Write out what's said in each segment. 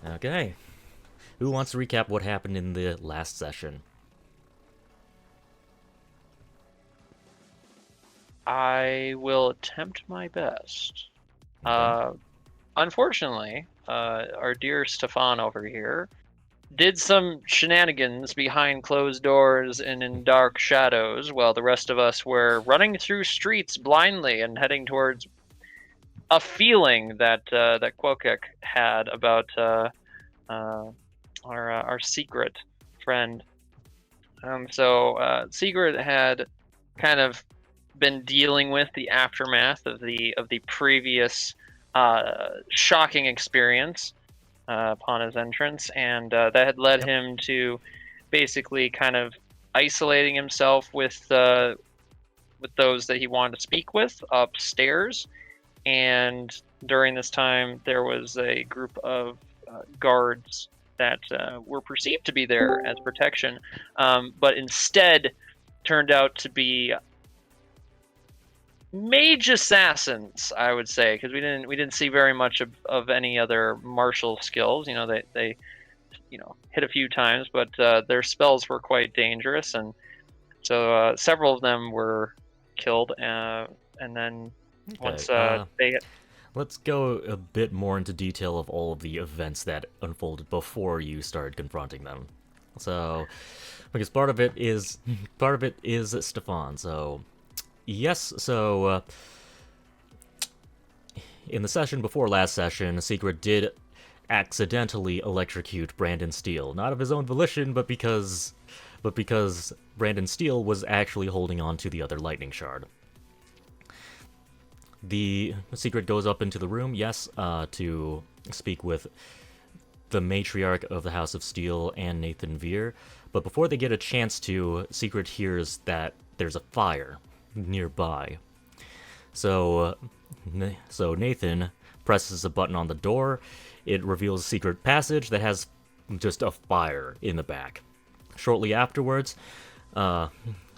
Okay. Who wants to recap what happened in the last session? I will attempt my best. Okay. Uh, Unfortunately, our dear Stefan over here did some shenanigans behind closed doors and in dark shadows while the rest of us were running through streets blindly and heading towards a feeling that Quokek had about uh, our secret friend. Secret had kind of been dealing with the aftermath of the previous shocking experience upon his entrance, and that had led Yep. him to basically kind of isolating himself with those that he wanted to speak with upstairs. And during this time, there was a group of guards that were perceived to be there as protection, but instead turned out to be mage assassins, I would say, because we didn't see very much of any other martial skills. They hit a few times, but their spells were quite dangerous, and so several of them were killed. And then Okay. once they Let's go a bit more into detail of all of the events that unfolded before you started confronting them. So, because part of it is Stefan. So, yes. In the session before last session, Secret did accidentally electrocute Brandon Steele, not of his own volition, but because Brandon Steele was actually holding on to the other lightning shard. The Secret goes up into the room, yes, to speak with the matriarch of the House of Steel and Nathan Veer. But before they get a chance to, Secret hears that there's a fire nearby. So, so Nathan presses a button on the door. It reveals a secret passage that has just a fire in the back. Shortly afterwards, uh,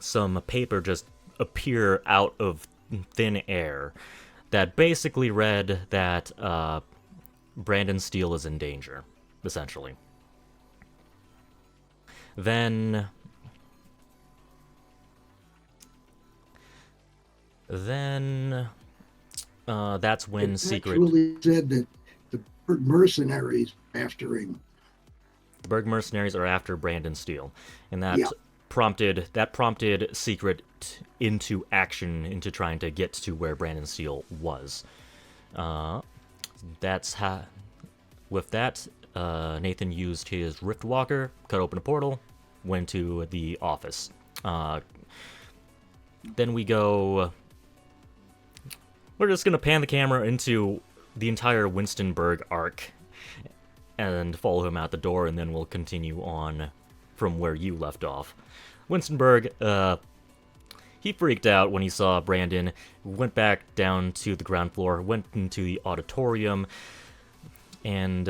some paper just appear out of thin air that basically read that Brandon Steele is in danger, essentially. Then, then that's It when Secret, actually said that the mercenaries after him. the Berg mercenaries are after Brandon Steele, and Yeah. that prompted Secret into action, into trying to get to where Brandon Steele was. Uh, that's how. With that, Nathan used his Rift Walker, cut open a portal, went to the office. Uh, then we go. We're just gonna pan the camera into the entire Winstonberg arc and follow him out the door, and then we'll continue on from where you left off. Winstonberg, he freaked out when he saw Brandon, went back down to the ground floor, went into the auditorium, and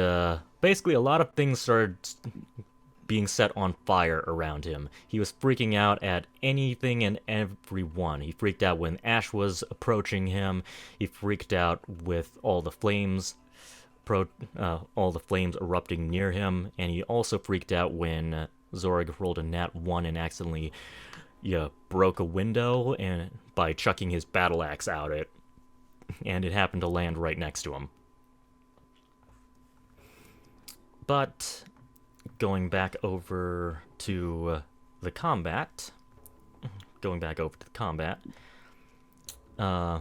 basically a lot of things started being set on fire around him. He was freaking out at anything and everyone. He freaked out when Ash was approaching him. He freaked out with all the flames erupting near him, and he also freaked out when Zorg rolled a nat 1 and accidentally broke a window and by chucking his battle axe out it, and it happened to land right next to him. But going back over to the combat, going back over to the combat, uh,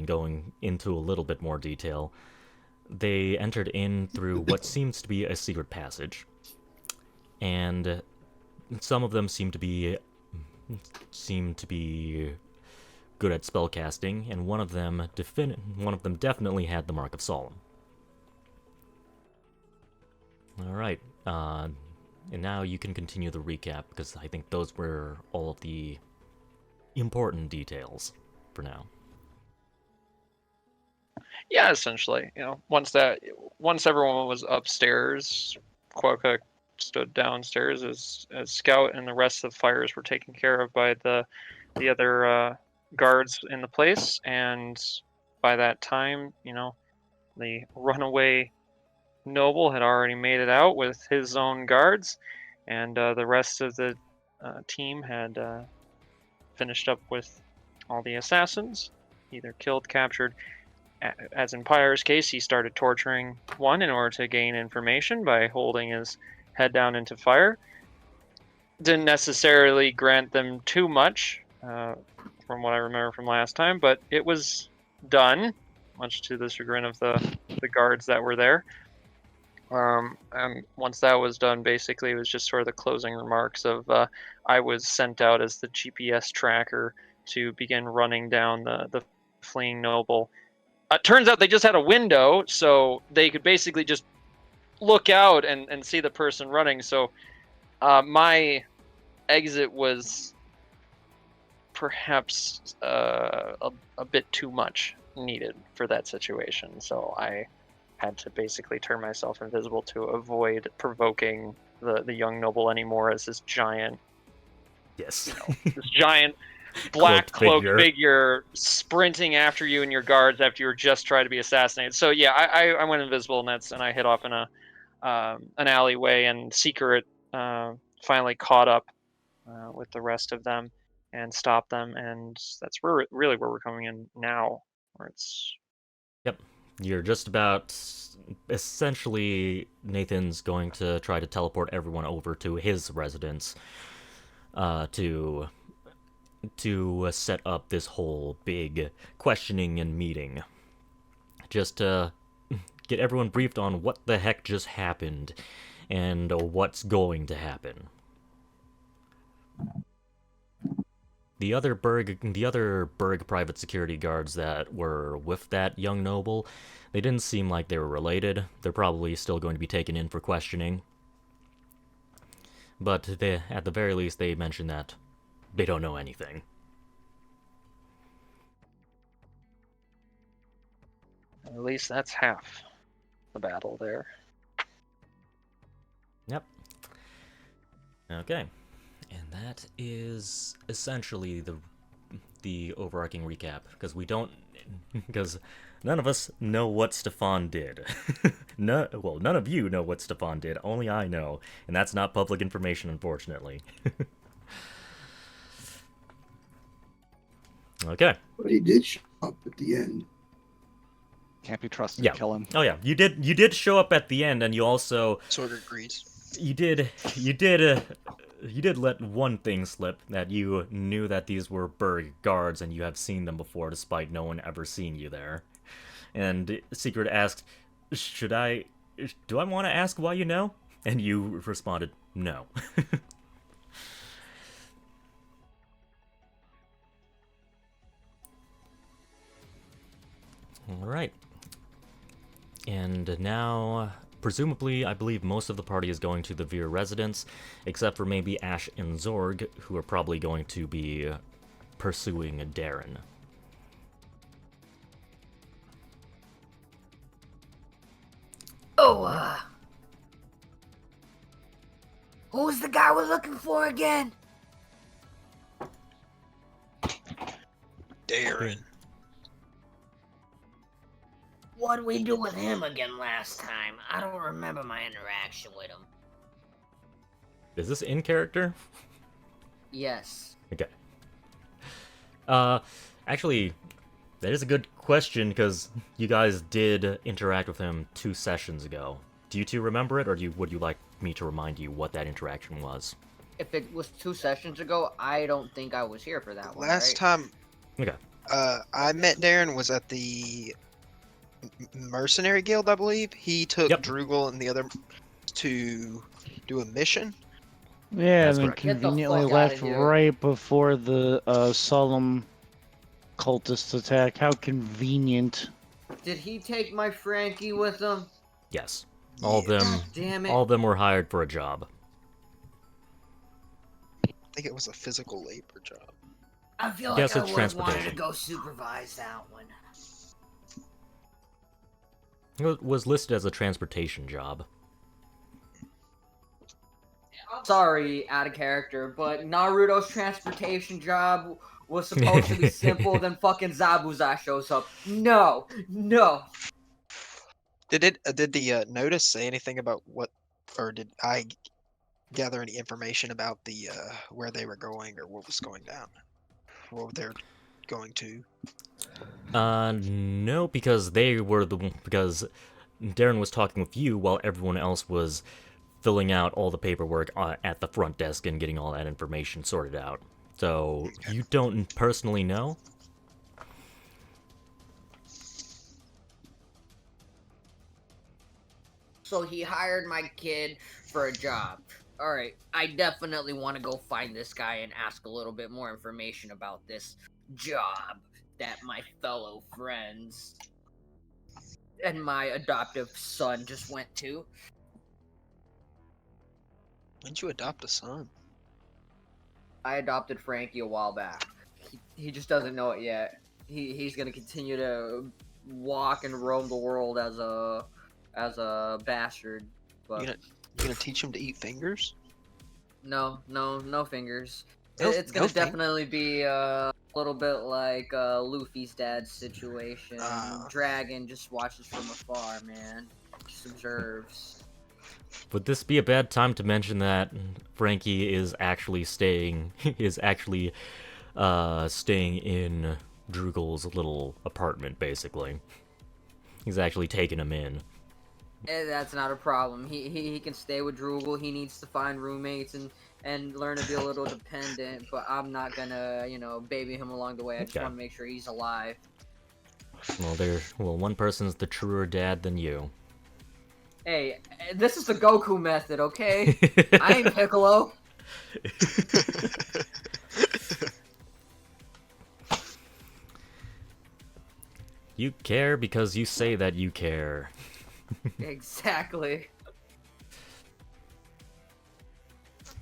going into a little bit more detail, they entered in through what seems to be a secret passage, and some of them seem to be good at spellcasting, and one of them definitely had the Mark of Solemn. All right, and now you can continue the recap because I think those were all of the important details for now. Yeah, essentially, once everyone was upstairs, Quokka stood downstairs as Scout and the rest of the fires were taken care of by the other guards in the place, and by that time, the runaway noble had already made it out with his own guards, and the rest of the team had finished up with all the assassins, either killed, captured. As in Pyre's case, he started torturing one in order to gain information by holding his head down into fire. Didn't necessarily grant them too much, from what I remember from last time, but it was done, much to the chagrin of the guards that were there. And once that was done, basically it was just sort of the closing remarks of I was sent out as the GPS tracker to begin running down the fleeing noble. Turns out they just had a window, so they could basically just look out and see the person running. So my exit was perhaps a bit too much needed for that situation. So I had to basically turn myself invisible to avoid provoking the young noble anymore as this giant, Yes. this giant black Cloaked cloaked figure sprinting after you and your guards after you were just trying to be assassinated. So yeah, I went invisible and I hid off in an alleyway, and Secret finally caught up with the rest of them and stopped them, and that's really where we're coming in now, where it's Yep. You're just about... Essentially, Nathan's going to try to teleport everyone over to his residence to set up this whole big questioning and meeting. Just to get everyone briefed on what the heck just happened and what's going to happen. The other Berg private security guards that were with that young noble, they didn't seem like they were related. They're probably still going to be taken in for questioning. But at the very least, they mentioned that they don't know anything. at least that's half the battle there. Yep. Okay. And that is essentially the overarching recap, because none of us know what Stefan did. None of you know what Stefan did. Only I know, and that's not public information, unfortunately. Okay. But he did show up at the end. Can't be trusted Yeah. to kill him. Oh yeah, you did show up at the end, and you also Sword agrees. you did let one thing slip, that you knew that these were Berg guards and you have seen them before despite no one ever seeing you there. And Secret asked, do I want to ask why you know? And you responded, no. Alright. And now, presumably, I believe most of the party is going to the Veer residence, except for maybe Ash and Zorg, who are probably going to be pursuing Darren. Oh, who's the guy we're looking for again? Darren. What did we do with him again last time? I don't remember my interaction with him. Is this in character? Yes. Okay. Actually, that is a good question, because you guys did interact with him 2 sessions ago. Do you two remember it, or would you like me to remind you what that interaction was? If it was 2 sessions ago, I don't think I was here for that one. Last right? time Okay. I met Darren was at the Mercenary Guild, I believe. He took Yep. Drugel and the other to do a mission. Yeah, That's and then correct. Get the conveniently fuck outta left here. right before the solemn cultist attack. How convenient. Did he take my Frankie with him? Yes. All of them. God damn it. All of them were hired for a job. I think it was a physical labor job. I feel Yes, like I it's would have wanted to transportation. go supervise that one. It was listed as a transportation job. Sorry, out of character, but Naruto's transportation job was supposed to be simple, then fucking Zabuza shows up. No, no. Did the notice say anything about what, or did I gather any information about the where they were going or what was going down, what they're going to? No, because because Darren was talking with you while everyone else was filling out all the paperwork at the front desk and getting all that information sorted out. So you don't personally know? So he hired my kid for a job. Alright, I definitely want to go find this guy and ask a little bit more information about this job that my fellow friends and my adoptive son just went to. When'd you adopt a son? I adopted Frankie a while back. He just doesn't know it yet. He's gonna continue to walk and roam the world as a bastard. But You gonna teach him to eat fingers? no fingers. No- It's gonna no fing- definitely be a little bit like Luffy's dad's situation. Ah. Dragon just watches from afar, man. Just observes. Would this be a bad time to mention that Frankie is actually staying in Drugal's little apartment, basically. He's actually taking him in. That's not a problem. He can stay with Drugal. He needs to find roommates and learn to be a little dependent. But I'm not gonna, baby him along the way. I just Okay. want to make sure he's alive. Well, one person's the truer dad than you. Hey, this is the Goku method, okay? I ain't Piccolo. You care because you say that you care. Exactly.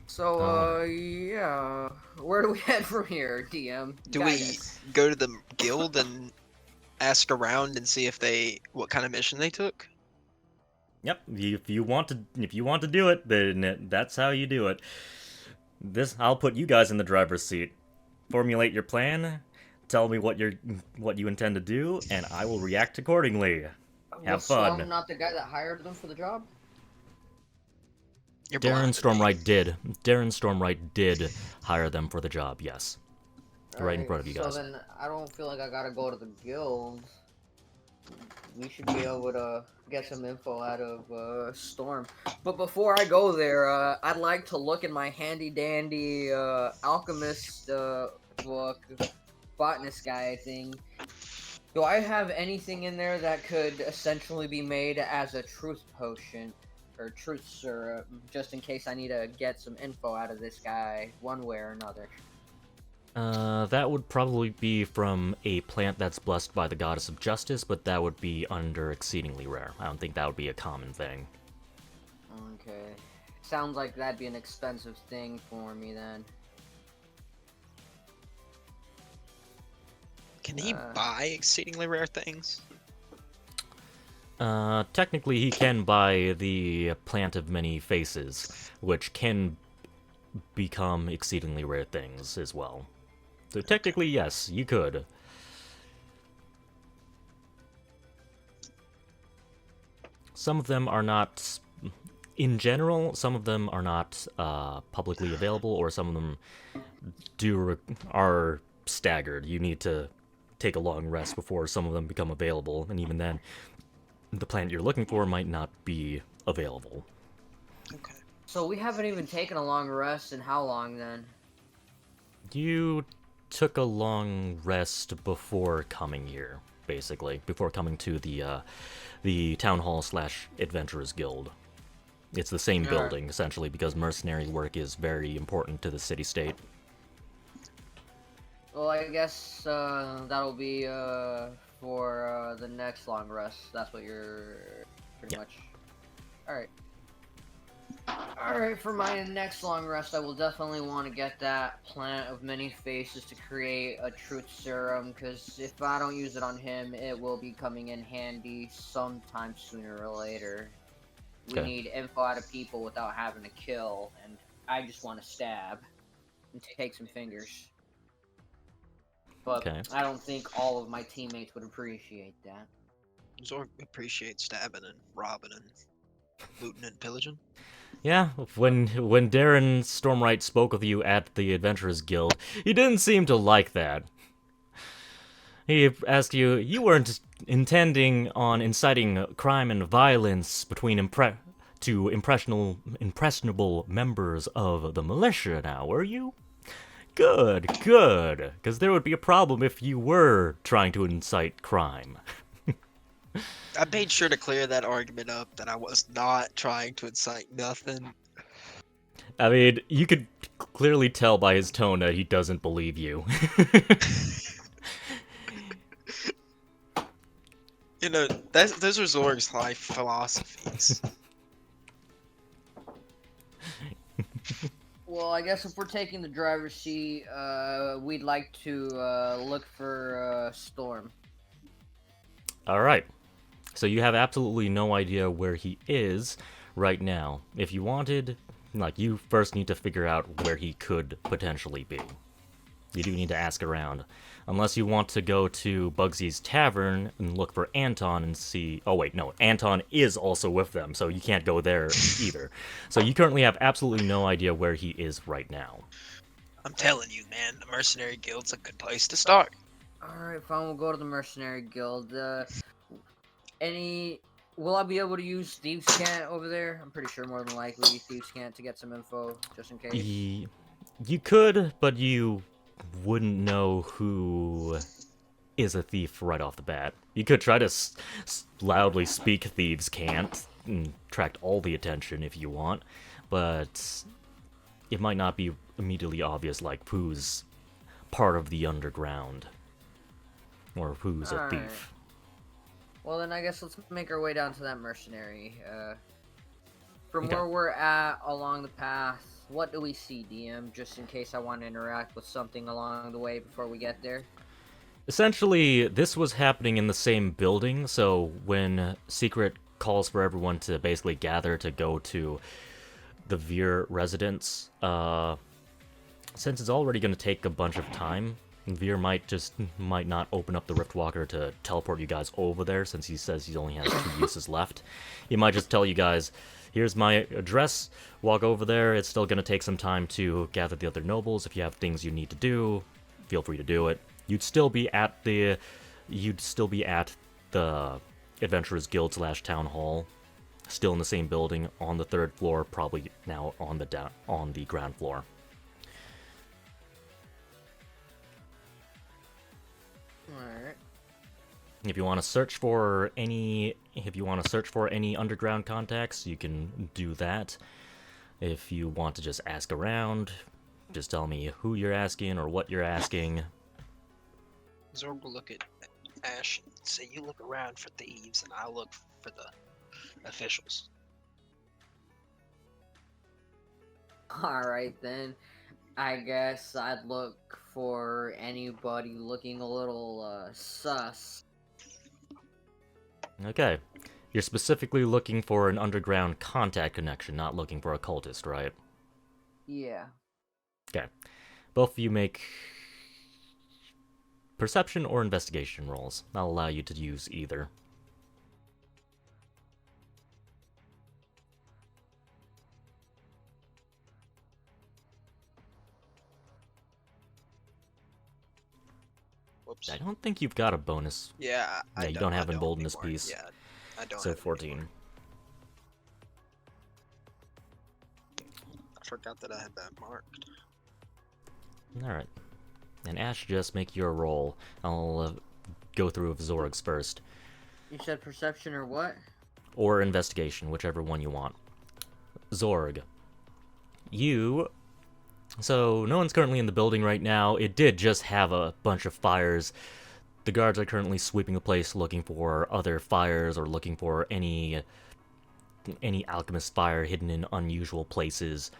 So, yeah. Where do we head from here, DM? Do Guide we us. go to the guild and ask around and see what kind of mission they took? Yep. If you want to do it, then that's how you do it. I'll put you guys in the driver's seat. Formulate your plan. Tell me what you intend to do, and I will react accordingly. Have Was Slum fun. not the guy that hired them for the job? You're Darren blind. Stormwright did hire them for the job. Yes. Right in front of you guys. So then I don't feel like I gotta go to the guild. We should be able to get some info out of Storm. But before I go there, I'd like to look in my handy dandy alchemist book, botanist guy thing. Do I have anything in there that could essentially be made as a truth potion or truth syrup, just in case I need to get some info out of this guy one way or another? That would probably be from a plant that's blessed by the goddess of justice, but that would be under exceedingly rare. I don't think that would be a common thing. Okay. Sounds like that'd be an expensive thing for me then. Can he buy exceedingly rare things? Technically he can buy the Plant of Many Faces, which can become exceedingly rare things as well. So technically, yes, you could. Some of them are not, in general, some of them are not publicly available, or some of them are staggered. You need to take a long rest before some of them become available, and even then, the plant you're looking for might not be available. Okay. So we haven't even taken a long rest in how long then? You took a long rest before coming here, basically, before coming to the town hall / adventurers guild. It's the same Alright. building essentially, because mercenary work is very important to the city-state. Well, I guess that'll be for the next long rest. That's what you're pretty much. Alright. Alright, for my next long rest, I will definitely want to get that Plant of Many Faces to create a truth serum, because if I don't use it on him, it will be coming in handy sometime sooner or later. We Okay. need info out of people without having to kill, and I just want to stab and take some fingers. But Okay. I don't think all of my teammates would appreciate that. Zorg appreciates stabbing and robbing and looting and pillaging. Yeah, when Darren Stormwright spoke with you at the Adventurers Guild, he didn't seem to like that. He asked you, you weren't intending on inciting crime and violence between impressionable members of the militia now, were you? Good, good, because there would be a problem if you were trying to incite crime. I made sure to clear that argument up that I was not trying to incite nothing. I mean, you could clearly tell by his tone that he doesn't believe you. You know, those are Zorg's life philosophies. Well, I guess if we're taking the driver's seat, we'd like to look for Storm. Alright. So you have absolutely no idea where he is right now. If you wanted, like, you first need to figure out where he could potentially be. You do need to ask around. Unless you want to go to Bugsy's Tavern and look for Anton and see... Oh, wait, no. Anton is also with them, so you can't go there either. So you currently have absolutely no idea where he is right now. I'm telling you, man, the Mercenary Guild's a good place to start. Alright, fine, we'll go to the Mercenary Guild. Will I be able to use Thieves' Cant over there? I'm pretty sure more than likely Thieves' Cant to get some info, just in case. You could, but you wouldn't know who is a thief right off the bat. You could try to loudly speak Thieves' Cant and attract all the attention if you want, but it might not be immediately obvious, like, who's part of the underground, or who's a thief. Well, then I guess let's make our way down to that mercenary. From Okay. where we're at along the path, what do we see, DM? Just in case I want to interact with something along the way before we get there. Essentially, this was happening in the same building, so when Secret calls for everyone to basically gather to go to the Veer residence, since it's already going to take a bunch of time, Veer might not open up the Riftwalker to teleport you guys over there, since he says he only has 2 uses left. He might just tell you guys, here's my address, walk over there. It's still going to take some time to gather the other nobles. If you have things you need to do, feel free to do it. You'd still be at the Adventurers Guild / Town Hall, still in the same building on the 3rd floor, probably now on the ground floor. Alright. If you want to search for any underground contacts, you can do that. If you want to just ask around, just tell me who you're asking or what you're asking. Zorg will look at Ash and say, you look around for thieves, and I'll look for the officials. Alright then. I guess I'd look for anybody looking a little sus. Okay. You're specifically looking for an underground contact connection, not looking for a cultist, right? Yeah. Okay. Both of you make perception or investigation rolls. I'll allow you to use either. Whoops. I don't think you've got a bonus. Yeah, Yeah, you don't have I embolden this anymore. piece. Yeah, I don't. So have it 14. anymore. I forgot that I had that marked. Alright. And Ash, just make your roll. I'll go through with Zorg's first. You said perception or what? Or investigation, whichever one you want. Zorg. So, no one's currently in the building right now. It did just have a bunch of fires. The guards are currently sweeping the place looking for other fires or looking for any alchemist fire hidden in unusual places.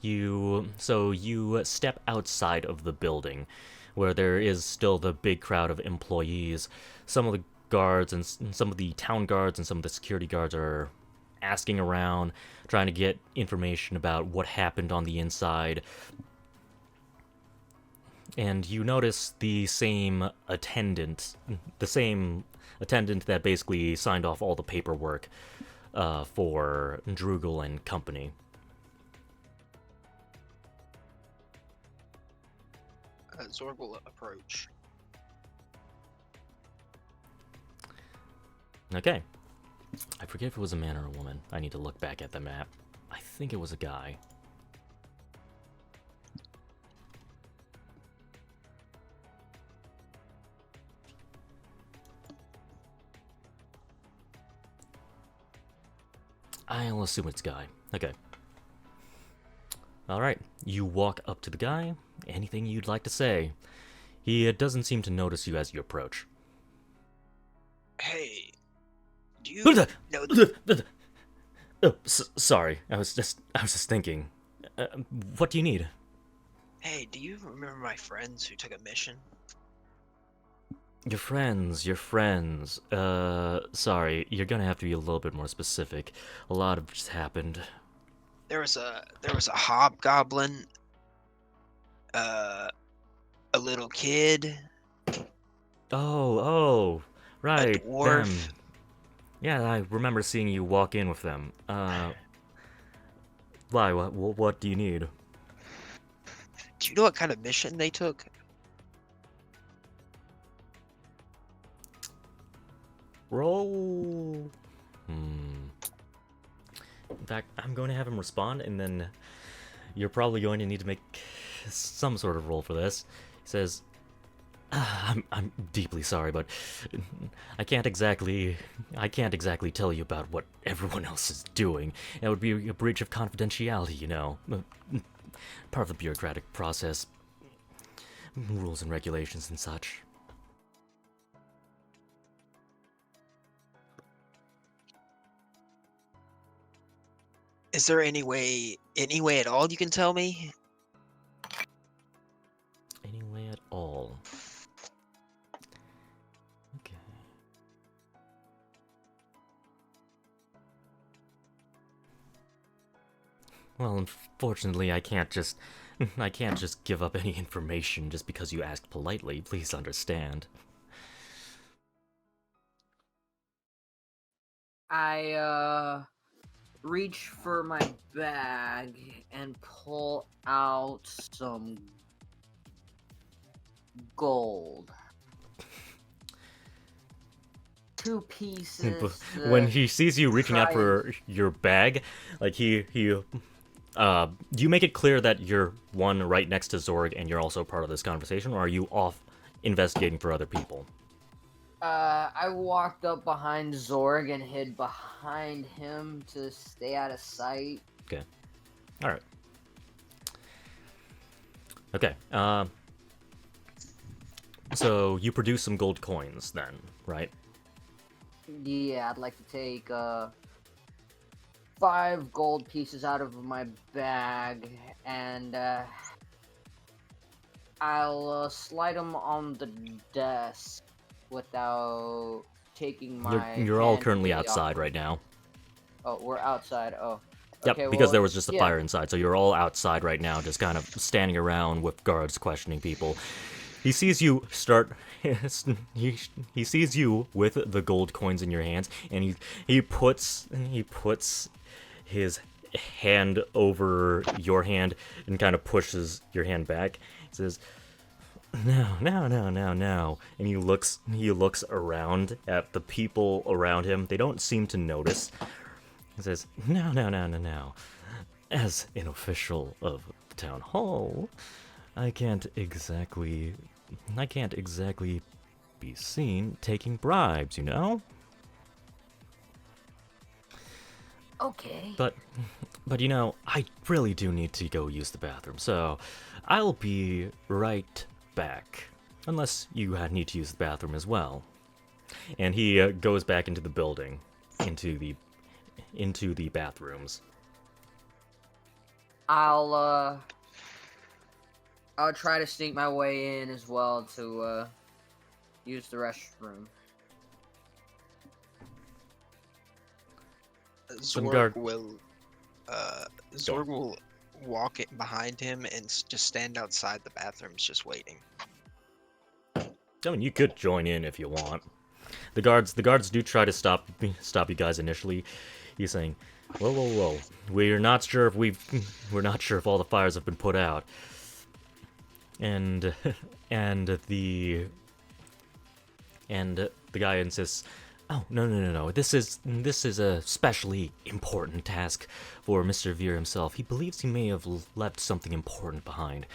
You step outside of the building, where there is still the big crowd of employees. Some of the guards and some of the town guards and some of the security guards are asking around, trying to get information about what happened on the inside. and you notice the same attendant that basically signed off all the paperwork for Drugel and company. Zorg will approach. Okay. I forget if it was a man or a woman. I need to look back at the map. I think it was a guy. I'll assume it's guy. Okay. Alright, you walk up to the guy. Anything you'd like to say? He doesn't seem to notice you as you approach. Hey, do you know? Oh, sorry. I was just thinking. What do you need? Hey, do you remember my friends who took a mission? Your friends. Sorry. You're gonna have to be a little bit more specific. A lot of just happened. There was a hobgoblin, a little kid, Oh, right. a dwarf. Them. Yeah, I remember seeing you walk in with them. Why? What do you need? Do you know what kind of mission they took? Roll. In fact, I'm going to have him respond, and then you're probably going to need to make some sort of roll for this. He says, I'm deeply sorry, but I can't exactly tell you about what everyone else is doing. It would be a breach of confidentiality, you know. Part of the bureaucratic process, rules and regulations and such. Is there any way at all you can tell me? Any way at all. Okay. Well, unfortunately, I can't just give up any information just because you asked politely. Please understand. I reach for my bag and pull out some gold. 2 pieces. When he sees you reaching out try for your bag, like do you make it clear that you're one right next to Zorg and you're also part of this conversation, or are you off investigating for other people? I walked up behind Zorg and hid behind him to stay out of sight. Okay. Alright. Okay. So you produce some gold coins then, right? Yeah, I'd like to take 5 gold pieces out of my bag, and I'll slide them on the desk without taking my. You're all hand currently completely outside off. right now. Oh, we're outside. Oh. Yep, Okay, because well, there was just a yeah. fire inside, so you're all outside right now, just kind of standing around with guards questioning people. He sees you start. he sees you with the gold coins in your hands, and he puts his hand over your hand and kind of pushes your hand back. He says, "No," and he looks around at the people around him. They don't seem to notice. He says, "No. As an official of the town hall, I can't exactly be seen taking bribes, you know? Okay. But you know, I really do need to go use the bathroom, so I'll be right back. Unless you need to use the bathroom as well." And he goes back into the building, into the bathrooms. I'll try to sneak my way in as well to use the restroom. Some guard- Zorg will walk it behind him and just stand outside the bathrooms, just waiting. I mean, you could join in if you want. The guards do try to stop you guys initially. He's saying, "Whoa, whoa, whoa! We're not sure if all the fires have been put out." And the guy insists, "Oh, no. This is a specially important task for Mr. Veer himself. He believes he may have left something important behind.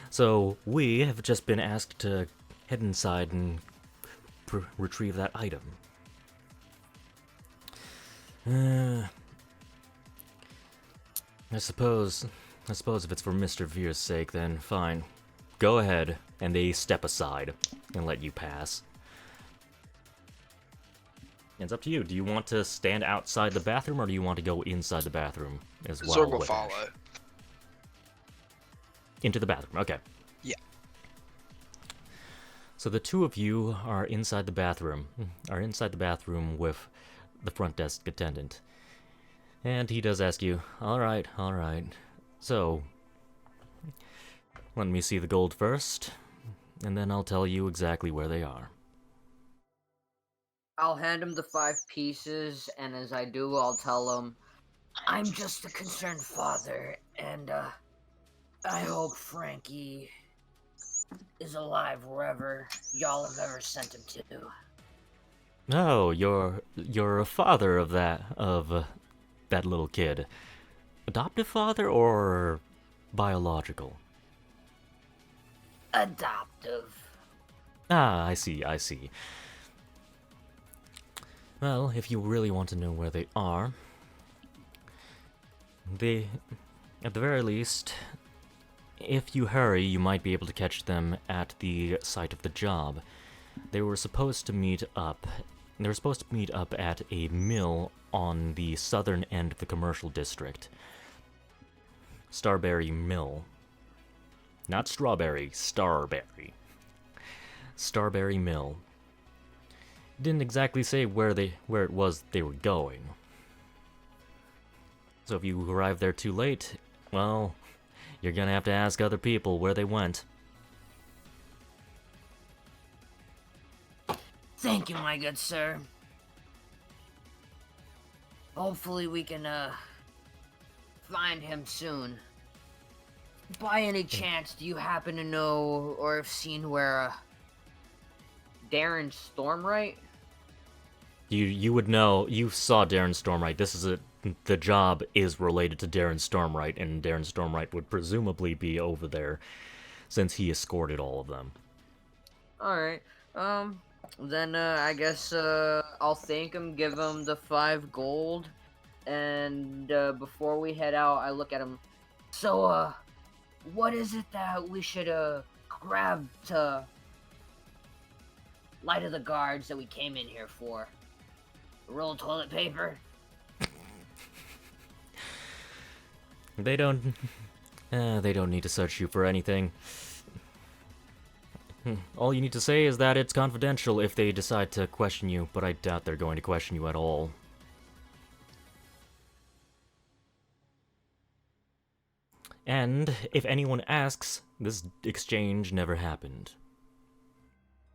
So we have just been asked to head inside and retrieve that item." I suppose if it's for Mr. Veer's sake, then fine. Go ahead. And they step aside and let you pass. It's up to you. Do you want to stand outside the bathroom, or do you want to go inside the bathroom as well? Zorg will with follow. Ash? Into the bathroom, okay. Yeah. So the two of you are inside the bathroom with the front desk attendant. And he does ask you, all right. So, let me see the gold first, and then I'll tell you exactly where they are. I'll hand him the 5 pieces, and as I do, I'll tell him, I'm just a concerned father, and I hope Frankie is alive wherever y'all have ever sent him to. Oh, you're a father of that little kid. Adoptive father or biological? Adoptive. Ah, I see. Well, if you really want to know where they are, at the very least, if you hurry, you might be able to catch them at the site of the job. They were supposed to meet up at a mill on the southern end of the commercial district. Starberry Mill. Not strawberry, Starberry. Starberry Mill. Didn't exactly say where it was they were going. So if you arrive there too late, well, you're gonna have to ask other people where they went. Thank you, my good sir. Hopefully we can, find him soon. By any chance, do you happen to know or have seen where, Darren Stormright? You would know. You saw Darren Stormright. The job is related to Darren Stormright, and Darren Stormright would presumably be over there, since he escorted all of them. Alright, then, I guess, I'll thank him, give him the 5 gold, and, before we head out, I look at him. So, what is it that we should, grab to light of the guards that we came in here for? A roll of toilet paper? They don't need to search you for anything. All you need to say is that it's confidential if they decide to question you, but I doubt they're going to question you at all. And if anyone asks, this exchange never happened.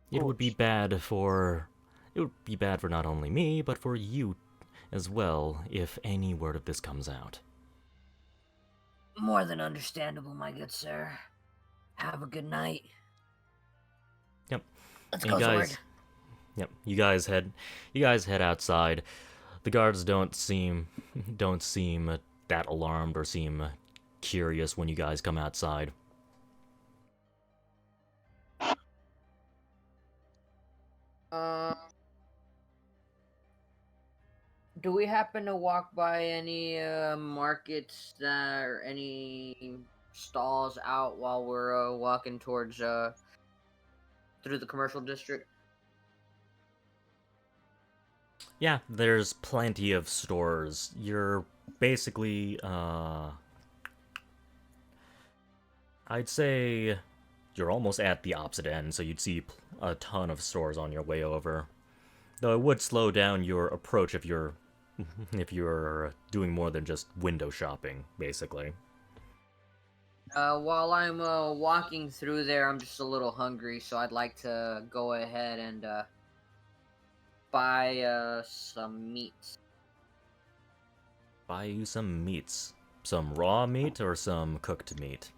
It would be bad for not only me, but for you as well, if any word of this comes out. More than understandable, my good sir. Have a good night. Yep. Let's And go, you guys, Zorg. Yep. You guys head outside. The guards don't seem that alarmed or seem curious when you guys come outside. Do we happen to walk by any markets or any stalls out while we're walking towards through the commercial district? Yeah, there's plenty of stores. You're basically, I'd say you're almost at the opposite end, so you'd see a ton of stores on your way over. Though it would slow down your approach if you're doing more than just window shopping, basically. While I'm walking through there, I'm just a little hungry, so I'd like to go ahead and buy some meat. Buy you some meats. Some raw meat or some cooked meat?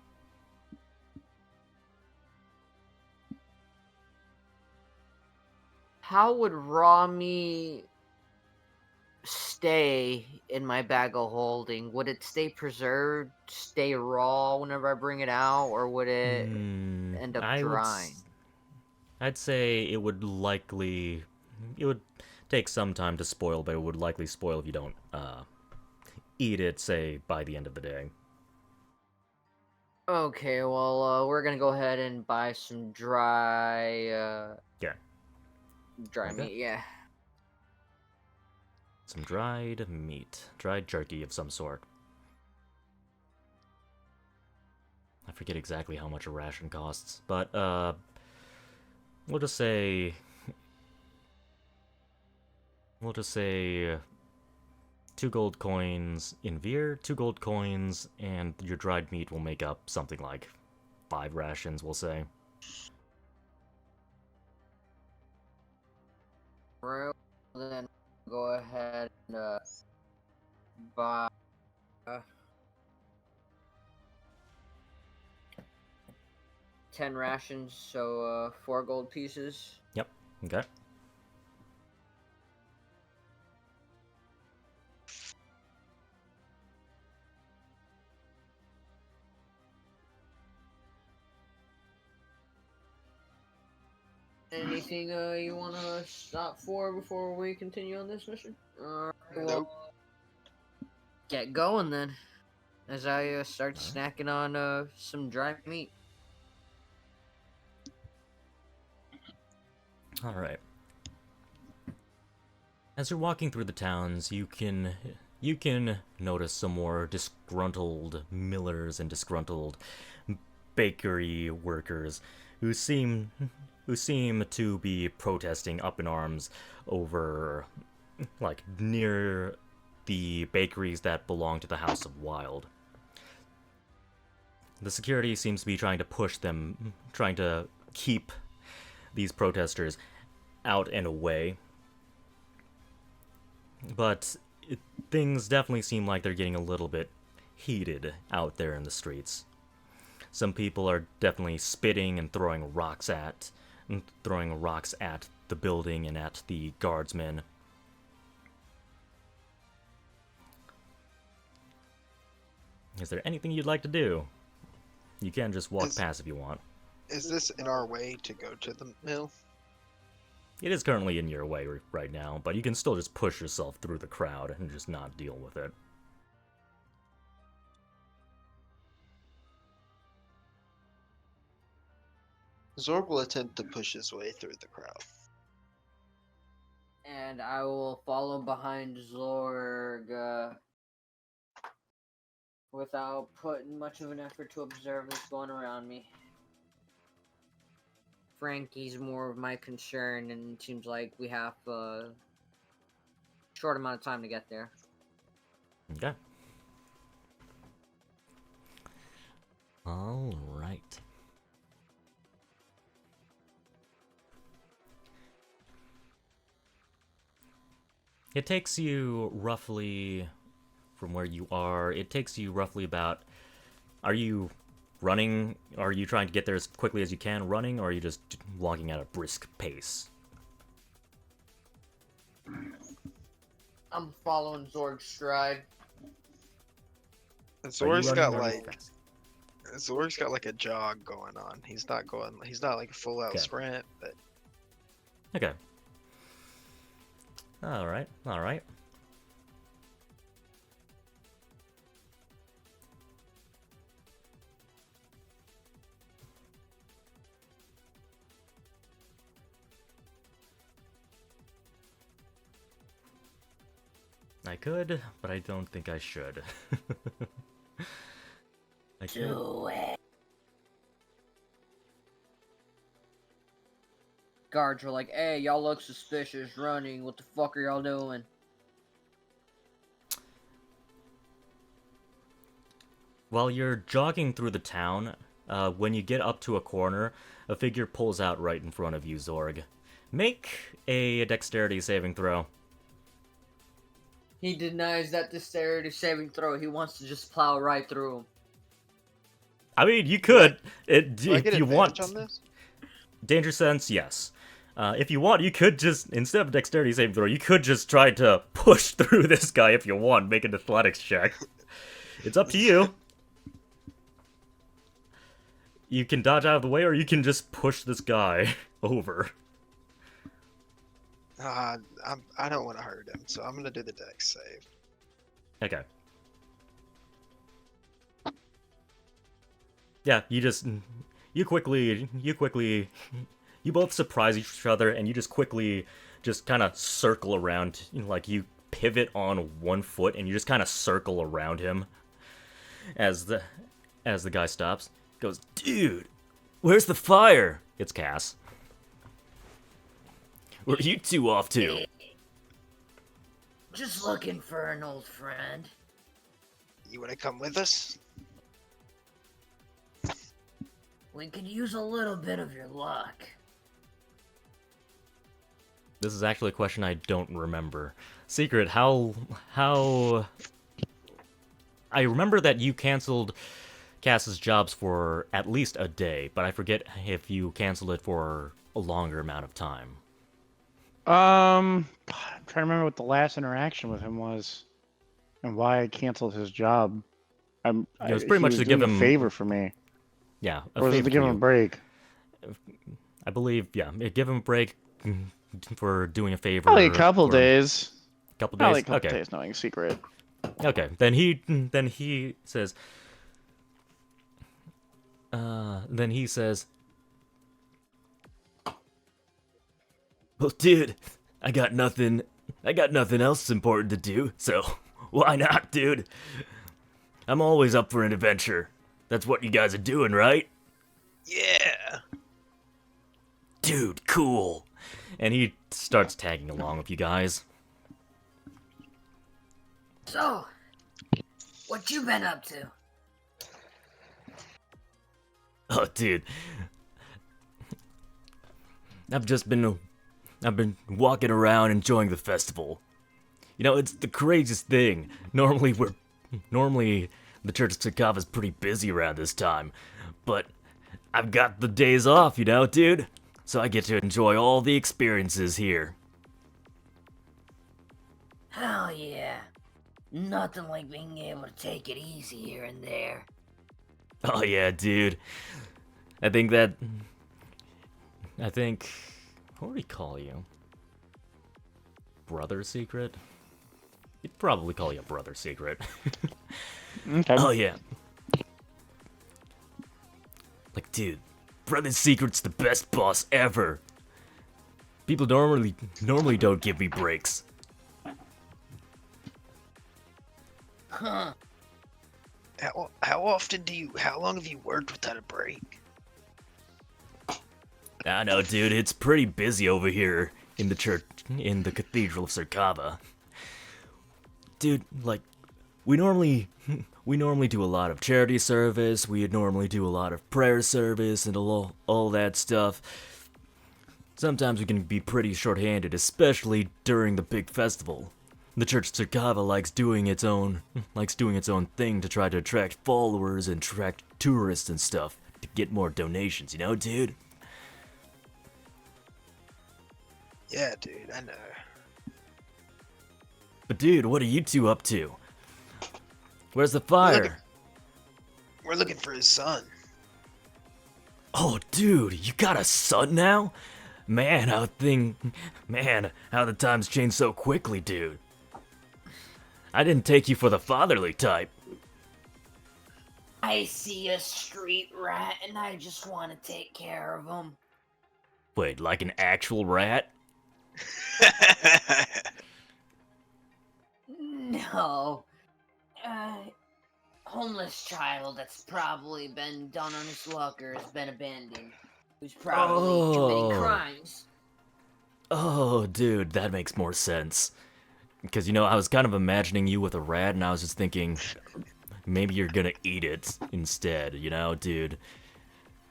How would raw meat stay in my bag of holding? Would it stay preserved, stay raw whenever I bring it out, or would it end up drying? I'd say it would take some time to spoil, but it would likely spoil if you don't eat it, say, by the end of the day. Okay, well, we're gonna go ahead and buy some dry Yeah. dry Okay. meat, yeah. Some dried meat. Dried jerky of some sort. I forget exactly how much a ration costs, but, we'll just say 2 gold coins in Veer, 2 gold coins, and your dried meat will make up something like 5 rations, we'll say. Right, then go ahead and buy 10 rations, so 4 gold pieces. Yep, okay. Anything you want to stop for before we continue on this mission? Nope. Get going then, as I start snacking on some dry meat. Alright. As you're walking through the towns, you can notice some more disgruntled millers and disgruntled bakery workers who seem to be protesting up in arms over, like, near the bakeries that belong to the House of Wild. The security seems to be trying to keep these protesters out and away. But things definitely seem like they're getting a little bit heated out there in the streets. Some people are definitely spitting and throwing rocks at the building and at the guardsmen. Is there anything you'd like to do? You can just walk past if you want. Is this in our way to go to the mill? It is currently in your way right now, but you can still just push yourself through the crowd and just not deal with it. Zorg will attempt to push his way through the crowd. And I will follow behind Zorg without putting much of an effort to observe what's going around me. Frankie's more of my concern, and it seems like we have a short amount of time to get there. Okay. Alright. It takes you roughly, from where you are, it takes you roughly about... Are you running? Are you trying to get there as quickly as you can running, or are you just walking at a brisk pace? I'm following Zorg's stride. Zorg's Are you got running or are you like fast? Zorg's got like a jog going on. He's not like a full out Okay. sprint, but Okay. Alright, alright. I could, but I don't think I should. I could. Do it. Guards were like, "Hey, y'all look suspicious running. What the fuck are y'all doing?" While you're jogging through the town, when you get up to a corner, a figure pulls out right in front of you, Zorg. Make a dexterity saving throw. He denies that dexterity saving throw. He wants to just plow right through him. I mean, you could. Do I If get you want. advantage on this? Danger sense, yes. If you want, you could just, instead of dexterity saving throw, you could just try to push through this guy if you want. Make an athletics check. It's up to you. You can dodge out of the way, or you can just push this guy over. I don't want to hurt him, so I'm gonna do the dex save. Okay. Yeah, you both surprise each other, and you just quickly just kind of circle around, like you pivot on one foot, and you just kind of circle around him as the guy stops. Goes, dude, where's the fire? It's Cass. Where are you two off to? Just looking for an old friend. You want to come with us? We could use a little bit of your luck. This is actually a question I don't remember. Secret, how... I remember that you canceled Cass's jobs for at least a day, but I forget if you canceled it for a longer amount of time. I'm trying to remember what the last interaction with him was, and why I canceled his job. It was pretty much to give him a favor for me, Yeah, a or was it favor to give to him a you. break? I believe, yeah, give him a break for doing a favor. Probably a couple or- days. Couple Probably a days. couple Okay. days, knowing secret. Okay. Then he says. Then he says. Well, dude, I got nothing else important to do, so why not, dude? I'm always up for an adventure. That's what you guys are doing, right? Yeah. Dude, cool. And he starts tagging along with you guys. So, what you been up to? Oh, dude. I've been walking around enjoying the festival. You know, it's the craziest thing. Normally the Church of Tsukava is pretty busy around this time, but I've got the days off, you know, dude. So I get to enjoy all the experiences here. Hell yeah. Nothing like being able to take it easy here and there. Oh yeah, dude. I think, what would he call you? Brother Secret? He'd probably call you a Brother Secret. Okay. Oh yeah. Like, dude, Brother Secret's the best boss ever. People normally don't give me breaks. Huh. How long have you worked without a break? I know, dude, it's pretty busy over here in the church, in the Cathedral of Tsukava. Dude, like, we normally do a lot of charity service, we normally do a lot of prayer service and all that stuff. Sometimes we can be pretty short-handed, especially during the big festival. The Church of Tsukava likes doing its own thing to try to attract followers and attract tourists and stuff to get more donations, you know, dude? Yeah, dude, I know. But dude, what are you two up to? Where's the fire? We're looking for his son. Oh, dude, you got a son now? Man, how the times change so quickly, dude. I didn't take you for the fatherly type. I see a street rat and I just want to take care of him. Wait, like an actual rat? No. Homeless child that's probably been done on his luck or has been abandoned. Who's probably committing crimes. Oh, dude, that makes more sense. Because, you know, I was kind of imagining you with a rat, and I was just thinking, maybe you're gonna eat it instead, you know, dude.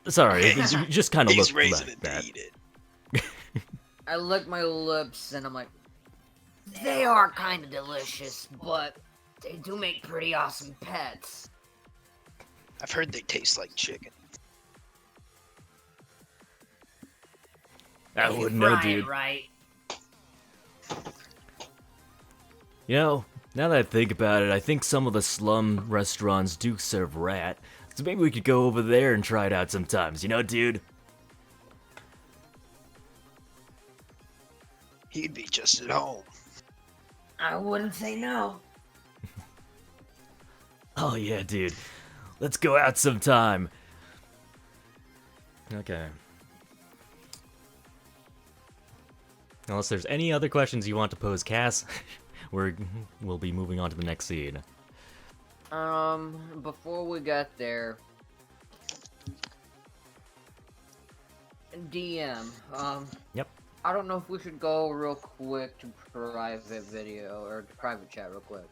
Sorry, you just kind of He's look raising like it that. to eat it. I lick my lips and I'm like, they are kind of delicious, but they do make pretty awesome pets. I've heard they taste like chicken. I If you wouldn't know, fry it dude. right. You know, now that I think about it, I think some of the slum restaurants do serve rat. So maybe we could go over there and try it out sometimes, you know, dude? He'd be just at home. I wouldn't say no. Oh yeah, dude. Let's go out sometime. Okay. Unless there's any other questions you want to pose, Cass, we'll be moving on to the next scene. Before we get there, DM, Yep. I don't know if we should go real quick to private video, or to private chat real quick.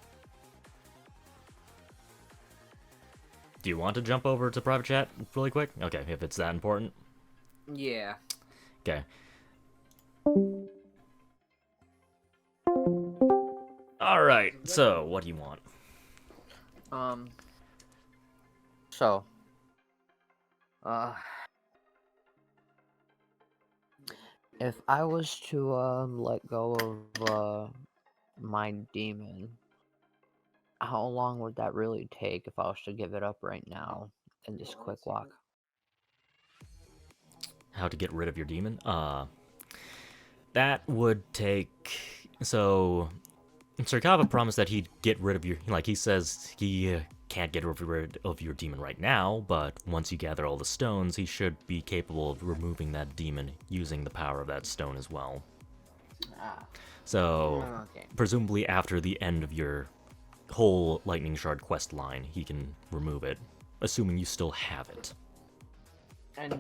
Do you want to jump over to private chat really quick? Okay, if it's that important. Yeah. Okay. Alright, so what do you want? So, if I was to let go of my demon, how long would that really take if I was to give it up right now in this quick walk? How to get rid of your demon? That would take... So, Sarkava promised that he'd get rid of your... Like, he says he can't get rid of your demon right now, but once you gather all the stones, he should be capable of removing that demon using the power of that stone as well. Ah, So, okay. presumably after the end of your whole Lightning Shard quest line, he can remove it, assuming you still have it. And,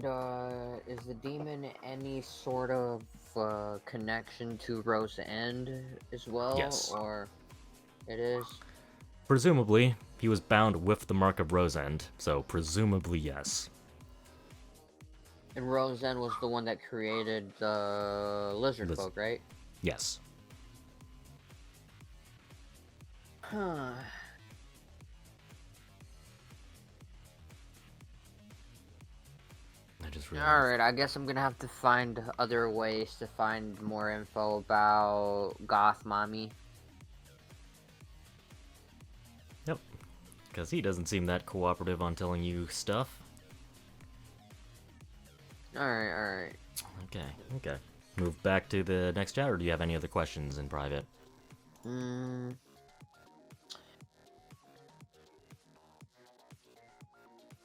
is the demon any sort of, connection to Rose End as well? Yes. Or it is? Presumably, he was bound with the Mark of Rosend, so presumably yes. And Rose End was the one that created the lizard folk, right? Yes. Huh. I just realized. Alright, I guess I'm gonna have to find other ways to find more info about Goth Mommy. Yep. Because he doesn't seem that cooperative on telling you stuff. Alright. Okay. Move back to the next chat, or do you have any other questions in private?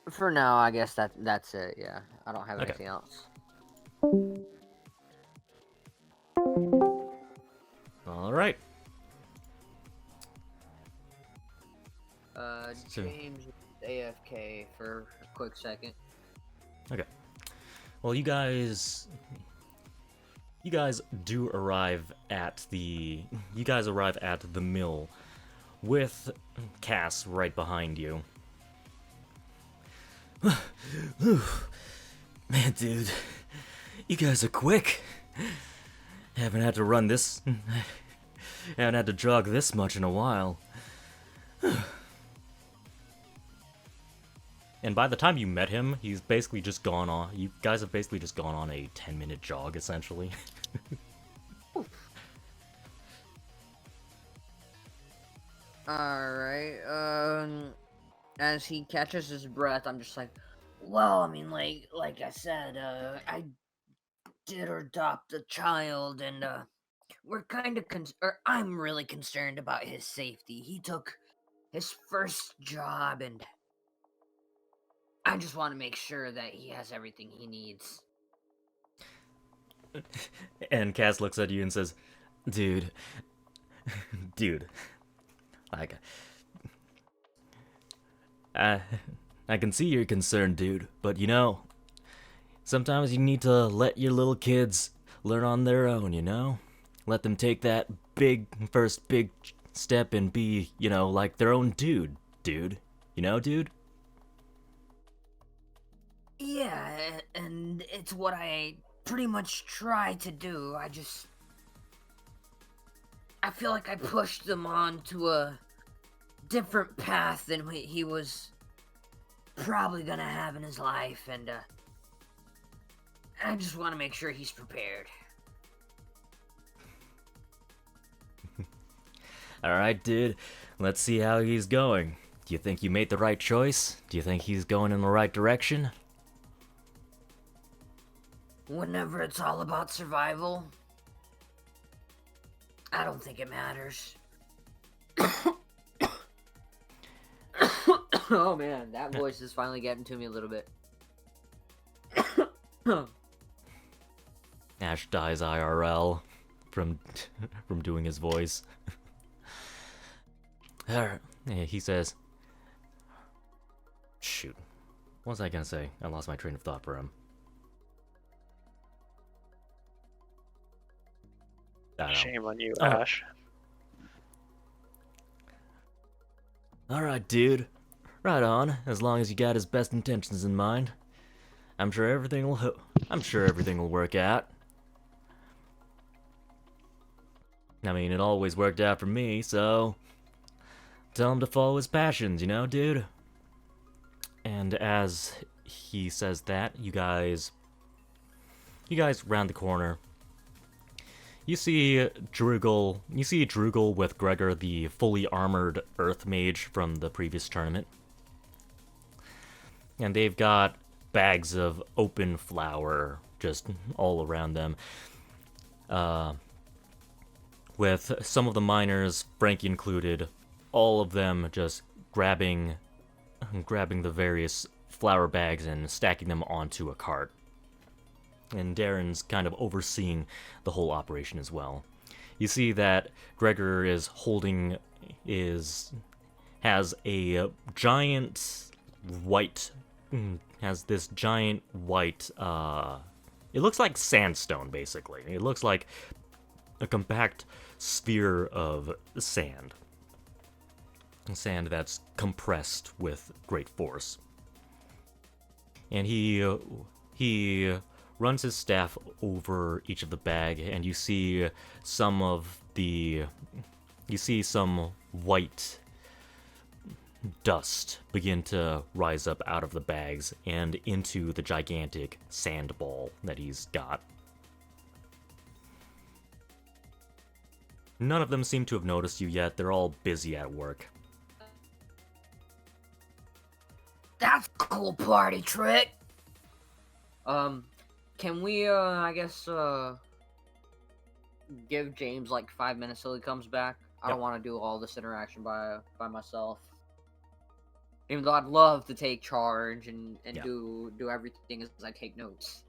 For now, I guess that's it, yeah. I don't have Okay. anything else. Alright. So- James AFK for a quick second. Well, you guys do arrive at the... You guys arrive at the mill with Cass right behind you. Man, dude, you guys are quick. Haven't had to run this... Haven't had to jog this much in a while. And by the time you met him, he's basically just gone on... You guys have basically just gone on a 10-minute jog, essentially. Alright, as he catches his breath, I'm just like, well, I mean, like I said, I did adopt a child, and, we're kind of I'm really concerned about his safety. He took his first job, and I just want to make sure that he has everything he needs. And Cass looks at you and says, dude, like, I can see you're concerned, dude, but you know, sometimes you need to let your little kids learn on their own, you know? Let them take that first big step and be, you know, like their own dude. You know, dude? Yeah, and it's what I pretty much try to do. I feel like I pushed him on to a different path than he was probably gonna have in his life, and I just want to make sure he's prepared. Alright, dude. Let's see how he's going. Do you think you made the right choice? Do you think he's going in the right direction? Whenever it's all about survival, I don't think it matters. Oh man, that voice is finally getting to me a little bit. Ash dies IRL from doing his voice. He says, shoot, what was I gonna say? I lost my train of thought for him. I don't know. Shame on you, Oh. Ash. Alright, dude. Right on, as long as you got his best intentions in mind. I'm sure everything will work out. I mean, it always worked out for me, so tell him to follow his passions, you know, dude? And as he says that, you guys round the corner. You see Drugel with Gregor, the fully armored Earth Mage from the previous tournament. And they've got bags of open flour just all around them. With some of the miners, Frankie included, all of them just grabbing the various flour bags and stacking them onto a cart. And Darren's kind of overseeing the whole operation as well. You see that Gregor has this giant white, it looks like sandstone, basically. It looks like a compact sphere of sand. Sand that's compressed with great force. And he runs his staff over each of the bag, and you see some white dust begin to rise up out of the bags and into the gigantic sand ball that he's got. None of them seem to have noticed you yet. They're all busy at work. That's a cool party trick. Can we, I guess, give James like 5 minutes till he comes back? I don't want to do all this interaction by myself. Even though I'd love to take charge and Yeah. do everything as I take notes.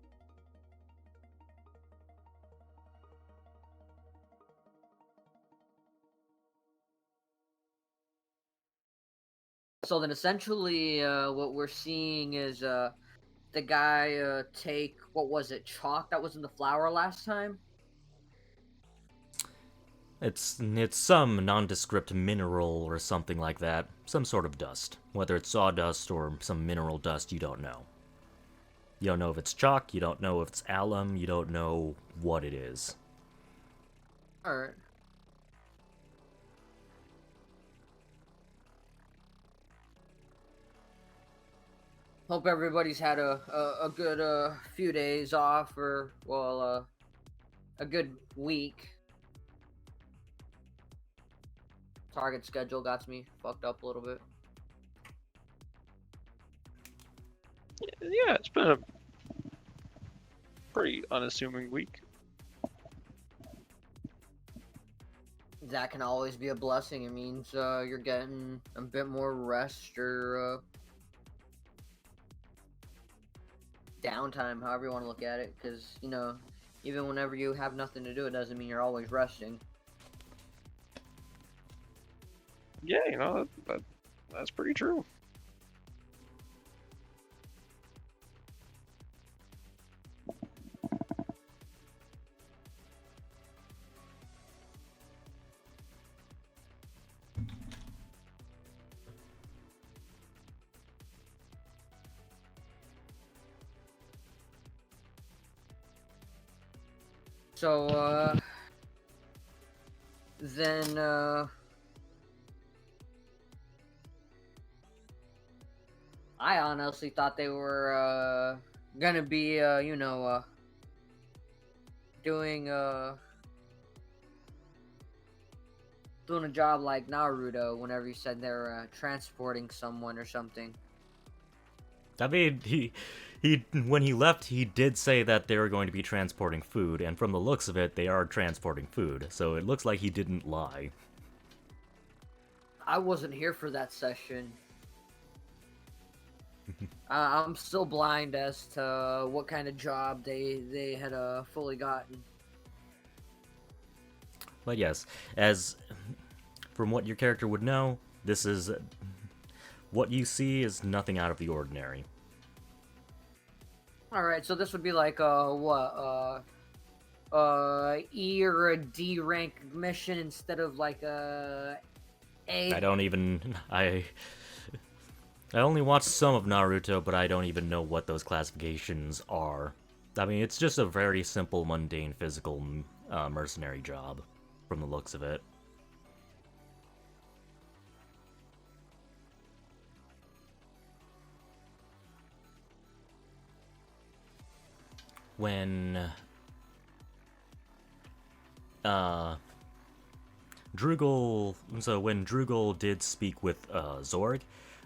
So then essentially what we're seeing is the guy take, what was it, chalk that was in the flour last time? It's some nondescript mineral or something like that. Some sort of dust. Whether it's sawdust or some mineral dust, you don't know. You don't know if it's chalk, you don't know if it's alum, you don't know what it is. Alright. Hope everybody's had a good few days off, or, well, a good week. Target schedule got me fucked up a little bit. Yeah, it's been a pretty unassuming week. That can always be a blessing. It means you're getting a bit more rest or downtime, however you want to look at it. Because, you know, even whenever you have nothing to do, it doesn't mean you're always resting. Yeah, you know, that's pretty true. So, then, I honestly thought they were, gonna be, doing, doing a job like Naruto whenever you said they're, transporting someone or something. I mean, he when he left, he did say that they were going to be transporting food, and from the looks of it, they are transporting food. So it looks like he didn't lie. I wasn't here for that session. I'm still blind as to what kind of job they had fully gotten. But yes, as from what your character would know, this is what you see is nothing out of the ordinary. All right, so this would be like what E or a D rank mission instead of like a A. I only watched some of Naruto, but I don't even know what those classifications are. I mean, it's just a very simple, mundane, physical mercenary job, from the looks of it. When when Drugel did speak with Zorg,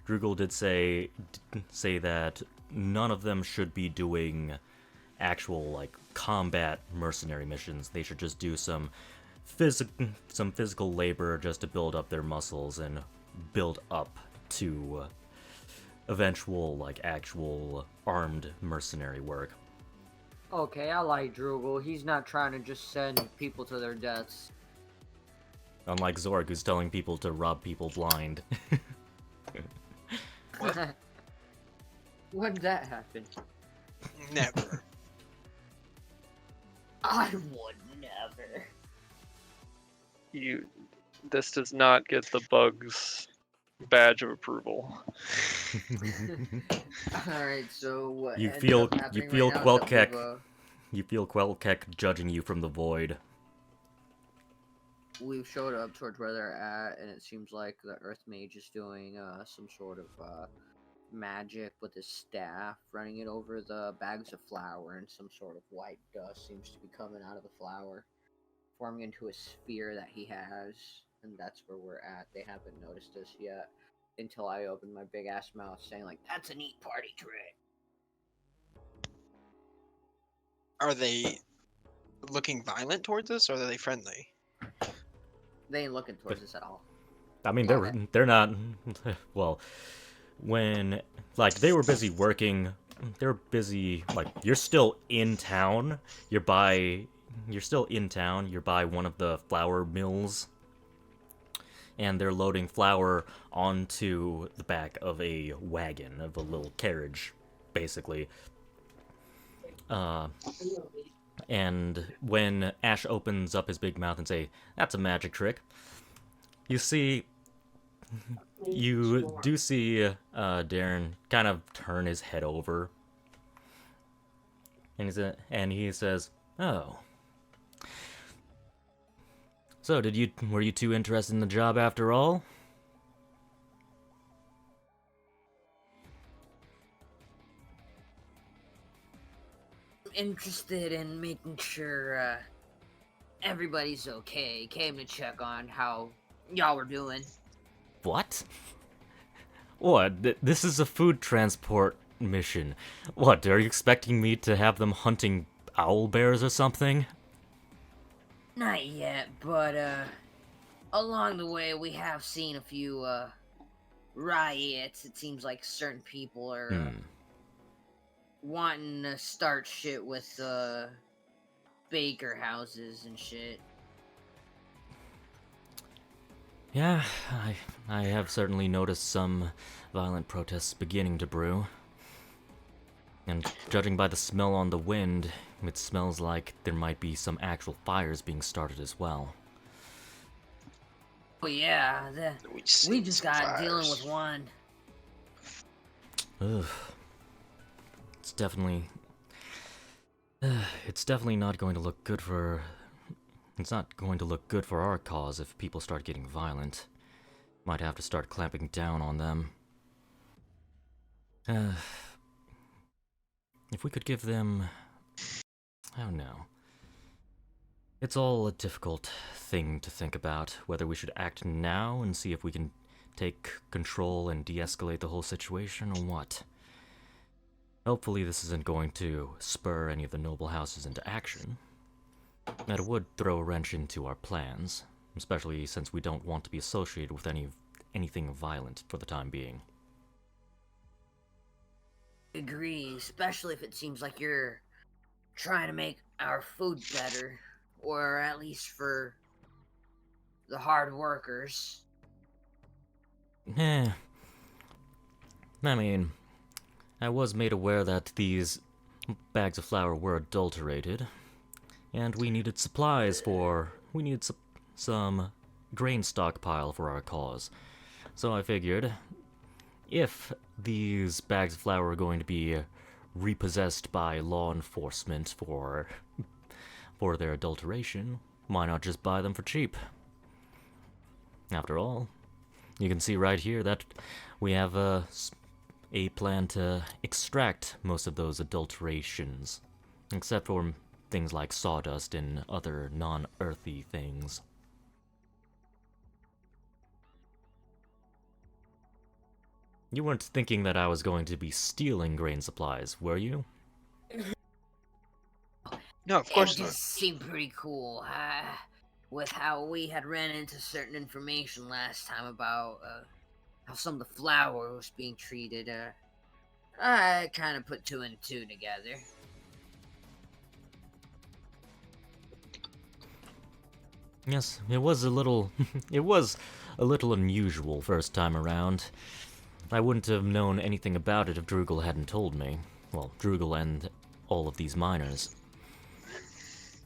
Drugel did say that none of them should be doing actual like combat mercenary missions. They should just do some physical labor just to build up their muscles and build up to eventual like actual armed mercenary work. Okay, I like Drugel. He's not trying to just send people to their deaths. Unlike Zorg, who's telling people to rob people blind. When did that happen? Never. I would never. This does not get the bugs badge of approval. Alright, so what You ended feel up happening you feel right now is that Quelkek. You feel Quelkek judging you from the void. we've showed up towards where they're at, and it seems like the Earth Mage is doing some sort of magic with his staff, running it over the bags of flour, and some sort of white dust seems to be coming out of the flour, forming into a sphere that he has, and that's where we're at. They haven't noticed us yet until I open my big ass mouth saying like, "That's a neat party trick." Are they looking violent towards us, or are they friendly? They ain't looking towards us at all. I mean, Okay. they're not. Well, when like they were busy working, they're busy. Like you're still in town. You're still in town. You're by one of the flour mills, and they're loading flour onto the back of a wagon, of a little carriage, basically. And when Ash opens up his big mouth and say, "That's a magic trick," you do see Darren kind of turn his head over, and he says, "Oh, so were you too interested in the job after all?" Interested in making sure everybody's okay. Came to check on how y'all were doing. What? What? This is a food transport mission. What, are you expecting me to have them hunting owl bears or something? Not yet, but along the way we have seen a few riots. It seems like certain people are wanting to start shit with baker houses and shit. Yeah, I have certainly noticed some violent protests beginning to brew. And judging by the smell on the wind, it smells like there might be some actual fires being started as well. But yeah, we just got dealing with one. Ugh. It's definitely It's definitely not going to look good for... It's not going to look good for our cause if people start getting violent. Might have to start clamping down on them. If we could give them... I don't know. It's all a difficult thing to think about, whether we should act now and see if we can take control and de-escalate the whole situation, or what. Hopefully this isn't going to spur any of the noble houses into action. That would throw a wrench into our plans, especially since we don't want to be associated with anything violent for the time being. Agree, especially if it seems like you're trying to make our food better, or at least for the hard workers. I mean, I was made aware that these bags of flour were adulterated, and we needed supplies for... we needed some grain stockpile for our cause. So I figured, if these bags of flour were going to be repossessed by law enforcement for their adulteration, why not just buy them for cheap? After all, you can see right here that we have a plan to extract most of those adulterations, except for things like sawdust and other non-earthy things. You weren't thinking that I was going to be stealing grain supplies, were you? No, of course It not. just seemed pretty cool, with how we had ran into certain information last time about how some of the flour was being treated. I kind of put 2 and 2 together. Yes, it was a little... it was a little unusual first time around. I wouldn't have known anything about it if Droogle hadn't told me. Well, Droogle and all of these miners.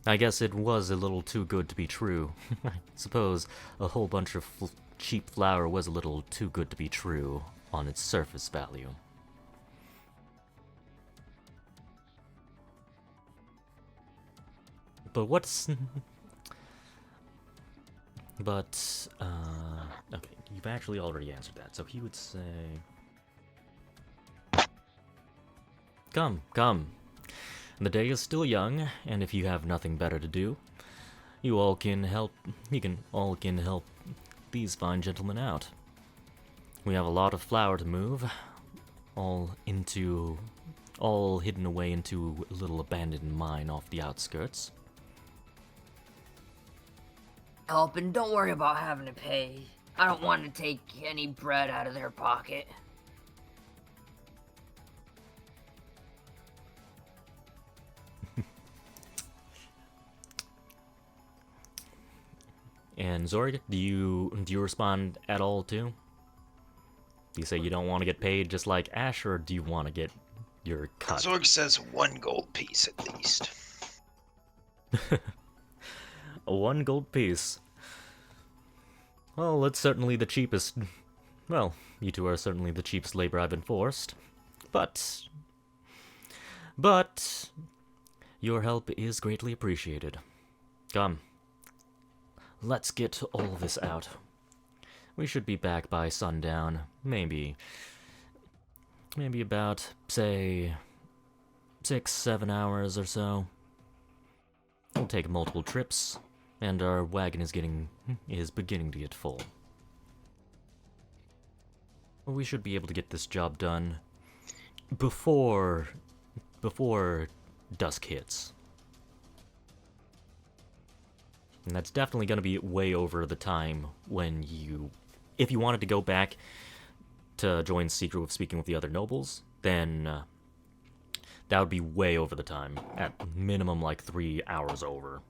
I guess it was a little too good to be true. I suppose a whole bunch of cheap flour was a little too good to be true on its surface value. But what's... But, okay, you've actually already answered that, so he would say... Come, come. The day is still young, and if you have nothing better to do, you all can help these fine gentlemen out. We have a lot of flour to move, all hidden away into a little abandoned mine off the outskirts. Help, and don't worry about having to pay. I don't want to take any bread out of their pocket. And Zorg, do you respond at all too? Do you say you don't want to get paid just like Ash, or do you want to get your cut? Zorg says 1 gold piece at least. A 1 gold piece. Well, it's certainly the cheapest. Well, you two are certainly the cheapest labor I've been forced. But your help is greatly appreciated. Come. Let's get all this out. We should be back by sundown. Maybe about, say, 6-7 hours or so. We'll take multiple trips, and our wagon is beginning to get full. We should be able to get this job done before dusk hits. And that's definitely going to be way over the time when if you wanted to go back to join Secret with speaking with the other nobles, then that would be way over the time. At minimum, like 3 hours over.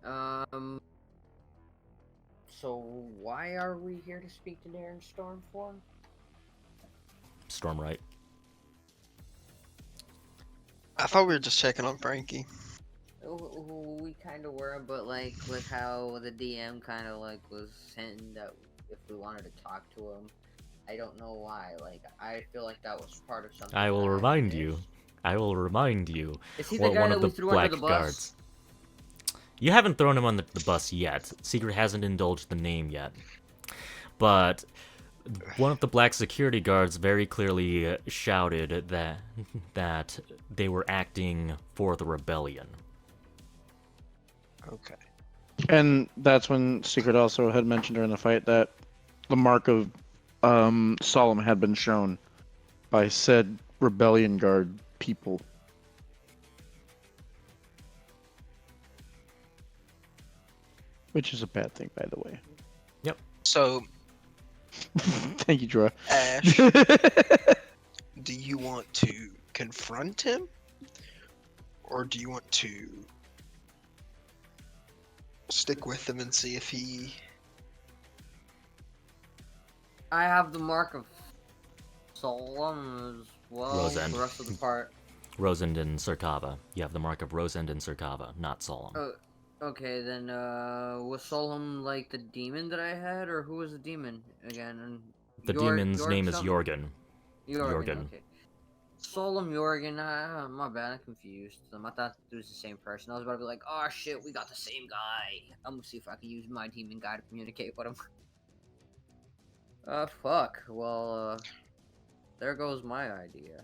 So why are we here to speak to Darren Storm for? Stormright. I thought we were just checking on Frankie. We kind of were, but like with how the DM kind of like was hinting that if we wanted to talk to him, I don't know why. Like I feel like that was part of something. I will that remind you. missed. I will remind you Is he the what guy one that of we the threw black under the bus? guards. You haven't thrown him on the bus yet. Secret hasn't indulged the name yet. But one of the black security guards very clearly shouted that they were acting for the rebellion. Okay. And that's when Secret also had mentioned during the fight that the mark of Solemn had been shown by said rebellion guard people. Which is a bad thing, by the way. So, Thank you, Dra. Ash, do you want to confront him? Or do you want to stick with him and see if he... I have the mark of Solemn as well. Rosend. The rest of the part. Rosend and Serkava. You have the mark of Rosend and Serkava, not Solemn. Okay, then was Solemn like the demon that I had, or who was the demon again? And The demon's name is something? Jorgen. Jorgen. Okay. Solemn Jorgen. My bad, I'm confused. I thought it was the same person. I was about to be like, oh shit, we got the same guy. I'm gonna see if I can use my demon guy to communicate with him. Fuck. Well, there goes my idea.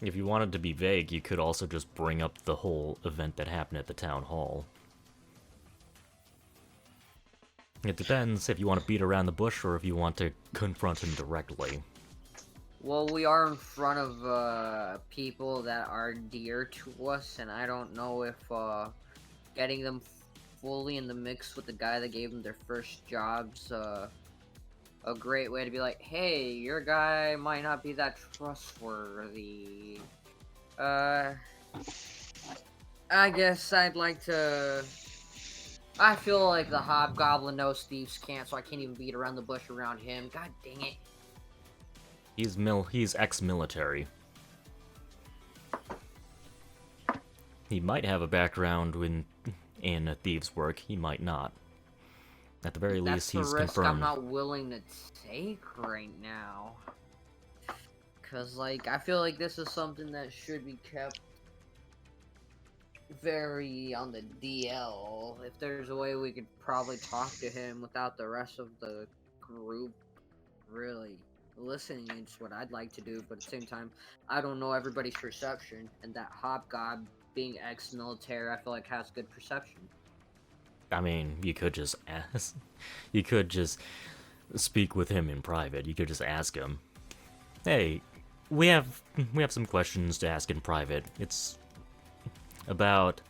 If you wanted to be vague, you could also just bring up the whole event that happened at the town hall. It depends if you want to beat around the bush or if you want to confront him directly. Well, we are in front of people that are dear to us, and I don't know if getting them fully in the mix with the guy that gave them their first jobs a great way to be like, hey, your guy might not be that trustworthy. I guess I'd like to... I feel like the Hobgoblin knows thieves can't, so I can't even beat around the bush around him. God dang it. He's ex-military. He might have a background in a thieves' work, he might not. At the very least, That's he's the risk confirmed. I'm not willing to take right now. Cause like, I feel like this is something that should be kept very on the DL. If there's a way we could probably talk to him without the rest of the group really listening, it's what I'd like to do, but at the same time, I don't know everybody's perception, and that Hobgob being ex-military, I feel like has good perception. I mean, you could just ask. You could just speak with him in private. You could just ask him, "Hey, we have some questions to ask in private. It's about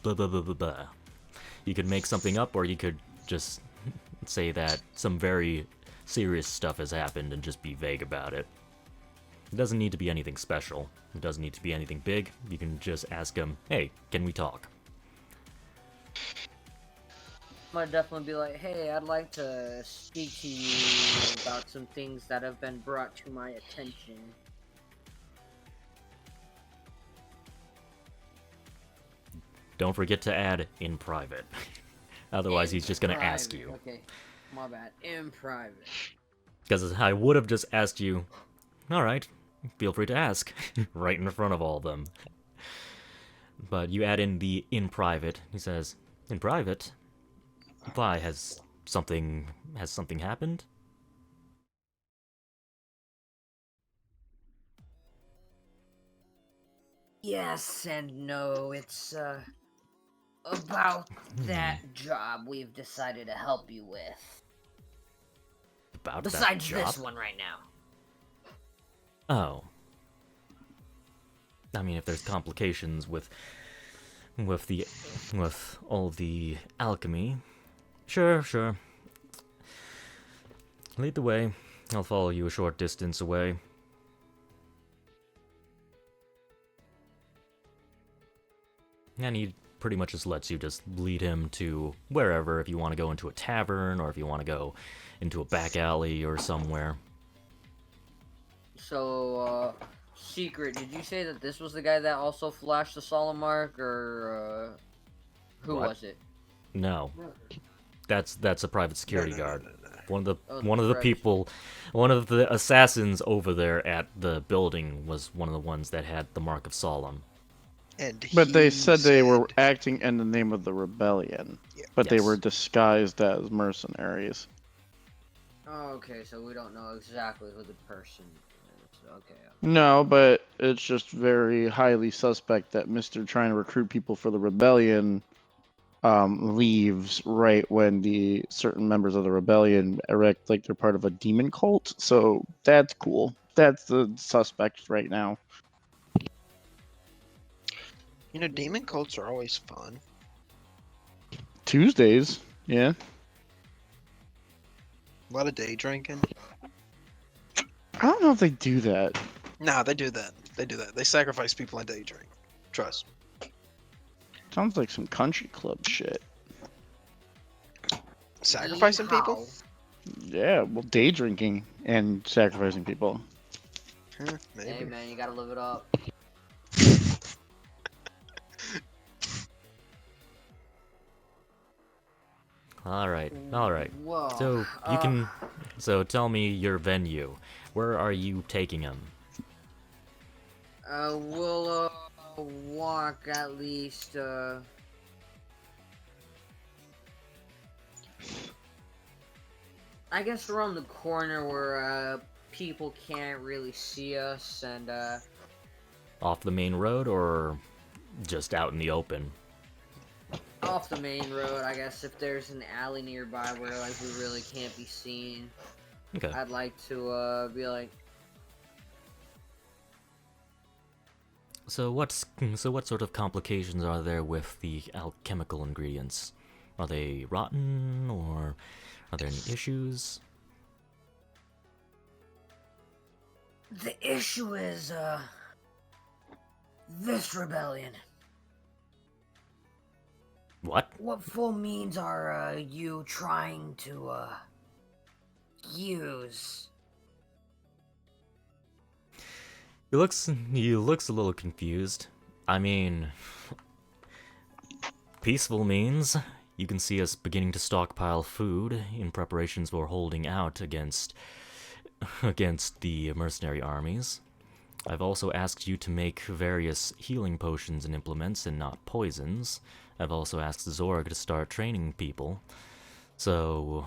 blah blah blah blah blah." You could make something up, or you could just say that some very serious stuff has happened and just be vague about it. It doesn't need to be anything special. It doesn't need to be anything big. You can just ask him, "Hey, can we talk?" I'm gonna definitely be like, hey, I'd like to speak to you about some things that have been brought to my attention. Don't forget to add in private. Otherwise, he's just gonna ask Private. you. Okay, my bad. In private. Because I would have just asked you, alright, feel free to ask, right in front of all of them. But you add in the in private. He says, in private? Why, has something happened? Yes and no. It's about that job we've decided to help you with. About that Besides job? this one right now. Oh. I mean, if there's complications with all the alchemy, sure. Lead the way. I'll follow you a short distance away. And he pretty much just lets you just lead him to wherever, if you want to go into a tavern, or if you want to go into a back alley or somewhere. So, Secret, did you say that this was the guy that also flashed the Solemn Mark, or, who What? was it? No. That's a private security No. guard Oh, one of the correct. people, one of the assassins over there at the building was one of the ones that had the Mark of Solemn. And But they he said they were said- acting in the name of the rebellion. Yeah. But they were Yes. disguised as mercenaries. Oh, okay, so we don't know exactly who the person is. Okay. No, but it's just very highly suspect that Mr. trying to recruit people for the rebellion leaves right when the certain members of the rebellion erect like they're part of a demon cult. So that's cool. That's the suspect right now. You know, demon cults are always fun. Tuesdays, yeah. A lot of day drinking. I don't know if they do that. Nah, they do that. They do that. They sacrifice people and day drink. Trust. Sounds like some country club shit. Sacrificing people? Yeah, well, day drinking and sacrificing people. Maybe. Hey man, you gotta live it up. All right. Whoa. So you can. So tell me your venue. Where are you taking him? We'll walk at least I guess around the corner where people can't really see us, and Off the main road or just out in the open? off the main road. I guess if there's an alley nearby where like we really can't be seen, Okay. I'd like to be like, So what sort of complications are there with the alchemical ingredients? Are they rotten, or are there any issues? the issue is this rebellion. What? What full means are you trying to use? He looks a little confused. I mean, peaceful means you can see us beginning to stockpile food in preparations for holding out against the mercenary armies. I've also asked you to make various healing potions and implements and not poisons. I've also asked Zorg to start training people. So,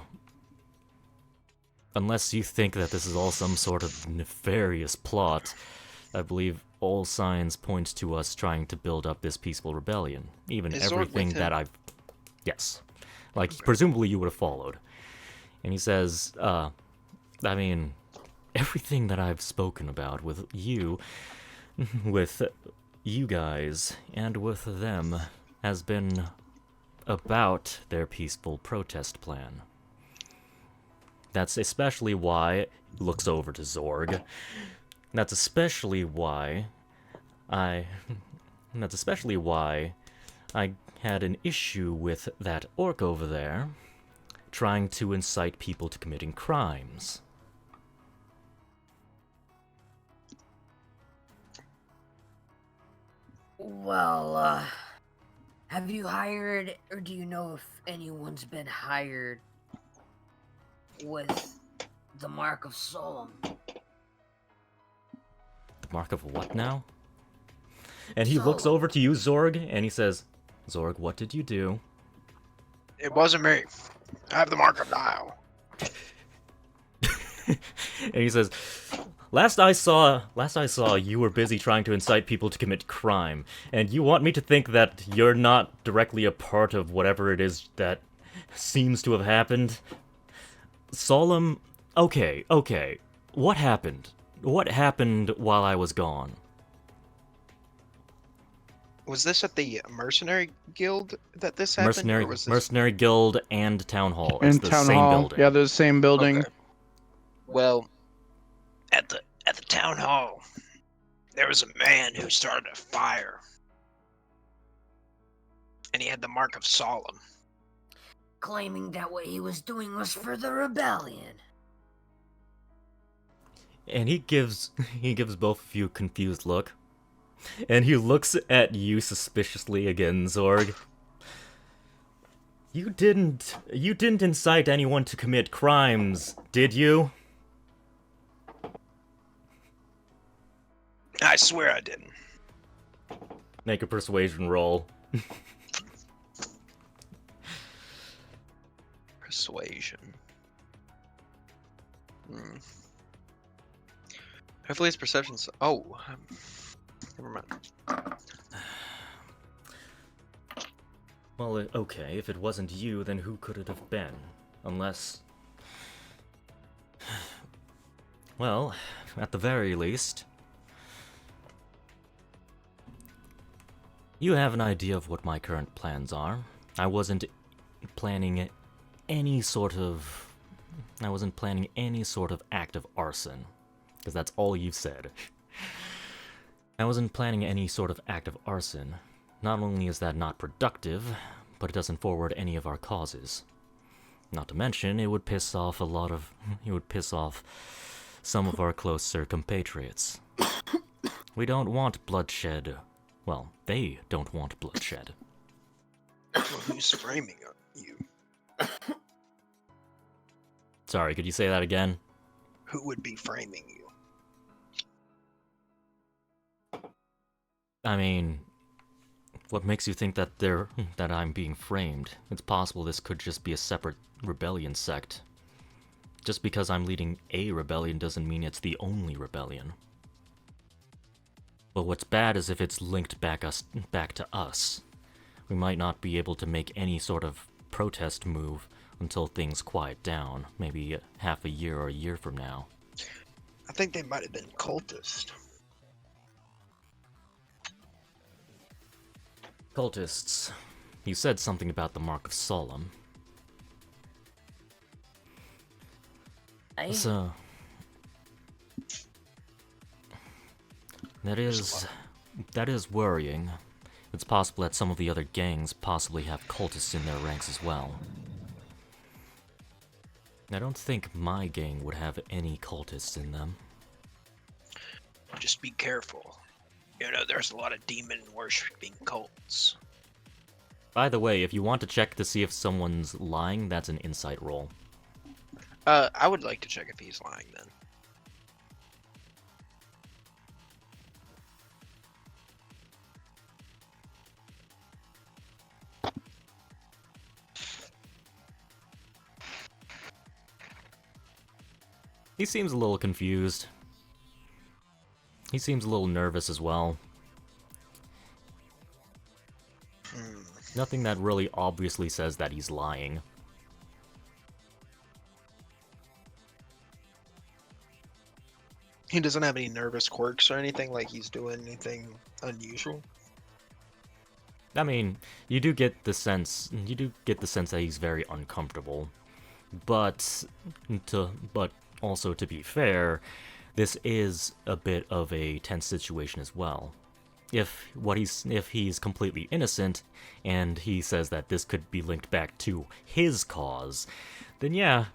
unless you think that this is all some sort of nefarious plot, I believe all signs point to us trying to build up this peaceful rebellion. Even Is Zorg everything with that him? I've... Yes. Like, presumably you would have followed. And he says, I mean, everything that I've spoken about with you guys, and with them, has been about their peaceful protest plan. That's especially why... Looks over to Zorg. That's especially why I had an issue with that orc over there trying to incite people to committing crimes. Well, have you hired, or do you know if anyone's been hired with the Mark of Solemn? The mark of what now? And he looks Solemn. over to you, Zorg, and he says, Zorg, what did you do? It wasn't me. I have the mark of Nile. And he says, Last I saw, you were busy trying to incite people to commit crime, and you want me to think that you're not directly a part of whatever it is that seems to have happened? Solemn, okay. What happened? What happened while I was gone? Was this at the mercenary guild that this happened? or was this... Mercenary Guild and Town Hall. It's And the town same hall. building. Yeah, they're the same building. Okay. Well, at the town hall, there was a man who started a fire, and he had the mark of Solemn. Claiming that what he was doing was for the rebellion. And he gives both of you a confused look. And he looks at you suspiciously again, Zorg. You didn't incite anyone to commit crimes, did you? I swear I didn't. Make a persuasion roll. Persuasion. Hopefully his perception's... Oh. Never mind. Well, okay, if it wasn't you, then who could it have been? Unless... Well, at the very least... You have an idea of what my current plans are. I wasn't planning any sort of act of arson. Because that's all you've said. I wasn't planning any sort of act of arson. Not only is that not productive, but it doesn't forward any of our causes. Not to mention, it would piss off some of our closer compatriots. We don't want bloodshed. Well, they don't want bloodshed. Well, who's framing you? Sorry, could you say that again? Who would be framing you? I mean, what makes you think that I'm being framed? It's possible this could just be a separate rebellion sect. Just because I'm leading a rebellion doesn't mean it's the only rebellion. But what's bad is if it's linked back to us. We might not be able to make any sort of protest move until things quiet down, maybe half a year or a year from now. I think they might have been cultists. Cultists. You said something about the Mark of Solemn. So... That is worrying. It's possible that some of the other gangs possibly have cultists in their ranks as well. I don't think my gang would have any cultists in them. Just be careful. You know, there's a lot of demon worshipping cults. By the way, if you want to check to see if someone's lying, that's an insight roll. I would like to check if he's lying then. He seems a little confused. He seems a little nervous as well. Nothing that really obviously says that he's lying. He doesn't have any nervous quirks or anything, like he's doing anything unusual. I mean, you do get the sense that he's very uncomfortable. But also to be fair, this is a bit of a tense situation as well. If he's completely innocent and he says that this could be linked back to his cause, then yeah,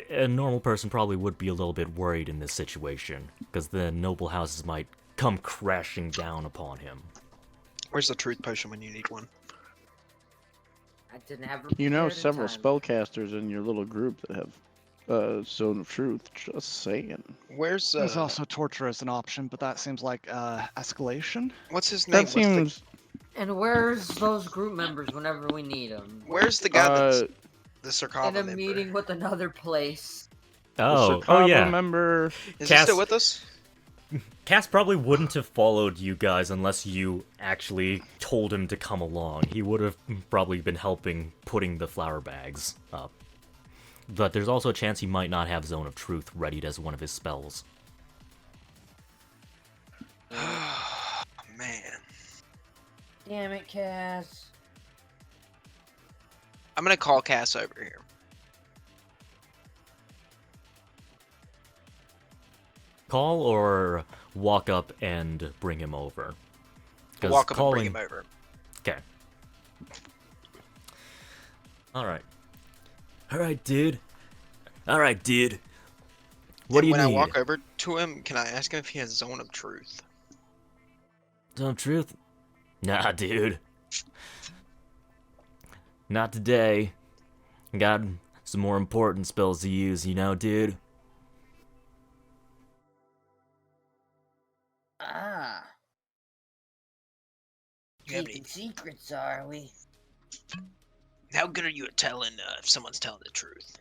a normal person probably would be a little bit worried in this situation, because the noble houses might come crashing down upon him. Where's the truth potion when you need one? I didn't have. You know prepared in several time. spellcasters in your little group that have Zone of Truth. Just saying. Where's There's also torture as an option, but that seems like escalation. what's his name? That seems. And where's those group members whenever we need them? Where's the guy that's the Sarkava In a member? meeting with another place. Oh Sakava yeah. member. Is he Cass- still with us? Cass probably wouldn't have followed you guys unless you actually told him to come along. He would have probably been helping putting the flower bags up. But there's also a chance he might not have Zone of Truth readied as one of his spells. Man. Damn it, Cass. I'm gonna call Cass over here. Call or walk up and bring him over? 'Cause Walk up calling... and bring him over. Okay. Alright. Alright, dude. Alright, dude. What do you when need? I walk over to him, can I ask him if he has Zone of Truth? Zone of Truth? Nah, dude. Not today. got some more important spells to use, you know, dude? Ah. You have any, Keeping secrets, are we? how good are you at telling if someone's telling the truth?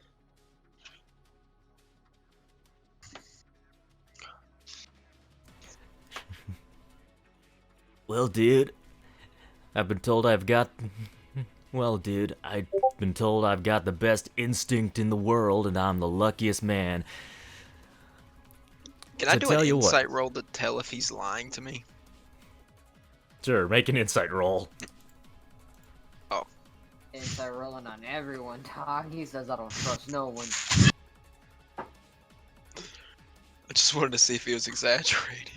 Well, dude, I've been told I've got... Well, dude, I've been told I've got the best instinct in the world, and I'm the luckiest man. Can So I do tell an you what. insight roll to tell if he's lying to me? Sure, make an insight roll. Inside rolling on everyone, dog. He says I don't trust no one. I just wanted to see if he was exaggerating.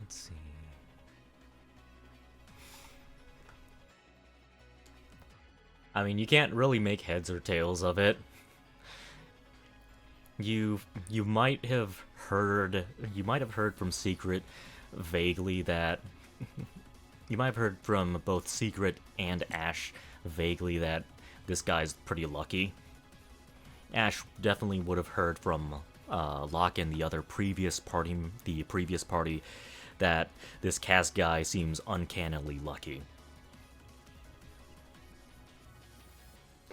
Let's see. I mean, you can't really make heads or tails of it. You might have heard from Secret vaguely that you might have heard from both Secret and Ash vaguely that this guy's pretty lucky. Ash definitely would have heard from Locke and the previous party, that this cast guy seems uncannily lucky.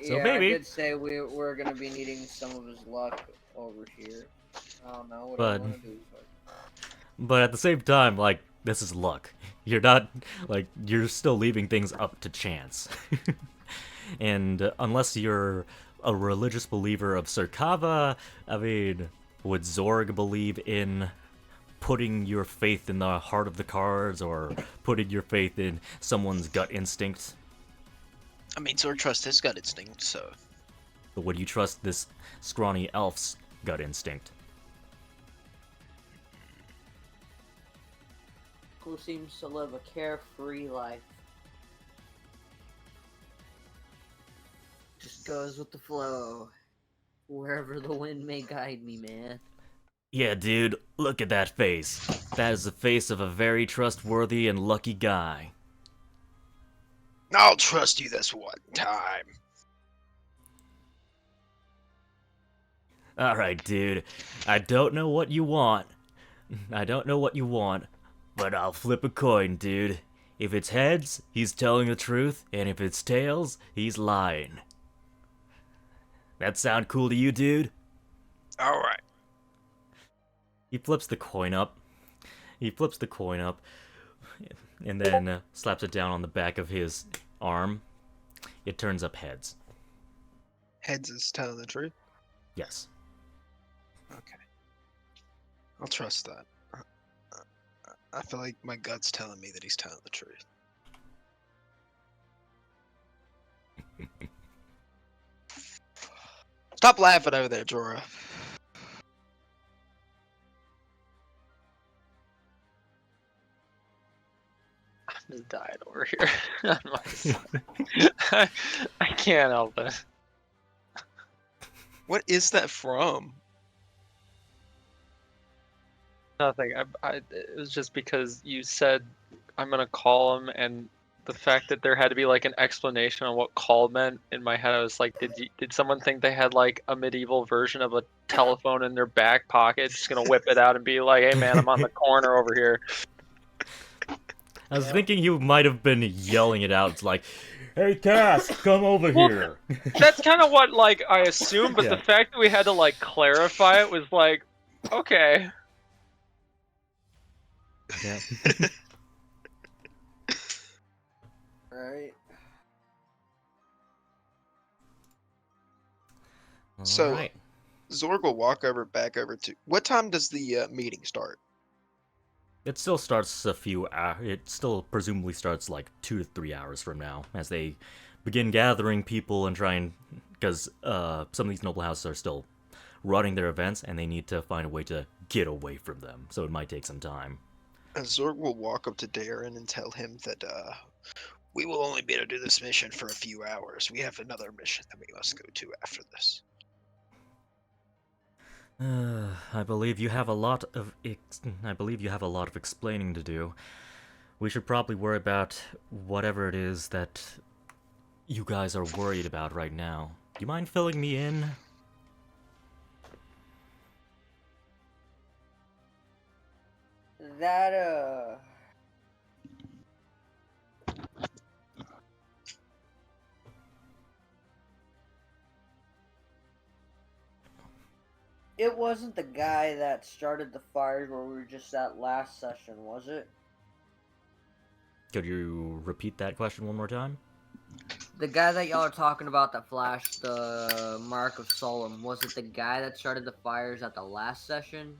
So yeah, maybe. I did say we're gonna be needing some of his luck over here. I don't know what I But- want to do, But at the same time, like, this is luck. You're not, like, you're still leaving things up to chance. And unless you're a religious believer of Serkava, I mean, would Zorg believe in putting your faith in the heart of the cards or putting your faith in someone's gut instinct? I mean, Zord trusts his gut instinct, so But would you trust this scrawny elf's gut instinct? who seems to live a carefree life. Just goes with the flow. Wherever the wind may guide me, man. Yeah, dude, look at that face. That is the face of a very trustworthy and lucky guy. I'll trust you this one time. Alright, dude. I don't know what you want. But I'll flip a coin, dude. If it's heads, he's telling the truth, and if it's tails, he's lying. That sound cool to you, dude? All right. He flips the coin up. And then slaps it down on the back of his arm. It turns up heads. Heads is telling the truth. Yes. Okay. I'll trust that. I feel like my gut's telling me that he's telling the truth. Stop laughing over there, Jorah. I'm just dying over here on my side. I can't help it. What is that from? Nothing. It was just because you said I'm gonna call him, and the fact that there had to be like an explanation on what call meant in my head, I was like, did someone think they had like a medieval version of a telephone in their back pocket, just gonna whip it out and be like, hey man, I'm on the corner over here. I was thinking you might have been yelling it out. It's like, hey, Cass, come over here. That's kind of what like I assumed, but Yeah. the fact that we had to like clarify it was like, okay. Yeah. Right. So- Alright. Zorg will walk back over to. What time does the meeting start? It still starts it still presumably starts like 2 to 3 hours from now as they begin gathering people and trying, because some of these noble houses are still running their events and they need to find a way to get away from them, so it might take some time. Zorg will walk up to Darren and tell him that we will only be able to do this mission for a few hours. We have another mission that we must go to after this. I believe you have a lot of explaining to do. We should probably worry about whatever it is that you guys are worried about right now. Do you mind filling me in? That it wasn't the guy that started the fires where we were just at last session, was it? Could you repeat that question one more time? The guy that y'all are talking about that flashed the Mark of Solom, was it the guy that started the fires at the last session?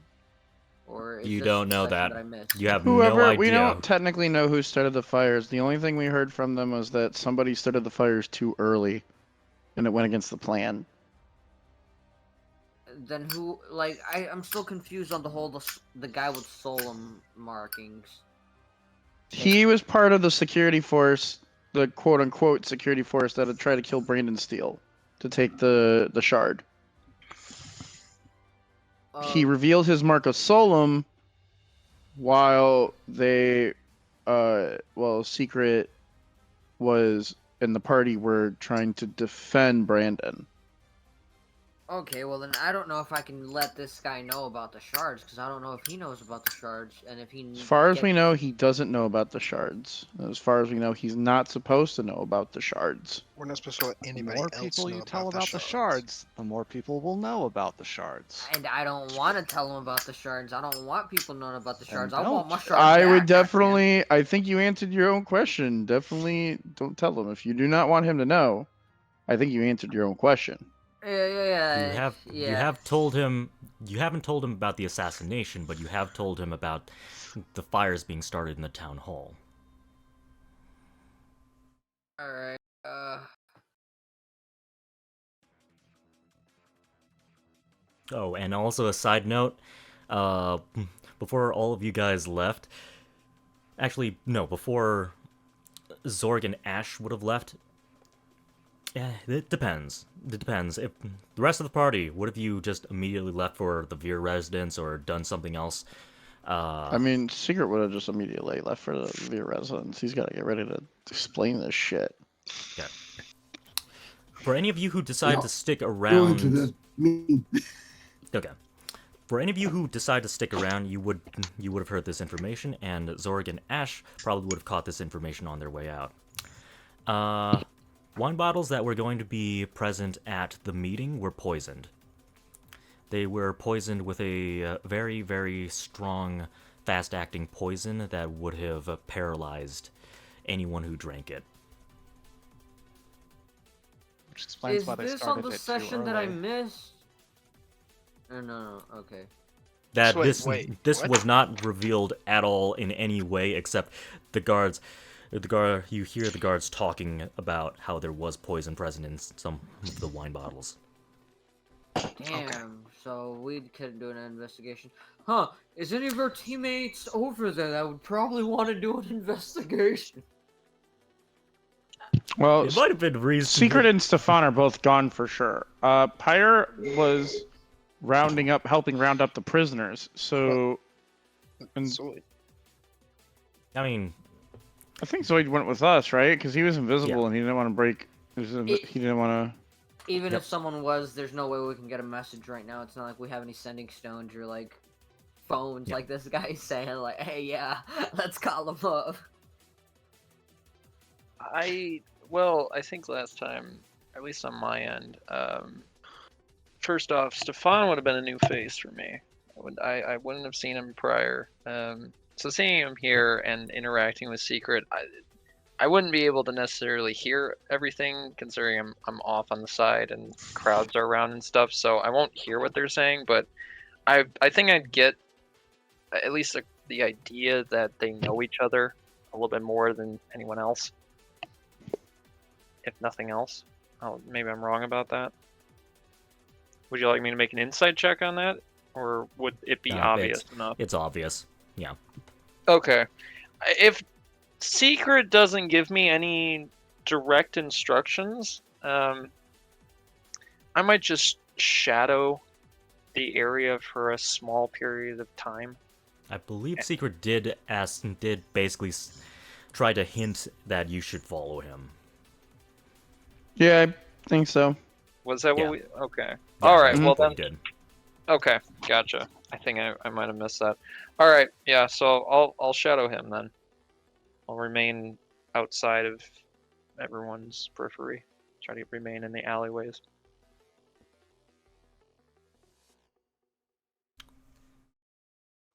Or is You this don't the know session that. I missed? You have Whoever, no idea. we don't technically know who started the fires. The only thing we heard from them was that somebody started the fires too early, and it went against the plan. Then who? Like, I'm still confused on the guy with Solom markings. He was part of the security force, the quote-unquote security force that had tried to kill Brandon Steele to take the shard. He revealed his Mark of Solom while Secret was and the party were trying to defend Brandon. Okay, well then I don't know if I can let this guy know about the shards, because I don't know if he knows about the shards, and if he... As far as we know, he doesn't know about the shards. As far as we know, he's not supposed to know about the shards. We're not supposed to let The anybody more else people know you tell about about the shards, the more people will know about the shards. And I don't want to tell him about the shards. I don't want people knowing about the Then shards. I want my don't. shards I back, would goddammit. definitely. I think you answered your own question. Definitely don't tell him. If you do not want him to know, I think you answered your own question. Yeah. You have told him. You haven't told him about the assassination, but you have told him about the fires being started in the town hall. Alright, Oh, and also a side note, before all of you guys left, actually, no, before Zorg and Ash would have left, it depends. It depends. If the rest of the party, what if you just immediately left for the Veer residence or done something else? I mean, Secret would have just immediately left for the Veer residence. He's got to get ready to explain this shit. Okay. For any of you who decide Yeah, to stick Go around... into the meeting. Okay. For any of you who decide to stick around, you would have heard this information, and Zorg and Ash probably would have caught this information on their way out. Wine bottles that were going to be present at the meeting were poisoned. They were poisoned with a very, very strong, fast-acting poison that would have paralyzed anyone who drank it. Which explains is why they this on started the it too session that I early. missed? No, okay. That Wait, this what? was not revealed at all in any way, except you hear the guards talking about how there was poison present in some of the wine bottles. Damn, so we couldn't do an investigation. Huh, is any of our teammates over there that would probably want to do an investigation? Well, It might have been reasonable. Secret and Stefan are both gone for sure. Pyre was helping round up the prisoners. So, and Zoid. I mean, I think Zoid went with us, right? Because he was invisible Yeah. and he didn't want to break. He didn't want to. Even Yep. if someone was, there's no way we can get a message right now. It's not like we have any sending stones or like phones Yeah. like this guy's saying like, hey, yeah, let's call him up. I think last time, at least on my end, first off, Stefan would have been a new face for me. I wouldn't have seen him prior. So seeing him here and interacting with Secret, I wouldn't be able to necessarily hear everything, considering I'm off on the side and crowds are around and stuff. So I won't hear what they're saying, but I think I'd get at least the idea that they know each other a little bit more than anyone else. If nothing else. Oh, maybe I'm wrong about that. Would you like me to make an insight check on that? Or would it be obvious enough? it's obvious. Yeah. Okay. If Secret doesn't give me any direct instructions, I might just shadow the area for a small period of time? I believe Secret did basically try to hint that you should follow him. Yeah, I think so. Was that Yeah. what we? Okay. Yeah, All right. that's Well what then. he did. Okay. Gotcha. I think I might have missed that. All right. Yeah. So I'll shadow him then. I'll remain outside of everyone's periphery. Try to remain in the alleyways.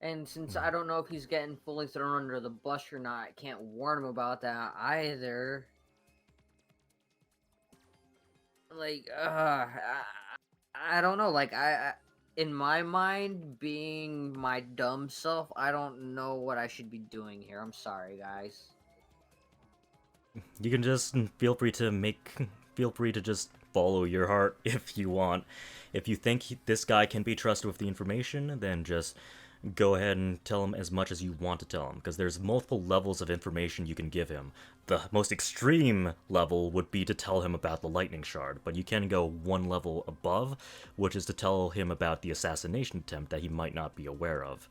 And since I don't know if he's getting fully thrown under the bus or not, I can't warn him about that either. Like, I don't know. Like, in my mind, being my dumb self, I don't know what I should be doing here. I'm sorry, guys. You can just feel free to just follow your heart if you want. If you think this guy can be trusted with the information, then just go ahead and tell him as much as you want to tell him, because there's multiple levels of information you can give him. The most extreme level would be to tell him about the lightning shard, but you can go one level above, which is to tell him about the assassination attempt that he might not be aware of.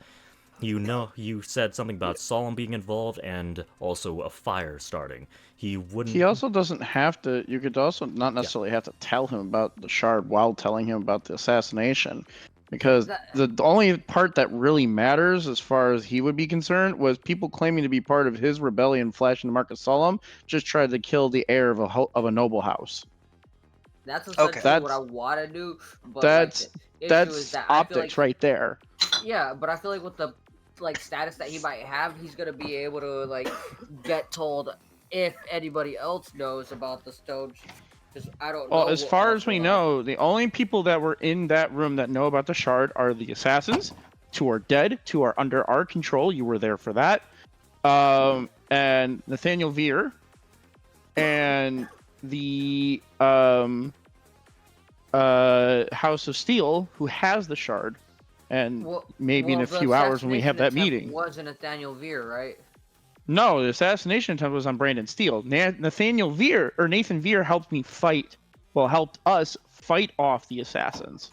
You said something about Solemn being involved and also a fire starting. He wouldn't. He also doesn't have to. You could also not necessarily have to tell him about the shard while telling him about the assassination, because the only part that really matters, as far as he would be concerned, was people claiming to be part of his rebellion, flashing the Mark of Solemn, just tried to kill the heir of a noble house. That's essentially That's- what I want to do. But that's- like, the issue That's is that I feel optics like, right there. yeah, but I feel like with the status that he might have, he's gonna be able to get told if anybody else knows about the stones. Because I don't know. Well, as what far else as we will know, the only people that were in that room that know about the shard are the assassins. 2 are dead. 2 are under our control. You were there for that. And Nathaniel Veer, and the House of Steel, who has the shard, and maybe in a the few hours when we have that assassination meeting. attempt wasn't Nathaniel Veer, right? No, the assassination attempt was on Brandon Steele. Nathan Veer helped us fight off the assassins.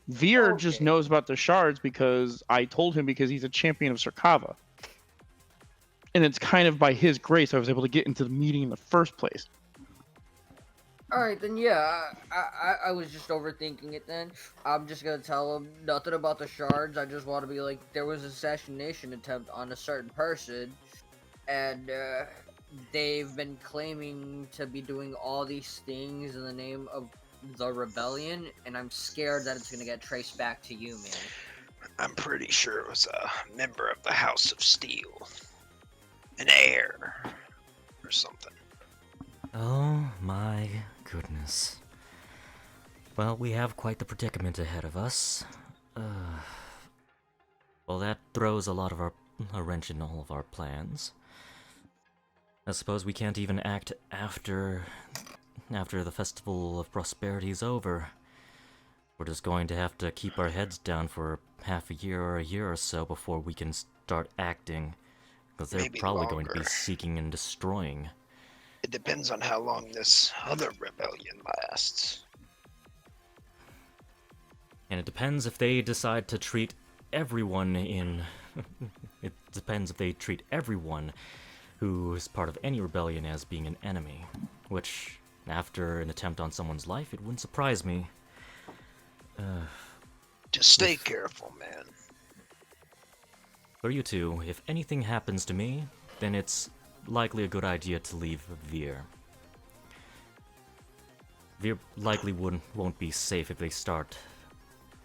Veer just Okay. knows about the shards because I told him, because he's a champion of Sarkava. And it's kind of by his grace I was able to get into the meeting in the first place. All right, then yeah, I was just overthinking it. Then I'm just gonna tell him nothing about the shards. I just want to be like, there was an assassination attempt on a certain person, and they've been claiming to be doing all these things in the name of the rebellion, and I'm scared that it's gonna get traced back to you, man. I'm pretty sure it was a member of the House of Steel, an heir, or something. Oh my goodness. Well, we have quite the predicament ahead of us. Well, that throws a wrench in all of our plans. I suppose we can't even act after the Festival of Prosperity is over. We're just going to have to keep our heads down for half a year or a year or so before we can start acting, because they're Maybe probably going to be longer. seeking and destroying. It depends on how long this other rebellion lasts. And it depends if they decide to treat everyone in... It depends if they treat everyone who is part of any rebellion as being an enemy. Which, after an attempt on someone's life, it wouldn't surprise me. Just stay careful, man. For you two, if anything happens to me, then it's likely a good idea to leave Veer. Veer likely won't be safe if they start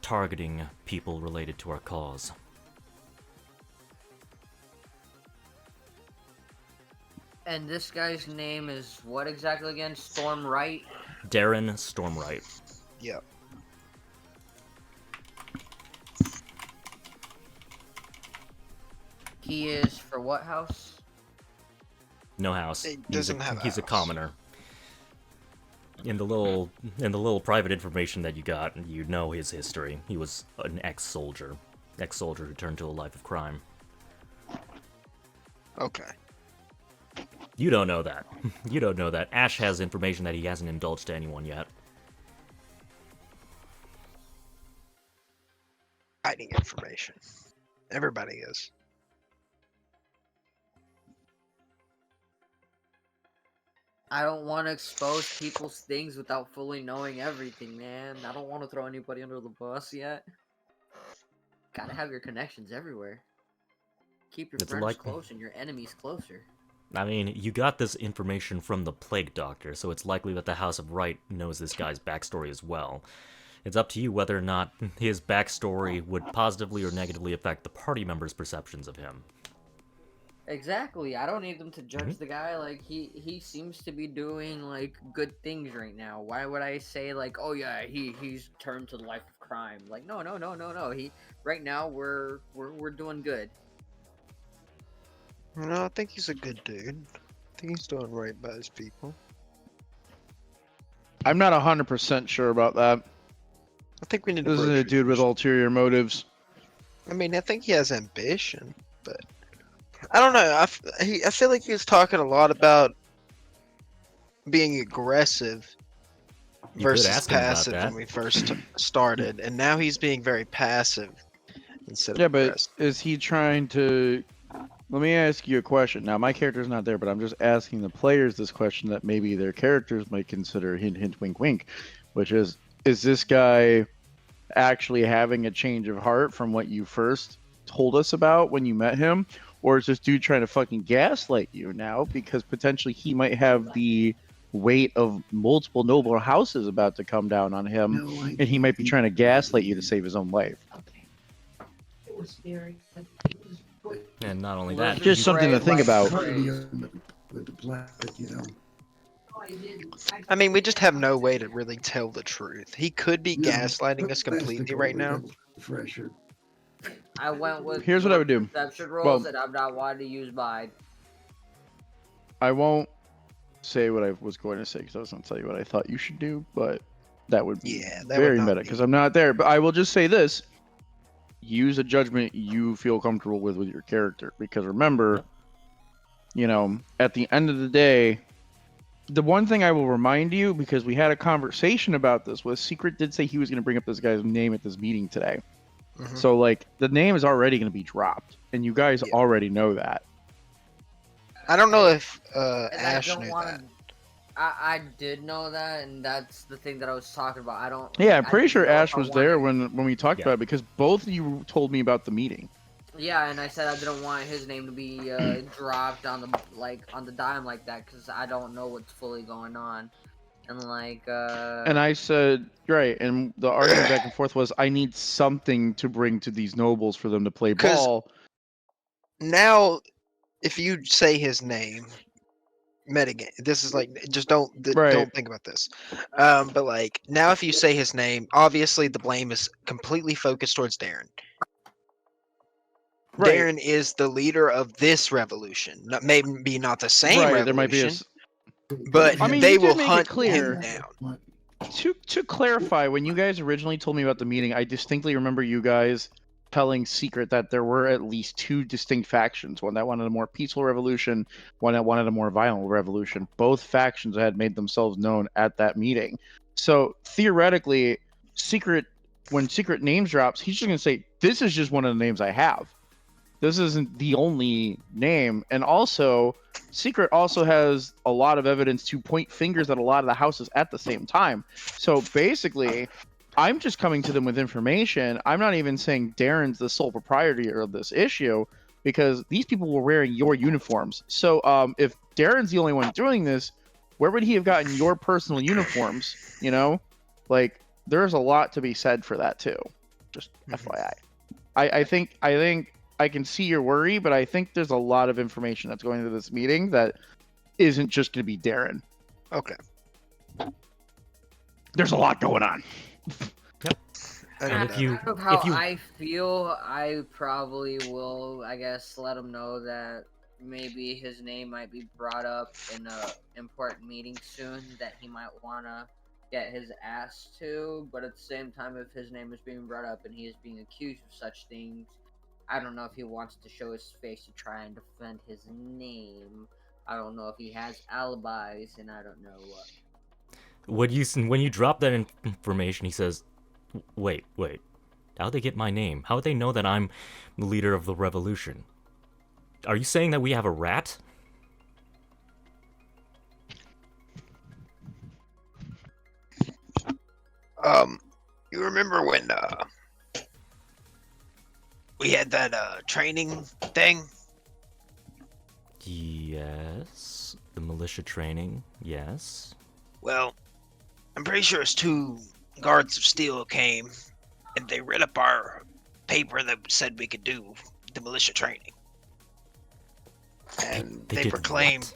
targeting people related to our cause. And this guy's name is what exactly again? Storm Wright? Darren Stormwright. Yep. He is for what house? No house. He He's doesn't have a he's a house. commoner. In the little private information that you got, you know his history. He was an ex-soldier who turned to a life of crime. Okay. You don't know that. You don't know that. Ash has information that he hasn't indulged to anyone yet. hiding information. Everybody is. I don't want to expose people's things without fully knowing everything, man. I don't want to throw anybody under the bus yet. Gotta have your connections everywhere. Keep your It's friends like- close and your enemies closer. I mean, you got this information from the Plague Doctor, so it's likely that the House of Right knows this guy's backstory as well. It's up to you whether or not his backstory would positively or negatively affect the party members' perceptions of him. Exactly. I don't need them to judge the guy. Like he seems to be doing like good things right now. Why would I say like, oh yeah, he's turned to the life of crime? Like no. He right now we're doing good. No, I think he's a good dude. I think he's doing right by his people. I'm not 100% sure about that. I think we need to. This is a broach dude with it. ulterior motives. I mean, I think he has ambition, but I don't know. I feel like he was talking a lot about being aggressive You could versus ask him about passive that. when we first started, and now he's being very passive instead of Yeah, but aggressive. is he trying to... Let me ask you a question. Now, my character's not there, but I'm just asking the players this question that maybe their characters might consider hint, hint, wink, wink, which is this guy actually having a change of heart from what you first told us about when you met him? Or is this dude trying to fucking gaslight you now because potentially he might have the weight of multiple noble houses about to come down on him, No, I and he might be trying to gaslight you to save his own life? It was scary. And not only Well, that, Just you- something to Right, think like, about. With the plastic, you know. I mean, we just have no way to really tell the truth. He could be No, gaslighting put us completely plastic right over now. it, that's fresher. I went with Here's what I would do. perception rolls, Well- and I'm not wanting to use mine. I won't say what I was going to say because I was going to tell you what I thought you should do, but that would be Yeah, that would very not meta be- because I'm not there. But I will just say this: use a judgment you feel comfortable with your character, because remember, you know, at the end of the day, the one thing I will remind you, because we had a conversation about this, was Secret did say he was going to bring up this guy's name at this meeting today. Mhm. So like the name is already going to be dropped, and you guys Yeah. already know that. I don't know if And Ash I don't knew want that. to. I did know that, and that's the thing that I was talking about. I don't. Yeah, I'm I pretty didn't sure know if Ash I was wanted- there when we talked Yeah. about it, because both of you told me about the meeting. Yeah, and I said I didn't want his name to be dropped on the dime like that because I don't know what's fully going on, and like. And I said, right, and the argument back and forth was, I need something to bring to these nobles for them to play 'Cause- ball. Now, if you say his name, metagame. This is like just Right. don't think about this. But like now, if you say his name, obviously the blame is completely focused towards Darren. Right. Darren is the leader of this revolution. Maybe not the same Right, revolution, there might be a but I mean, they you did will make it hunt clear. him down. To clarify, when you guys originally told me about the meeting, I distinctly remember you guys telling Secret that there were at least two distinct factions, one that wanted a more peaceful revolution, one that wanted a more violent revolution. Both factions had made themselves known at that meeting. So theoretically, Secret, when Secret names drops, he's just going to say, this is just one of the names I have. This isn't the only name. And also, Secret also has a lot of evidence to point fingers at a lot of the houses at the same time. So basically, I'm just coming to them with information. I'm not even saying Darren's the sole proprietor of this issue, because these people were wearing your uniforms. So if Darren's the only one doing this, where would he have gotten your personal uniforms? You know, like there's a lot to be said for that too. Just FYI. I think I can see your worry, but I think there's a lot of information that's going into this meeting that isn't just going to be Darren. Okay. There's a lot going on. And if you- out of how if you- I feel, I probably will, I guess, let him know that maybe his name might be brought up in a important meeting soon that he might want to get his ass to. But at the same time, if his name is being brought up and he is being accused of such things, I don't know if he wants to show his face to try and defend his name. I don't know if he has alibis, and I don't know what. when you drop that information, he says, "Wait, How'd they get my name? How'd they know that I'm the leader of the revolution? Are you saying that we have a rat? You remember when we had that training thing? Yes. The militia training, yes. Well, I'm pretty sure it's 2 guards of steel came and they read up our paper that said we could do the militia training. And They they did proclaimed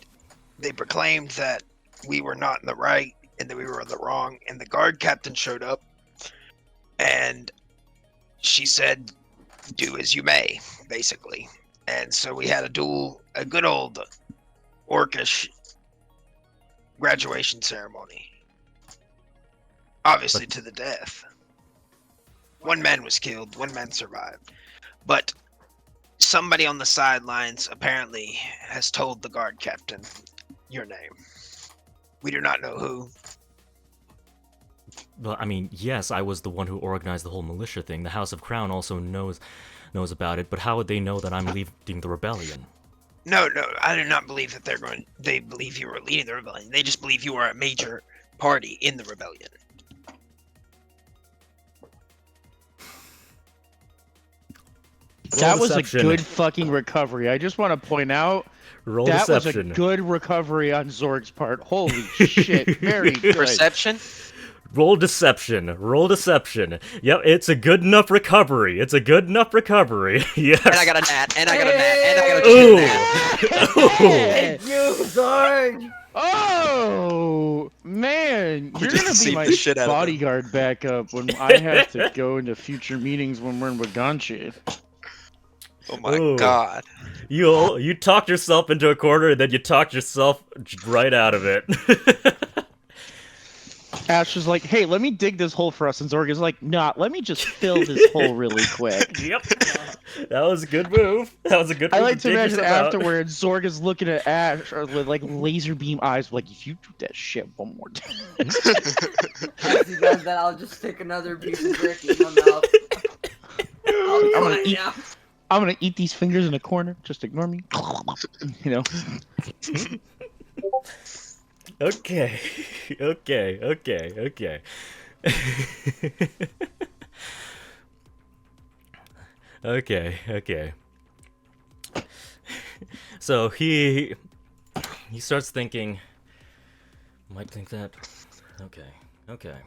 that we were not in the right and that we were in the wrong, and the guard captain showed up and she said, do as you may, basically. And so we had a good old orcish graduation ceremony. Obviously to the death. 1 man was killed, 1 man survived. But somebody on the sidelines apparently has told the guard captain your name. We do not know who. Well, I mean, yes, I was the one who organized the whole militia thing. The House of Crown also knows about it, but how would they know that I'm leading the rebellion? No, I do not believe that they believe you are leading the rebellion. They just believe you are a major party in the rebellion. That was a deception. good fucking recovery. I just want to point out Roll that deception. was a good recovery on Zorg's part. Holy shit, very good. Perception? Roll deception. Roll deception. Yep, it's a good enough recovery. It's a good enough recovery. Yes. And I got a nat, and I got a nat, and I got a chicken Ooh. nat. Ooh. Thank you, Zorg! Oh man, you're just gonna be deceived my the shit out of them. bodyguard backup when I have to go into future meetings when we're in Waganchi. Oh my Ooh. god. You talked yourself into a corner, and then you talked yourself right out of it. Ash was like, "Hey, let me dig this hole for us," and Zorg is like, "Nah, let me just fill this hole really quick." Yep. That was a good move. That was a good move. I like to dig imagine yourself out. afterwards, Zorg is looking at Ash with like laser beam eyes, like, "If you do that shit one more time." As he does that, I'll just stick another piece of brick in my mouth. I'll be I'm gonna quiet eat- now. I'm gonna eat these fingers in a corner. Just ignore me. You know. Okay. Okay. Okay. So he starts thinking, might think that, okay.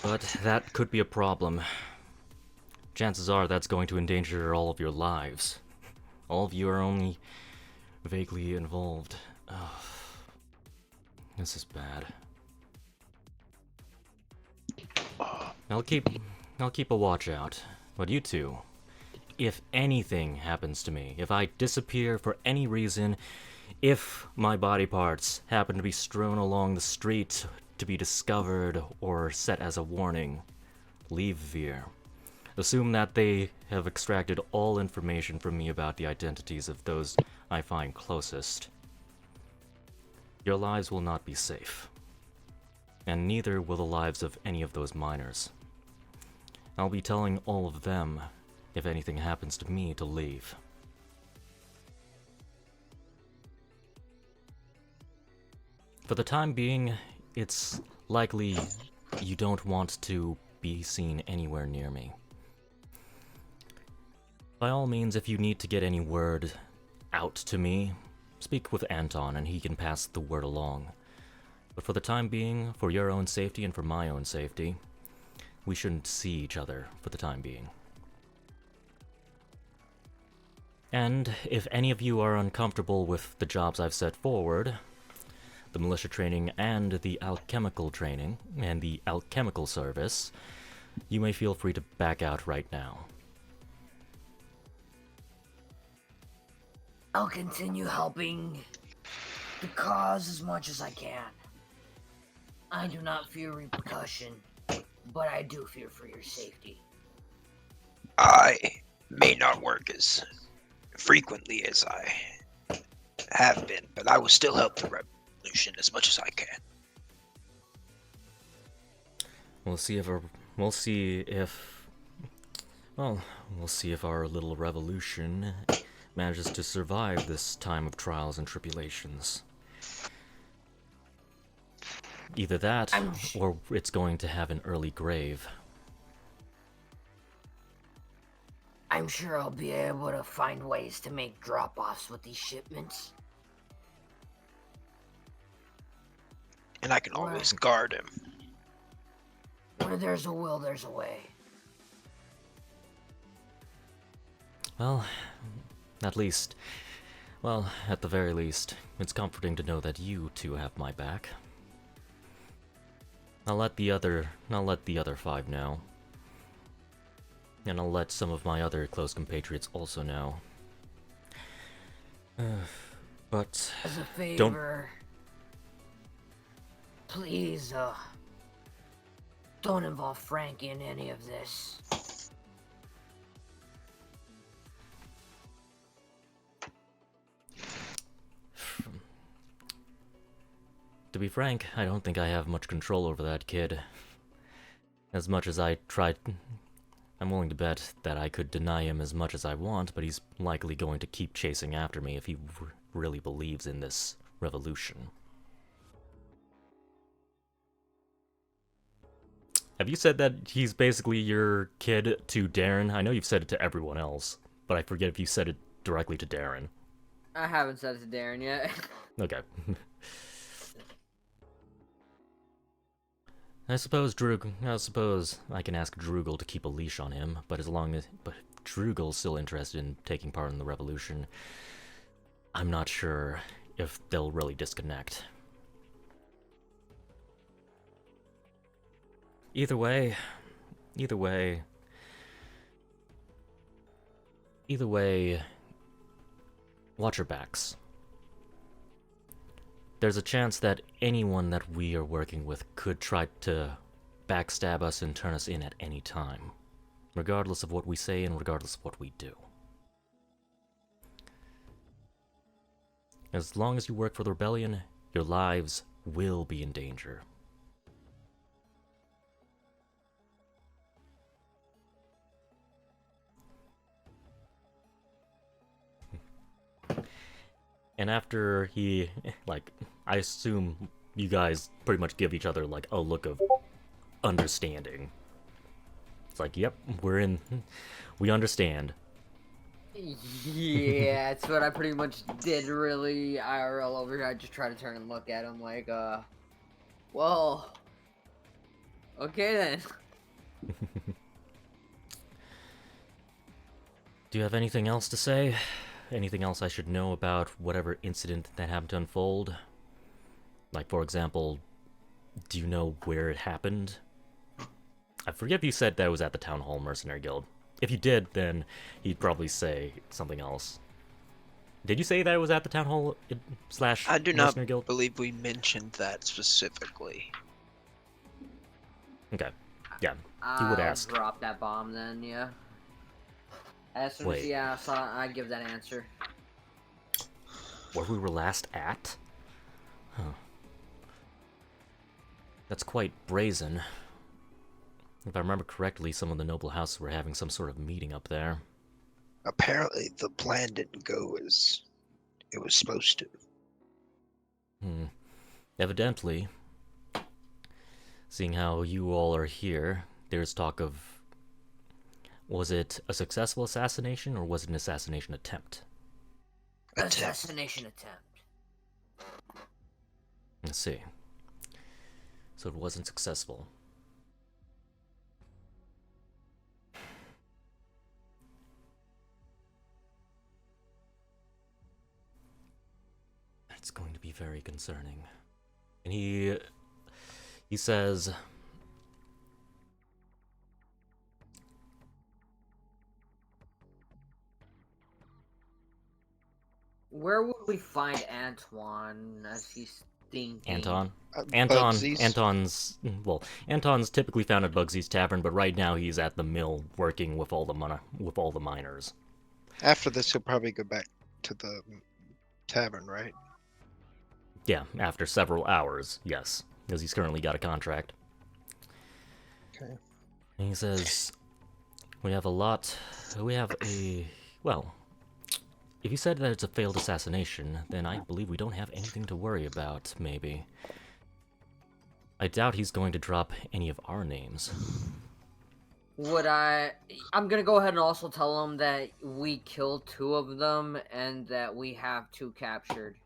But that could be a problem. Chances are that's going to endanger all of your lives. All of you are only vaguely involved. Oh, this is bad. I'll keep a watch out. But you two, if anything happens to me, if I disappear for any reason, if my body parts happen to be strewn along the street to be discovered or set as a warning, leave Veer. Assume that they have extracted all information from me about the identities of those I find closest. Your lives will not be safe. And neither will the lives of any of those miners. I'll be telling all of them, if anything happens to me, to leave. For the time being, it's likely you don't want to be seen anywhere near me. By all means, if you need to get any word out to me, speak with Anton and he can pass the word along. But for the time being, for your own safety and for my own safety, we shouldn't see each other for the time being. And if any of you are uncomfortable with the jobs I've set forward, the militia training and the alchemical training and the alchemical service, you may feel free to back out right now. I'll continue helping the cause as much as I can. I do not fear repercussion, but I do fear for your safety. I may not work as frequently as I have been, but I will still help the revolution as much as I can. We'll see if Well, we'll see if our little revolution manages to survive this time of trials and tribulations. Either that, or it's going to have an early grave. I'm sure I'll be able to find ways to make drop-offs with these shipments. And I can always guard him. Where there's a will, there's a way. Well, at least... Well, at the very least, it's comforting to know that you two have my back. I'll let the other 5 know. And I'll let some of my other close compatriots also know. But... As a favor... Please, don't involve Frank in any of this. To be frank, I don't think I have much control over that kid. As much as I tried... I'm willing to bet that I could deny him as much as I want, but he's likely going to keep chasing after me if he really believes in this revolution. Have you said that he's basically your kid to Darren? I know you've said it to everyone else, but I forget if you said it directly to Darren. I haven't said it to Darren yet. Okay. I suppose I can ask Droogle to keep a leash on him, but if Droogle's still interested in taking part in the revolution, I'm not sure if they'll really disconnect. Either way, watch your backs. There's a chance that anyone that we are working with could try to backstab us and turn us in at any time, regardless of what we say and regardless of what we do. As long as you work for the rebellion, your lives will be in danger. And after he, I assume you guys pretty much give each other, a look of understanding. It's like, yep, we understand. Yeah, it's what I pretty much did really IRL over here. I just try to turn and look at him like, well, okay then. Do you have anything else to say? Anything else I should know about whatever incident that happened to unfold? Like, for example, do you know where it happened? I forget if you said that it was at the Town Hall Mercenary Guild. If you did, then he'd probably say something else. Did you say that it was at the Town Hall / I do not Mercenary Guild? believe we mentioned that specifically. Okay. Yeah, he would ask. Drop that bomb then, yeah. As soon as he asks, I give that answer. Where we were last at? Huh. That's quite brazen. If I remember correctly, some of the noble houses were having some sort of meeting up there. Apparently, the plan didn't go as it was supposed to. Evidently, seeing how you all are here, there's talk of... Was it a successful assassination, or was it an assassination attempt? Assassination attempt. Let's see. So it wasn't successful. It's going to be very concerning. And he says... Where would we find Antoine as he's thinking? Anton's typically found at Bugsy's Tavern, but right now he's at the mill working with all the miners. After this, he'll probably go back to the tavern, right? Yeah, after several hours, yes, because he's currently got a contract. Okay. And he says, We have a lot. We have a. Well, if you said that it's a failed assassination, then I believe we don't have anything to worry about, maybe. I doubt he's going to drop any of our names. I'm gonna go ahead and also tell him that we killed 2 of them and that we have 2 captured.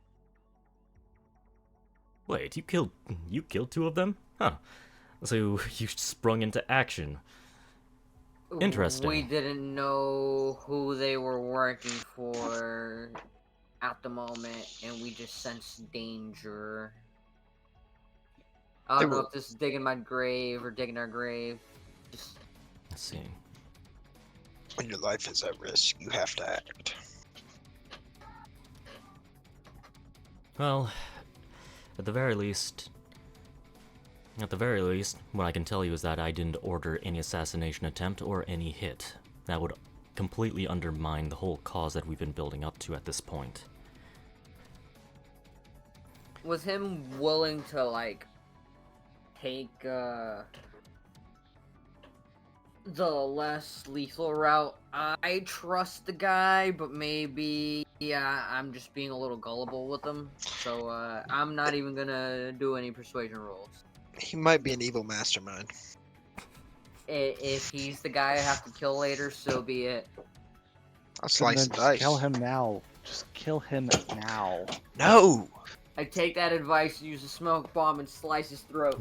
Wait, you killed 2 of them? Huh. So you sprung into action. Interesting. We didn't know who they were working for at the moment, and we just sensed danger. I don't know if this is digging my grave or digging our grave. Just... Let's see. When your life is at risk, you have to act. Well, at the very least, what I can tell you is that I didn't order any assassination attempt or any hit. That would completely undermine the whole cause that we've been building up to at this point. Was him willing to, like, take, the less lethal route? I trust the guy, but maybe, yeah, I'm just being a little gullible with him. So, I'm not even gonna do any persuasion rolls. He might be an evil mastermind. If he's the guy I have to kill later, so be it. I'll slice and Just dice. kill him now. Just kill him now. No! I take that advice, use a smoke bomb, and slice his throat.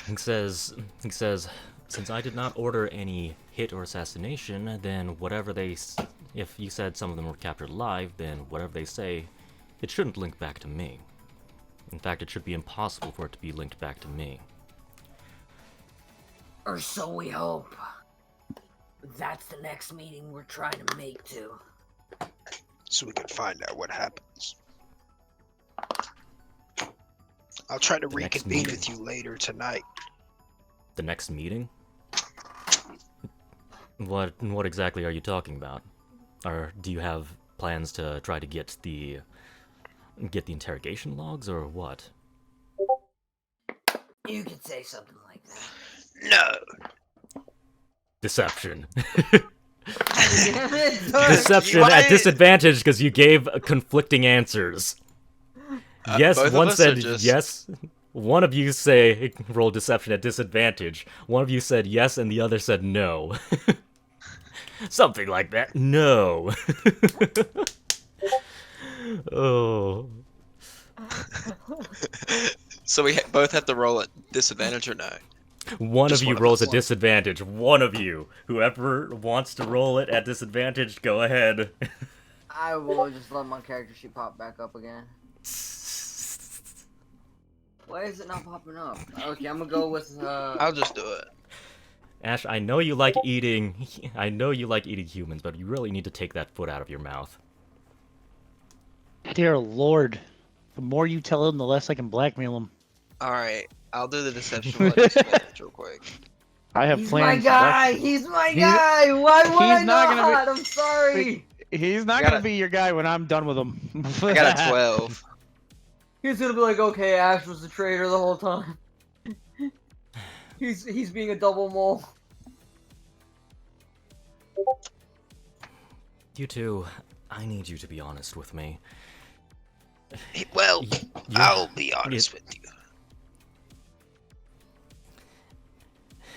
He says, since I did not order any hit or assassination, then whatever if you said some of them were captured alive, then whatever they say, it shouldn't link back to me. In fact, it should be impossible for it to be linked back to me. Or so we hope. That's the next meeting we're trying to make to. So we can find out what happens. I'll try to The next reconvene meeting. with you later tonight. The next meeting? What exactly are you talking about? Or do you have plans to try to get the interrogation logs, or what? You could say something like that. No! Deception. Damn it, Deception Why- at disadvantage because you gave conflicting answers. Yes, both of one us said are just- yes. One of you roll deception at disadvantage. One of you said yes, and the other said no. Something like that. No. Oh. So we both have to roll at disadvantage or no? One Just of you one of rolls us. at disadvantage. One of you. Whoever wants to roll it at disadvantage, go ahead. I will just let my character sheet pop back up again. Why is it not popping up? Okay, I'm gonna go with, I'll just do it. Ash, I know you like eating humans, but you really need to take that foot out of your mouth. Dear Lord, the more you tell him, the less I can blackmail him. Alright, I'll do the deception roll at disadvantage real quick. I have he's my plans. guy! He's my He's- guy! Why would I he's not gonna be- not? I'm sorry! He's not I gotta- gonna be your guy when I'm done with him. I got a 12. He's gonna be like, okay, Ash was the traitor the whole time. He's being a double mole. You two, I need you to be honest with me. Well, You- I'll be honest with you.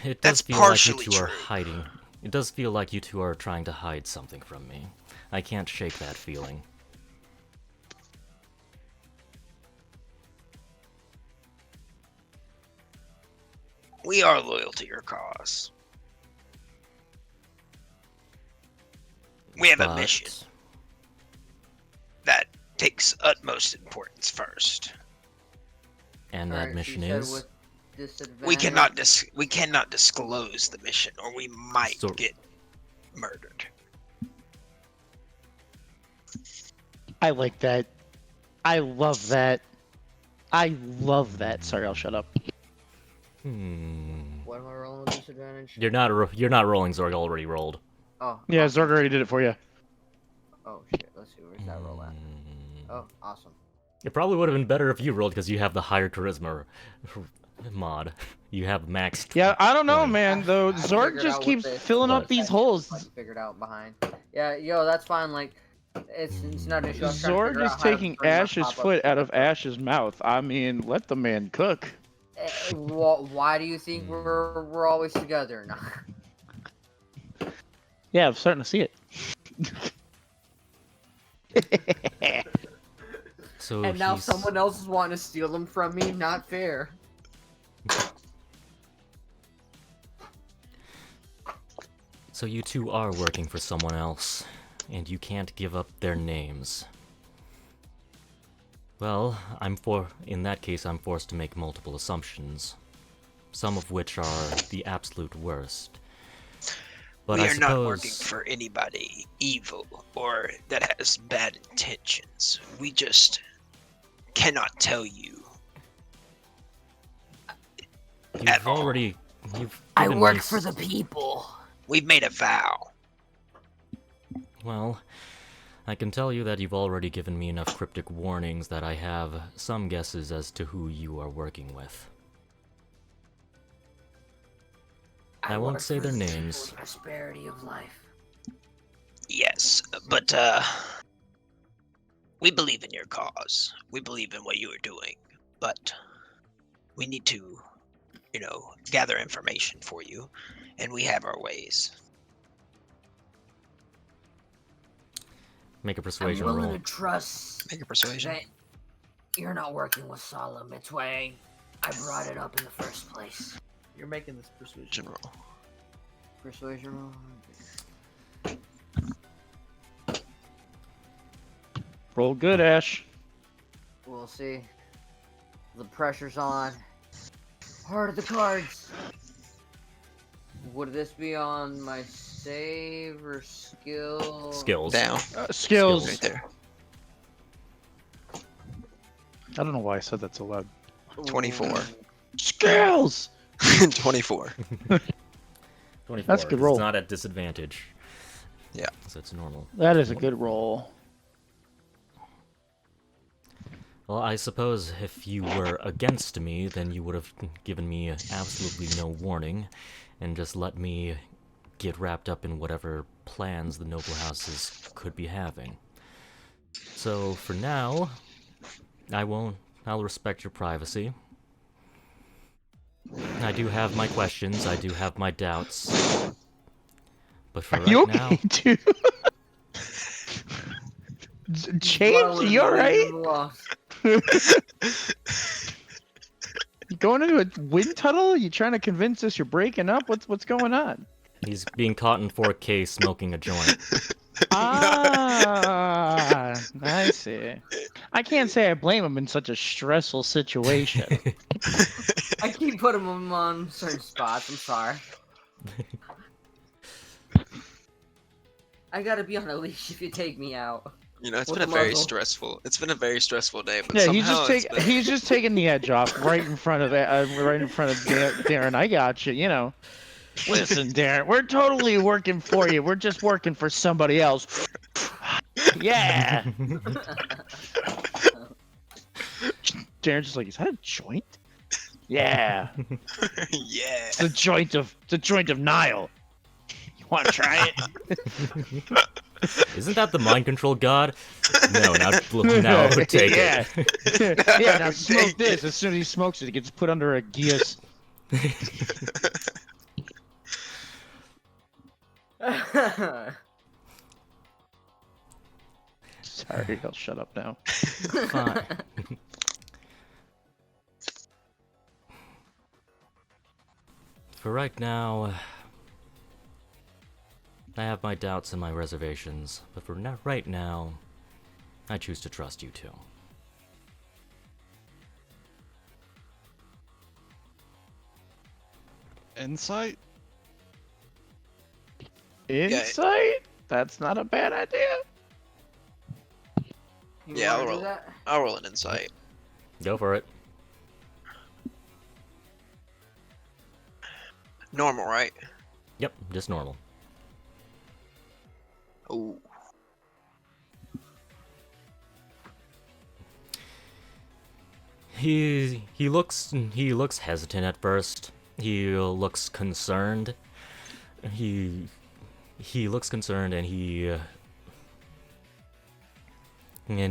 It does That's feel like you partially two are true. hiding. It does feel like you two are trying to hide something from me. I can't shake that feeling. We are loyal to your cause. We have a But mission that takes utmost importance first. And that Alright, mission she said is with disadvantage. We cannot disclose the mission, or we might So- get murdered. I like that. I love that. I love that. Sorry, I'll shut up. What am I rolling with disadvantage? You're not rolling. Zorg already rolled. Oh. Yeah, awesome. Zorg already did it for you. Oh shit, let's see, where's that roll at? Oh, awesome. It probably would have been better if you rolled because you have the higher charisma mod. You have max. Yeah, I don't know, Right. man. Though I Zorg figured just out what keeps they- filling up What? these holes. Like, figured out behind. Yeah, yo, that's fine. Like, it's not an issue. I was trying to Zorg figure is out how to taking bring my Ash's pop-up foot out of stuff up. Ash's mouth. I mean, let the man cook. Why do you think we're always together? No. Yeah, I'm starting to see it. So And now he's- someone else is wanting to steal them from me. Not fair. So you two are working for someone else, and you can't give up their names. Well, in that case, I'm forced to make multiple assumptions, some of which are the absolute worst. But we I are not working suppose for anybody evil or that has bad intentions. We just cannot tell you. you've already you've I given work me for the people. We've made a vow. Well, I can tell you that you've already given me enough cryptic warnings that I have some guesses as to who you are working with. I won't work say for their the names. people's prosperity of life. Yes, but we believe in your cause. We believe in what you are doing, but we need to, gather information for you, and we have our ways. Make a I'm persuasion willing roll. to trust Make a persuasion. that you're not working with Solemn. It's why I brought it up in the first place. You're making this persuasion. General. Persuasion roll. Roll good, Ash. We'll see. The pressure's on. Heart of the cards. Would this be on my save or skill? Skills. Down. Skills. Right there. I don't know why I said that so loud. 24. Skills! 24. 24. That's a good It's roll. not at disadvantage. Yeah. So it's normal. That is a good roll. Well, I suppose if you were against me, then you would have given me absolutely no warning, and just let me get wrapped up in whatever plans the noble houses could be having. So, for now, I'll respect your privacy. I do have my questions, I do have my doubts. But for Are you right okay, now, too? James, you alright? You going into a wind tunnel? You trying to convince us you're breaking up? What's going on? he's being caught in 4K smoking a joint. Ah, I see. I can't say I blame him in such a stressful situation. I keep putting them on certain spots. I'm sorry. I gotta be on a leash if you take me out. It's With been a the very muzzle. stressful. It's been a very stressful day, but Yeah, somehow it's been... he's just taking the edge off right in front of Darren. I got you. Listen, Darren, we're totally working for you. We're just working for somebody else. Yeah. Darren's just like, is that a joint? Yeah. Yeah. It's the joint of Nile. You want to try it? Isn't that the mind control god? No, now take Yeah. it. Yeah, now smoke this. As soon as he smokes it, it gets put under a geas. Sorry, I'll shut up now. Fine. For right now, I have my doubts and my reservations, but for right now, I choose to trust you two. Insight? Insight? That's not a bad idea. You Yeah, wanna I'll do roll. that? I'll roll an insight. Go for it. Normal, right? Yep, just normal. Ooh. He looks hesitant at first. He looks concerned. He looks concerned, and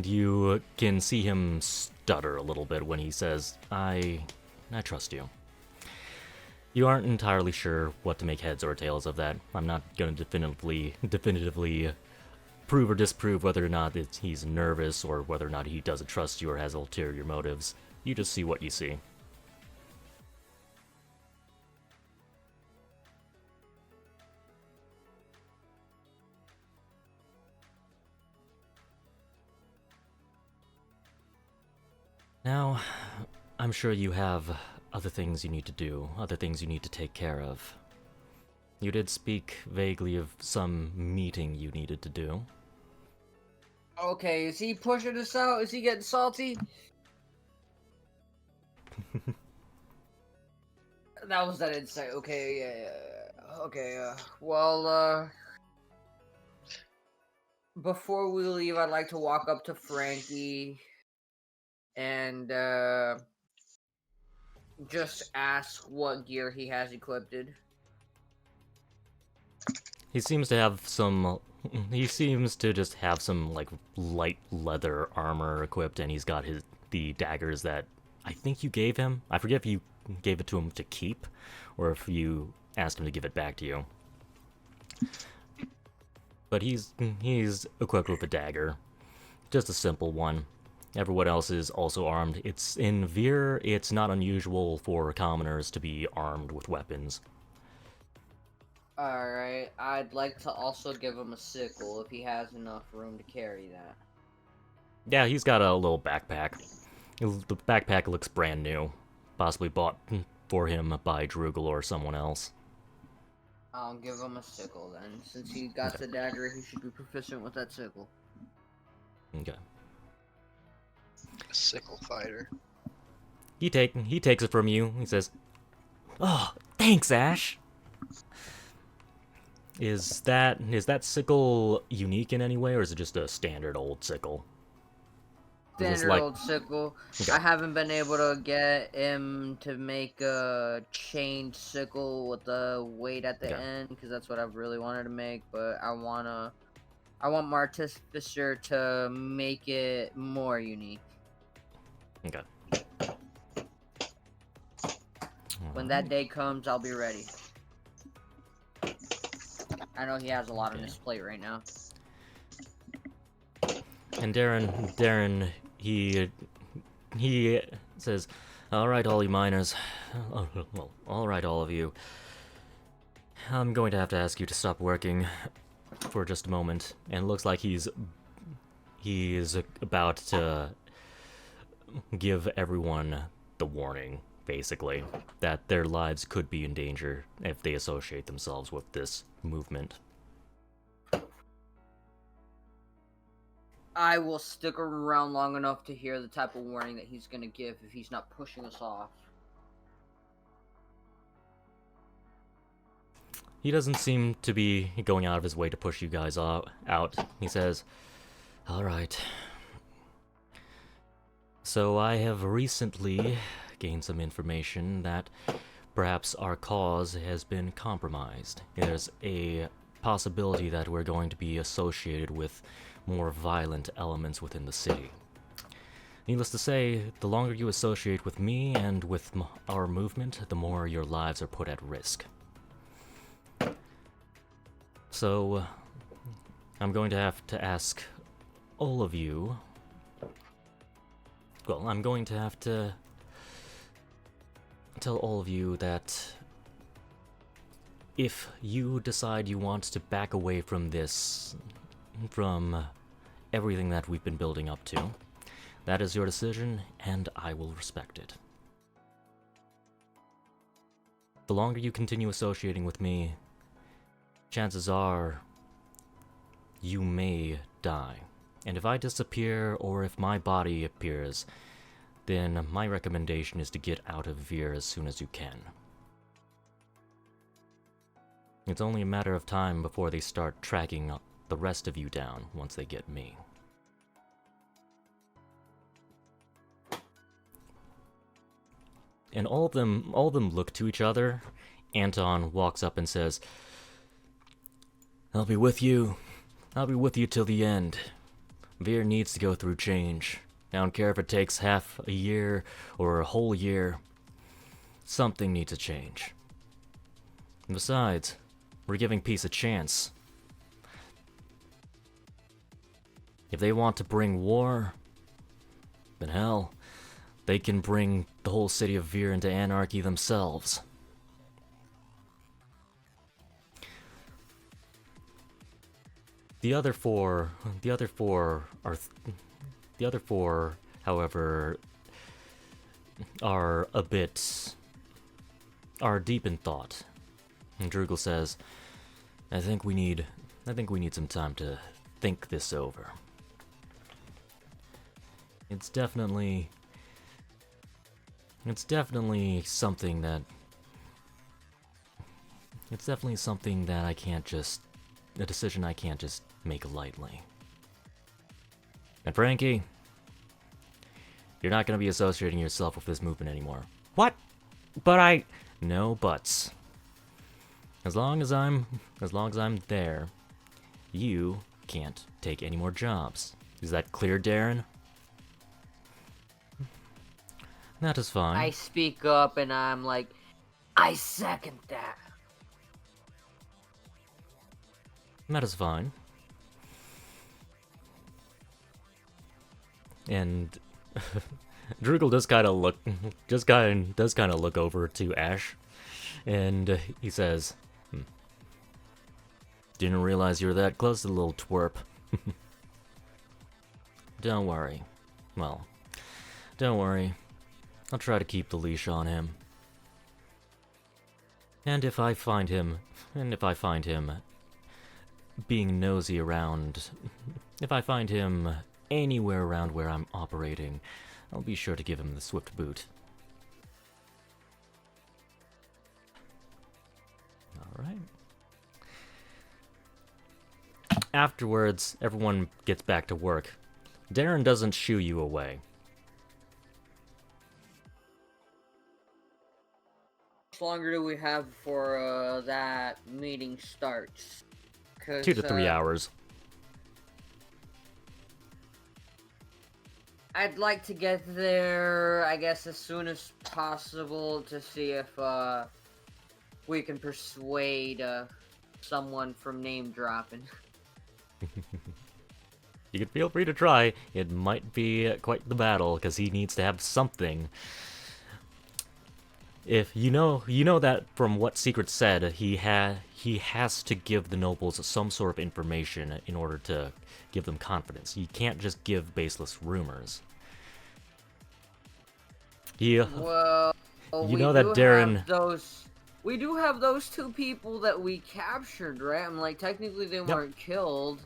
you can see him stutter a little bit when he says, I trust you. You aren't entirely sure what to make heads or tails of that. I'm not going to definitively prove or disprove whether or not he's nervous or whether or not he doesn't trust you or has ulterior motives. You just see what you see. Now, I'm sure you have other things you need to do, other things you need to take care of. You did speak vaguely of some meeting you needed to do. Okay, is he pushing us out? Is he getting salty? That was that insight. Okay, yeah. Okay, well, before we leave, I'd like to walk up to Frankie and, just ask what gear he has equipped. He seems to have some... He seems to just have some, like, light leather armor equipped, and he's got the daggers that I think you gave him. I forget if you gave it to him to keep, or if you asked him to give it back to you. But he's equipped with a dagger. Just a simple one. Everyone else is also armed. It's in Vir, it's not unusual for commoners to be armed with weapons. Alright, I'd like to also give him a sickle if he has enough room to carry that. Yeah, he's got a little backpack. The backpack looks brand new. Possibly bought for him by Drugel or someone else. I'll give him a sickle then. Since he got the dagger, he should be proficient with that sickle. Okay. A sickle fighter. He takes it from you. He says, "Oh, thanks, Ash." Is that sickle unique in any way, or is it just a standard old sickle? Standard old sickle. Okay. I haven't been able to get him to make a chained sickle with the weight at the end, because that's what I really wanted to make. But I want Martificer to make it more unique. Okay. When that day comes, I'll be ready. I know he has a lot on his plate right now. And Darren, he says, "All right, all you miners. Well, all right, all of you. I'm going to have to ask you to stop working for just a moment." And it looks like he is about to give everyone the warning, basically, that their lives could be in danger if they associate themselves with this movement. I will stick around long enough to hear the type of warning that he's gonna give if he's not pushing us off. He doesn't seem to be going out of his way to push you guys out. He says, "All right. So I have recently gained some information that perhaps our cause has been compromised. There's a possibility that we're going to be associated with more violent elements within the city. Needless to say, the longer you associate with me and with our movement, the more your lives are put at risk. So, I'm going to have to ask all of you... Well, I'm going to have to tell all of you that if you decide you want to back away from this, from everything that we've been building up to, that is your decision, and I will respect it. The longer you continue associating with me, chances are you may die. And if I disappear, or if my body appears, then my recommendation is to get out of Vir as soon as you can. It's only a matter of time before they start tracking the rest of you down once they get me. and all of them look to each other. Anton walks up and says, I'll be with you till the end. Vir needs to go through change. I don't care if it takes half a year or a whole year. Something needs to change. And besides, we're giving peace a chance. If they want to bring war, then hell, they can bring the whole city of Vir into anarchy themselves. The other four, however, are deep in thought. And Drugel says, I think we need some time to think this over. It's definitely something that a decision I can't just make lightly. And Frankie, you're not gonna be associating yourself with this movement anymore. What? But no buts. As long as I'm there, you can't take any more jobs. Is that clear, Darren? That is fine. I speak up and I'm like, I second that. That is fine. And Drugel does kind of look over to Ash, and he says, Didn't realize you were that close to the little twerp. Don't worry. Well, don't worry. I'll try to keep the leash on him. And if I find him being nosy around, if I find him anywhere around where I'm operating, I'll be sure to give him the swift boot. Alright. Afterwards, everyone gets back to work. Darren doesn't shoo you away. How much longer do we have before that meeting starts? 2 to 3 hours. I'd like to get there, I guess, as soon as possible to see if we can persuade someone from name dropping. You can feel free to try. It might be quite the battle, because he needs to have something. If you know that from what Secret said, he has to give the nobles some sort of information in order to give them confidence. You can't just give baseless rumors. Yeah. Well, you know that Darren. We do have those two people that we captured, right? I'm like, technically they weren't killed.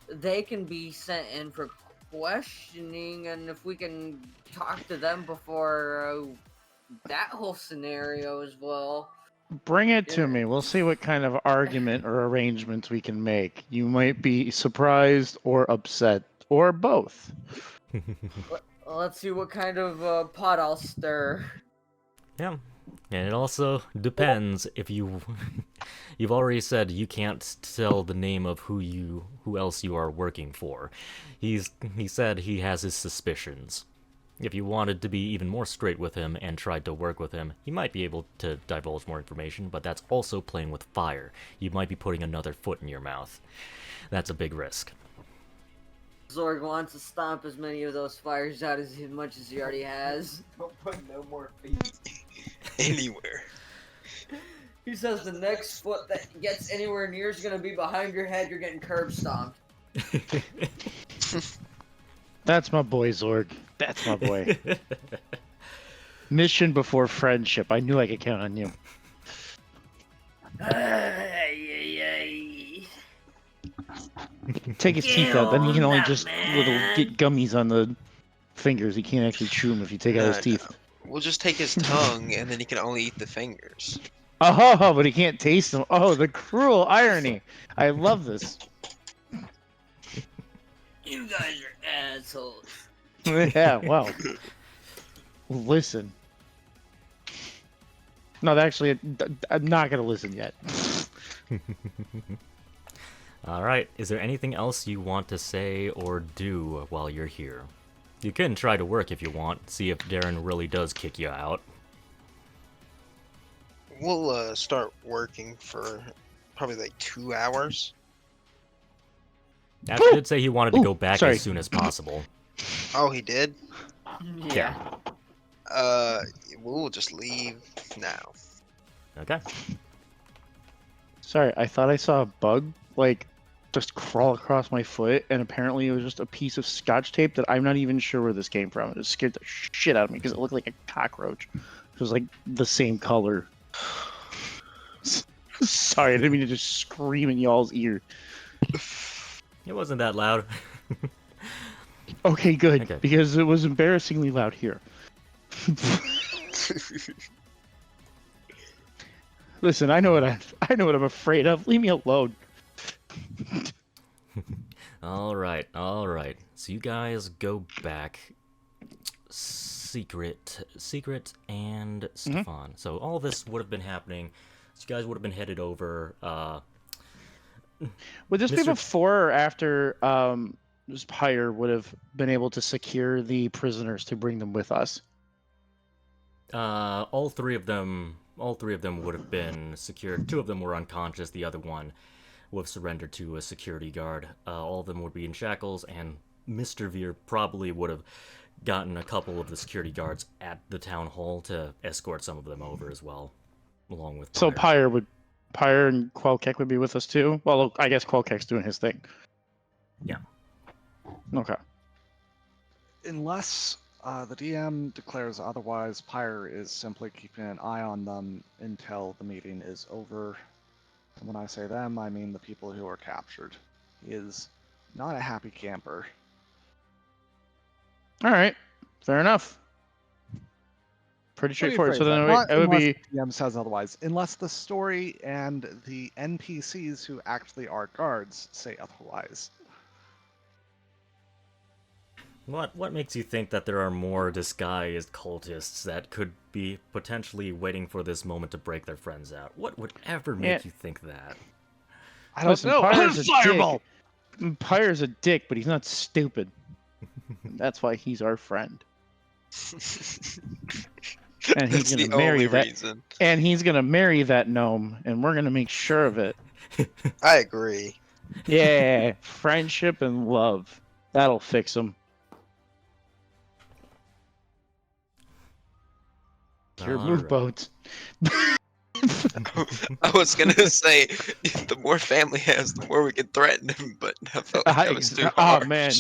They can be sent in for questioning, and if we can talk to them before that whole scenario as well. Bring it to me. We'll see what kind of argument or arrangements we can make. You might be surprised or upset, or both. Let's see what kind of pot I'll stir. Yeah. And it also depends if you've already said you can't tell the name of who else you are working for. He said he has his suspicions. If you wanted to be even more straight with him and tried to work with him, he might be able to divulge more information, but that's also playing with fire. You might be putting another foot in your mouth. That's a big risk. Zorg wants to stomp as many of those fires out as much as he already has. Don't put no more feet. Anywhere. He says the next foot that gets anywhere near is gonna be behind your head, you're getting curb stomped. That's my boy, Zorg. That's my boy. Mission before friendship. I knew I could count on you. Take his teeth out, then he can only just get gummies on the fingers. He can't actually chew them if you take out his teeth. We'll just take his tongue, and then he can only eat the fingers. Oh, but he can't taste them. Oh, the cruel irony. I love this. You guys are assholes. Yeah, well. Listen. No, actually, I'm not gonna listen yet. All right. Is there anything else you want to say or do while you're here? You can try to work if you want. See if Darren really does kick you out. We'll start working for probably like 2 hours. Ash did say he wanted to go back sorry. as soon as possible. Oh, he did? Yeah. We'll just leave now. Okay. Sorry, I thought I saw a bug like just crawl across my foot, and apparently it was just a piece of scotch tape that I'm not even sure where this came from. It scared the shit out of me because it looked like a cockroach. It was like the same color. Sorry, I didn't mean to just scream in y'all's ear. It wasn't that loud. Okay, good, Okay. because it was embarrassingly loud here. Listen, I know what I'm afraid of. Leave me alone. All right. So you guys go back. Secret, and Stefan. So all this would have been happening. So you guys would have been headed over. Would this be Mr. before or after Pyre would have been able to secure the prisoners to bring them with us? All three of them would have been secured. 2 of them were unconscious. The other one would have surrendered to a security guard. All of them would be in shackles, and Mr. Veer probably would have gotten a couple of the security guards at the town hall to escort some of them over as well, along with So Pyre. Pyre and Quelkek would be with us too? Well, I guess Quelkek's doing his thing. Yeah. Okay. Unless the DM declares otherwise, Pyre is simply keeping an eye on them until the meeting is over. And when I say them, I mean the people who are captured. He is not a happy camper. All right. Fair enough. Pretty straightforward. So then Not it would unless be the DM says otherwise. Unless the story and the NPCs who actually are guards say otherwise. What makes you think that there are more disguised cultists that could be potentially waiting for this moment to break their friends out? What would ever make you think that? I don't Listen, know. Pyre's a Fireball! dick. Pyre's a dick, but he's not stupid. That's why he's our friend. And he's That's the gonna marry only that. reason. And he's gonna marry that gnome, and we're gonna make sure of it. I agree. Yeah, friendship and love. That'll fix him. Your move, Alright. boats. I was gonna say, the more family has, the more we can threaten him, but I felt like that was too Oh harsh. man.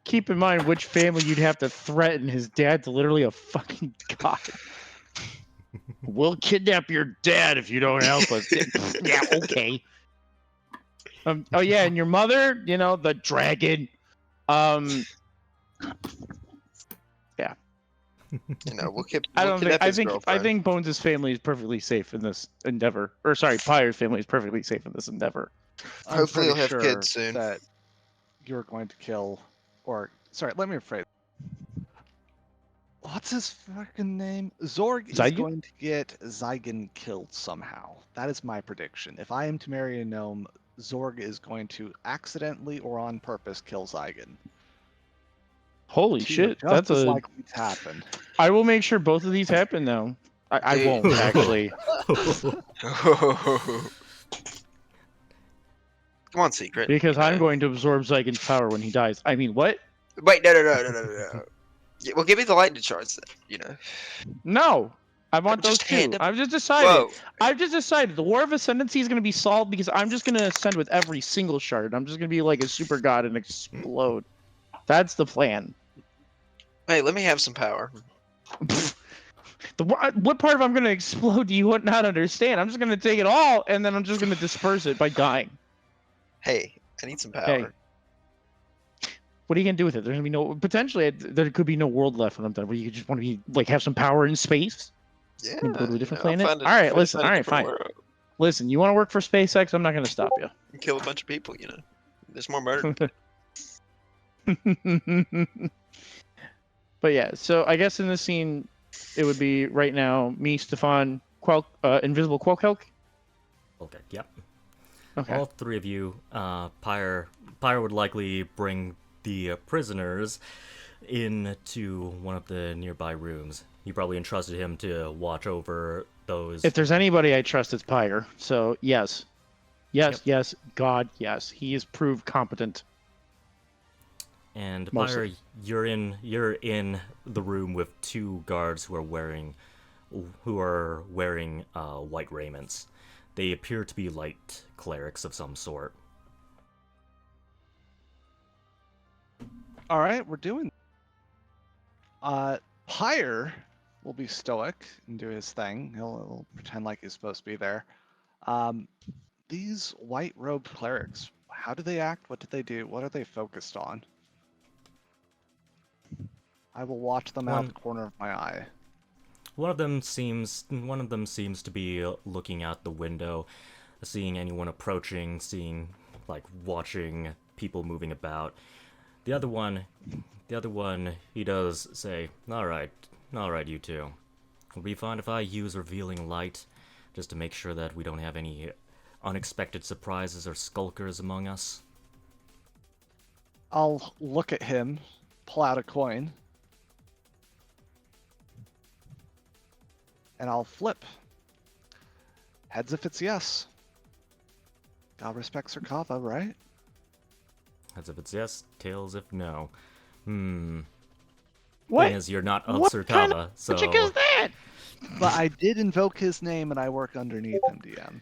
Keep in mind which family you'd have to threaten. His dad's literally a fucking god. We'll kidnap your dad if you don't help us. Yeah, okay. Oh yeah, and your mother, you know, the dragon. You know, we'll keep. I we'll don't think. kidnap I his think. I girlfriend. think Bones' family is perfectly safe in this endeavor. Or sorry, Pyre's family is perfectly safe in this endeavor. I'm Hopefully pretty he'll have sure kids soon. That you're going to kill, or sorry, let me rephrase. What's his fucking name? Zorg is Zygon? going to get Zygon killed somehow. That is my prediction. If I am to marry a gnome, Zorg is going to accidentally or on purpose kill Zygon. Holy Two shit, just that's as a. likely to happen. I will make sure both of these happen now. I Dude. won't actually. Come on, secret. Because I'm going to absorb Zygon's power when he dies. I mean, what? Wait, no. Yeah, well, give me the lightning shards then. You know. No! I want those Just two. hand them- I've just decided. Whoa. I've just decided the War of Ascendancy is going to be solved because I'm just going to ascend with every single shard. I'm just going to be like a super god and explode. That's the plan. Hey, let me have some power. What part of I'm going to explode do you not understand? I'm just going to take it all and then I'm just going to disperse it by dying. Hey, I need some power. Hey. What are you gonna do with it? There's gonna be no potentially. There could be no world left when I'm done. Where you just want to be like have some power in space. Yeah. You go to a you different know, planet. find a- All right, find listen. a All right, different fine. world. Listen, you want to work for SpaceX? I'm not gonna stop you. Kill a bunch of people. You know. There's more murder. But yeah, so I guess in this scene, It would be right now me, Stefan, Invisible Quelkelk. Okay, yep. Okay. All three of you, Pyre would likely bring the prisoners into one of the nearby rooms. You probably entrusted him to watch over those. If there's anybody I trust, it's Pyre. So yes, Yep. yes, God, yes, he is proved competent. And Mostly. Pyre, you're in the room with two guards who are wearing white raiments. They appear to be light clerics of some sort. All right, we're doing. Pyre will be stoic and do his thing. He'll pretend like he's supposed to be there. These white-robed clerics, how do they act? What do they do? What are they focused on? I will watch them out One- the corner of my eye. One of them seems to be looking out the window, seeing anyone approaching, watching people moving about. The other one, he does say, all right, you two. It'll be fine if I use revealing light, just to make sure that we don't have any unexpected surprises or skulkers among us." I'll look at him, pull out a coin, and I'll flip. Heads if it's yes. God respects Sirkava, right? As if it's yes, tails if no. What? Thing is, you're not of What Sirkava, kind of so magic is that? But I did invoke his name and I work underneath him, DM.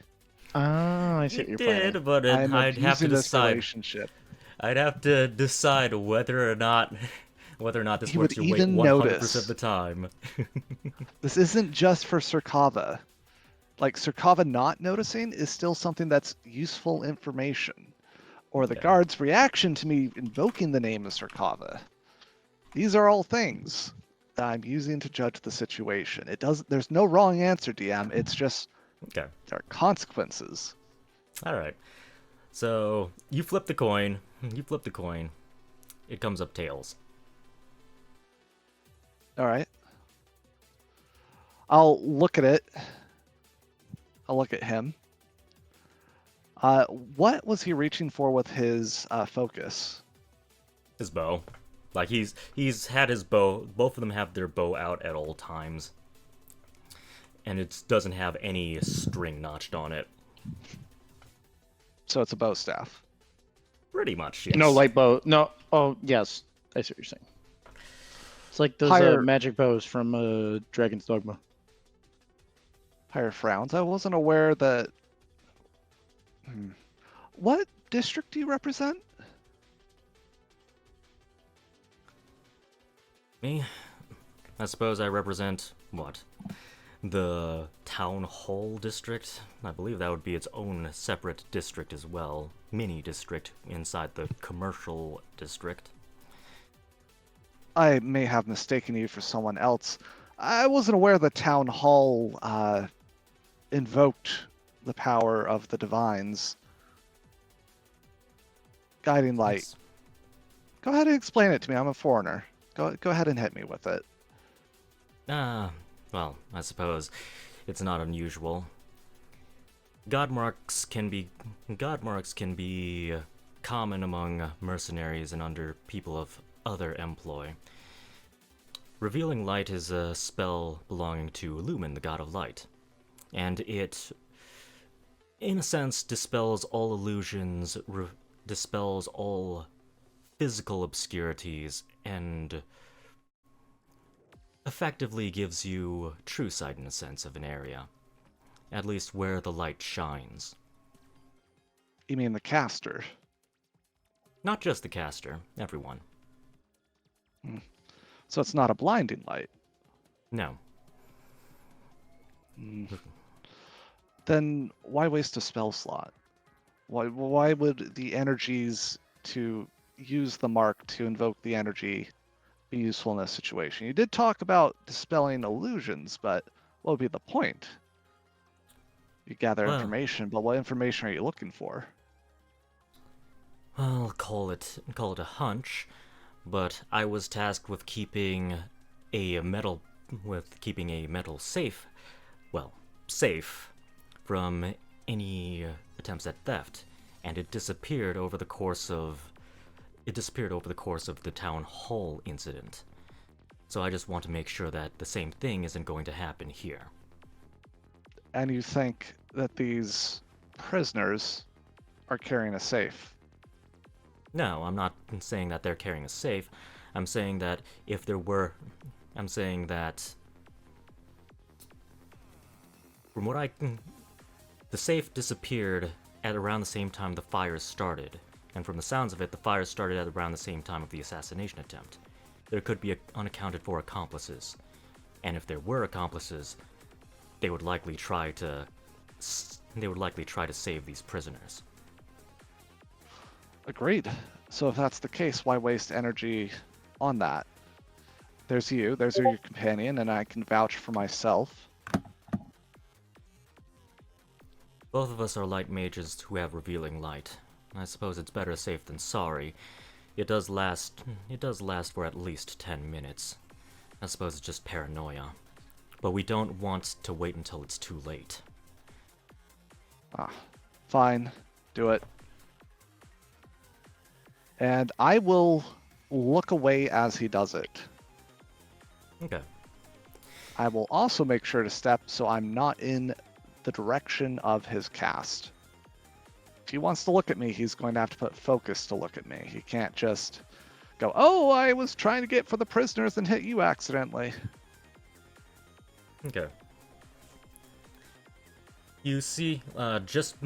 Ah, I see what you you're playing. did, but I'm I'd have to abusing this decide. relationship. I'd have to decide whether or not this He works would your way even 100% notice. of the time. This isn't just for Sirkava. Like, Sirkava not noticing is still something that's useful information. Or the Yeah. guard's reaction to me invoking the name of Sirkava. These are all things that I'm using to judge the situation. There's no wrong answer, DM. It's just Okay. there are consequences. All right. So you flip the coin. It comes up tails. All right. I'll look at it. I'll look at him. What was he reaching for with his focus? His bow. Like he's had his bow. Both of them have their bow out at all times, and it doesn't have any string notched on it. So it's a bow staff. Pretty much, yes. No light bow. No. Oh, yes. I see what you're saying. It's like those Higher- magic bows from Dragon's Dogma. Higher frowns. I wasn't aware that. What district do you represent? Me? I suppose I represent what? The Town Hall District? I believe that would be its own separate district as well. Mini district inside the commercial district. I may have mistaken you for someone else. I wasn't aware the town hall invoked the power of the divines. Guiding light. Yes. Go ahead and explain it to me. I'm a foreigner. Go ahead and hit me with it. Well, I suppose it's not unusual. God marks can be common among mercenaries and under people of other employ. Revealing light is a spell belonging to Lumen, the god of light, and it, in a sense, dispels all illusions, dispels all physical obscurities, and effectively gives you true sight in a sense of an area, at least where the light shines. You mean the caster? Not just the caster, everyone. So it's not a blinding light. No. Then why waste a spell slot? Why would the energies to use the mark to invoke the energy be useful in this situation? You did talk about dispelling illusions, but what would be the point? You gather Well- information, but what information are you looking for? I'll call it a hunch, but I was tasked with keeping a metal with keeping a metal safe, well, safe from any attempts at theft, and it disappeared over the course of the town hall incident. So I just want to make sure that the same thing isn't going to happen here. And you think that these prisoners are carrying a safe? No, I'm not saying that they're carrying a safe. I'm saying that from what the safe disappeared at around the same time the fire started, and from the sounds of it, the fire started at around the same time of the assassination attempt. There could be unaccounted for accomplices, and if there were accomplices, they would likely try to save these prisoners. Agreed. So if that's the case, why waste energy on that? There's you, there's your companion, and I can vouch for myself. Both of us are light mages who have revealing light. I suppose it's better safe than sorry. It does last for at least 10 minutes. I suppose it's just paranoia. But we don't want to wait until it's too late. Fine. Do it. And I will look away as he does it. Okay. I will also make sure to step so I'm not in the direction of his cast. If he wants to look at me, he's going to have to put focus to look at me. He can't just go, "Oh, I was trying to get for the prisoners and hit you accidentally." Okay. You see, just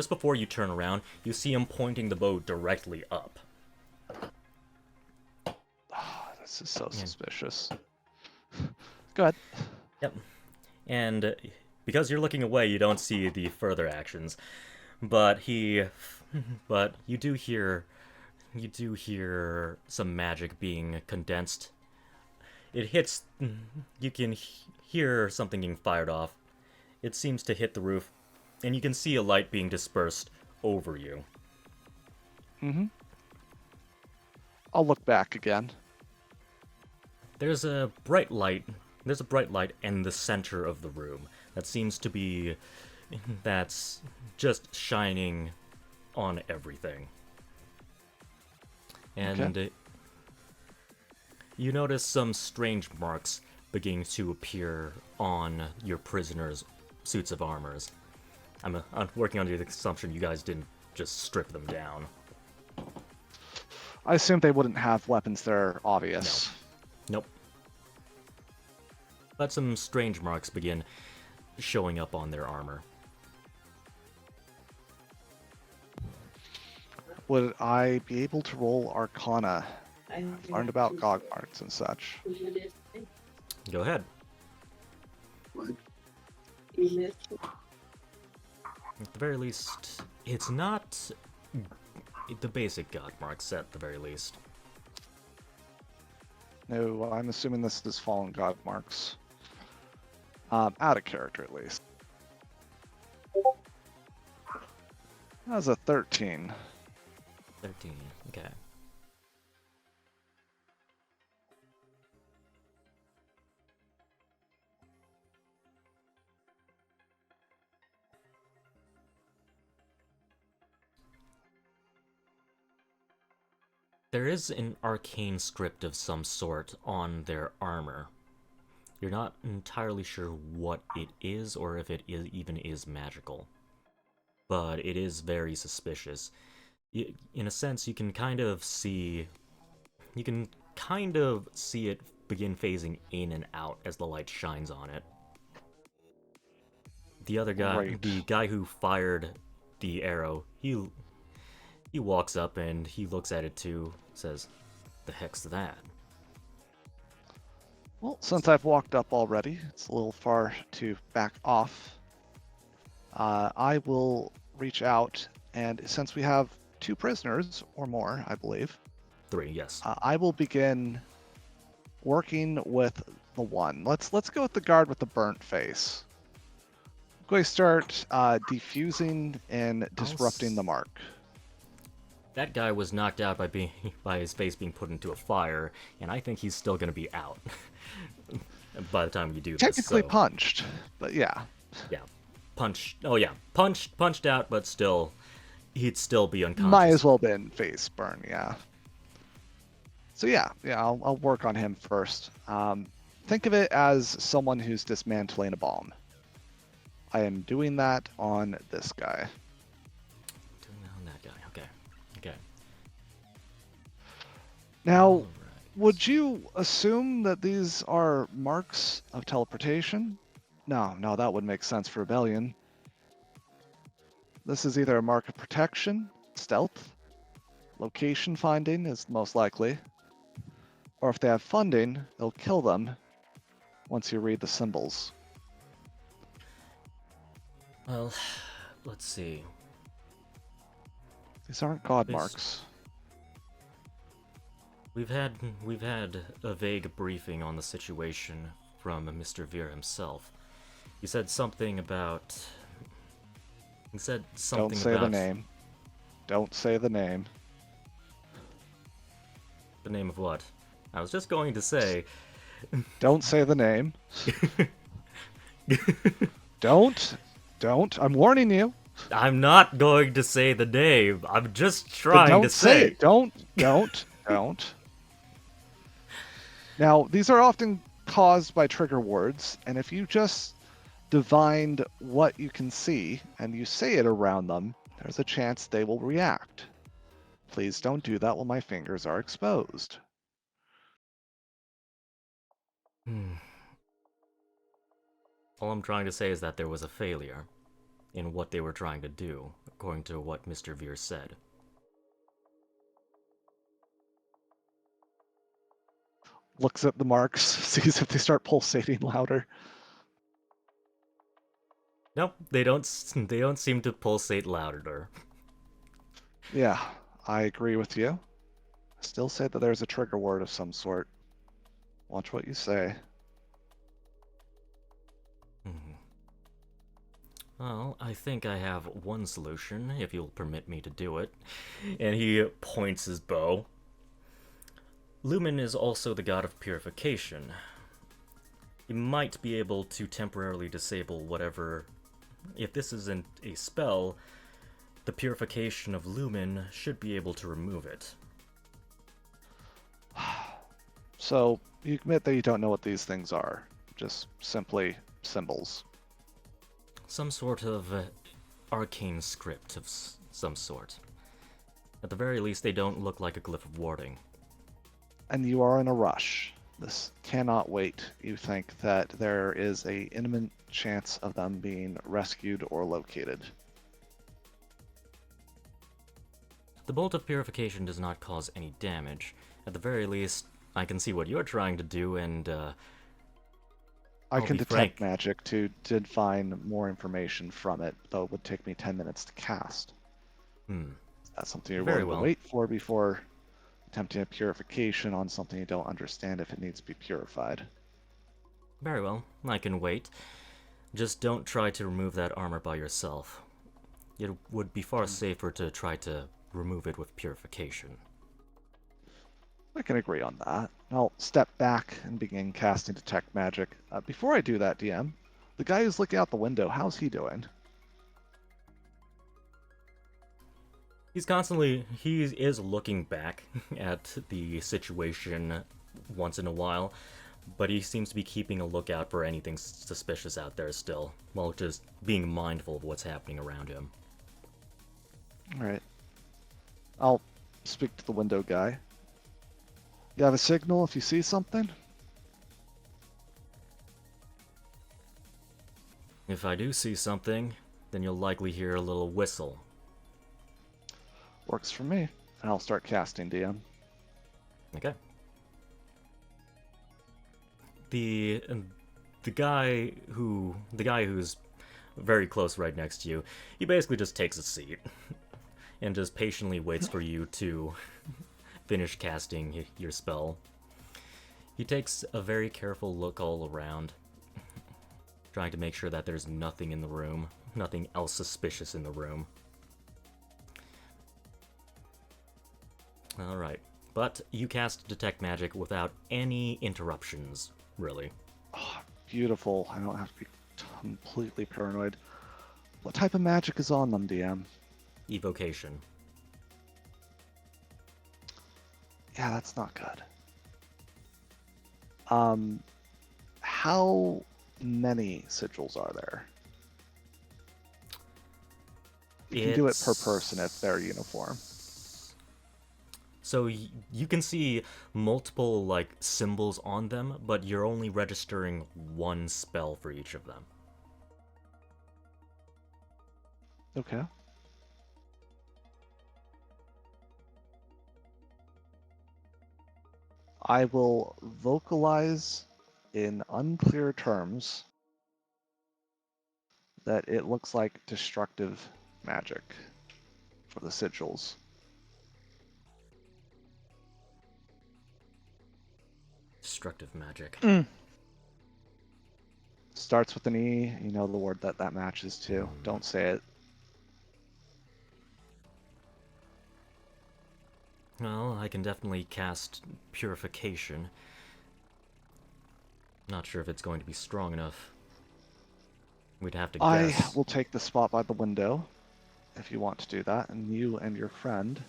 before you turn around, you see him pointing the bow directly up. This is so suspicious. Go ahead. Yep. And because you're looking away, you don't see the further actions. But you do hear some magic being condensed. It hits. You can hear something being fired off. It seems to hit the roof, and you can see a light being dispersed over you. I'll look back again. There's a bright light in the center of the room that's just shining on everything. And Okay. You notice some strange marks beginning to appear on your prisoners' suits of armors. I'm working under the assumption you guys didn't just strip them down. I assume they wouldn't have weapons that are obvious. Nope. But some strange marks begin showing up on their armor. Would I be able to roll Arcana? I've learned about gog marks and such. Go ahead. What? At the very least, it's not the basic god marks at the very least. No, I'm assuming this is fallen god marks. Out of character at least. That was a 13. 13, okay. There is an arcane script of some sort on their armor. You're not entirely sure what it is or if it even is magical. But it is very suspicious. In a sense, you can kind of see it begin phasing in and out as the light shines on it. The other guy, Right. the guy who fired the arrow, he walks up and he looks at it too, says, "The heck's that?" Well, since I've walked up already, it's a little far to back off. I will reach out, and since we have 2 prisoners or more, I believe, 3, yes. I will begin working with the one. Let's go with the guard with the burnt face. I'm going to start defusing and disrupting the mark. That guy was knocked out by his face being put into a fire, and I think he's still gonna be out. by the time you do this. Technically So, punched, but yeah. yeah, punched. Oh yeah, punched out, but still, he'd still be unconscious. Might as well been face burn, yeah. So yeah, I'll work on him first. Think of it as someone who's dismantling a bomb. I am doing that on this guy. Doing that on that guy. Okay. Now, Alright. would you assume that these are marks of teleportation? No, that would make sense for rebellion. This is either a mark of protection, stealth, location finding is most likely, or if they have funding, they'll kill them once you read the symbols. Well, let's see. These aren't god This- marks. We've had a vague briefing on the situation from Mr. Veer himself. He said something about. He said something Don't say about the name. Don't say the name. the name of what? I was just going to say. Don't say the name. Don't. I'm warning you. I'm not going to say the name. I'm just But trying don't to say say. it. Don't. Now, these are often caused by trigger words, and if you just divined what you can see and you say it around them, there's a chance they will react. Please don't do that while my fingers are exposed. All I'm trying to say is that there was a failure in what they were trying to do, according to what Mr. Veer said. looks at the marks, sees if they start pulsating louder. Nope, they don't seem to pulsate louder. Yeah, I agree with you. I still say that there's a trigger word of some sort. Watch what you say. Well, I think I have one solution, if you'll permit me to do it. And he points his bow. Lumen is also the god of purification. He might be able to temporarily disable whatever... If this isn't a spell, the purification of Lumen should be able to remove it. So, you admit that you don't know what these things are. Just simply symbols. Some sort of arcane script of some sort. At the very least, they don't look like a glyph of warding. And you are in a rush. This cannot wait. You think that there is a imminent chance of them being rescued or located. The bolt of purification does not cause any damage. At the very least, I can see what you're trying to do, and I I'll can be detect frank. magic to find more information from it, though it would take me 10 minutes to cast. That's something you're Very willing well. to wait for before attempting a purification on something you don't understand if it needs to be purified. Very well, I can wait. Just don't try to remove that armor by yourself. It would be far safer to try to remove it with purification. I can agree on that. I'll step back and begin casting Detect Magic. Before I do that, DM, the guy who's looking out the window, how's he doing? He is looking back at the situation once in a while, but he seems to be keeping a lookout for anything suspicious out there still, while just being mindful of what's happening around him. Alright. I'll speak to the window guy. You have a signal if you see something? If I do see something, then you'll likely hear a little whistle. Works for me. And I'll start casting, DM. Okay. The guy who's very close right next to you, he basically just takes a seat and just patiently waits for you to finish casting your spell. He takes a very careful look all around, trying to make sure that there's nothing in the room, nothing else suspicious in the room. Alright, but you cast Detect Magic without any interruptions, really. Oh, Beautiful. I don't have to be completely paranoid. What type of magic is on them, DM? Evocation. Yeah, that's not good. How many sigils are there? You can do it per person if they're uniform. So you can see multiple like symbols on them, but you're only registering one spell for each of them. Okay. I will vocalize in unclear terms that it looks like destructive magic for the sigils. Destructive magic. Starts with an E, you know the word that matches to. Don't say it. Well, I can definitely cast Purification. Not sure if it's going to be strong enough. We'd have to I guess. will take the spot by the window if you want to do that, and you and your friend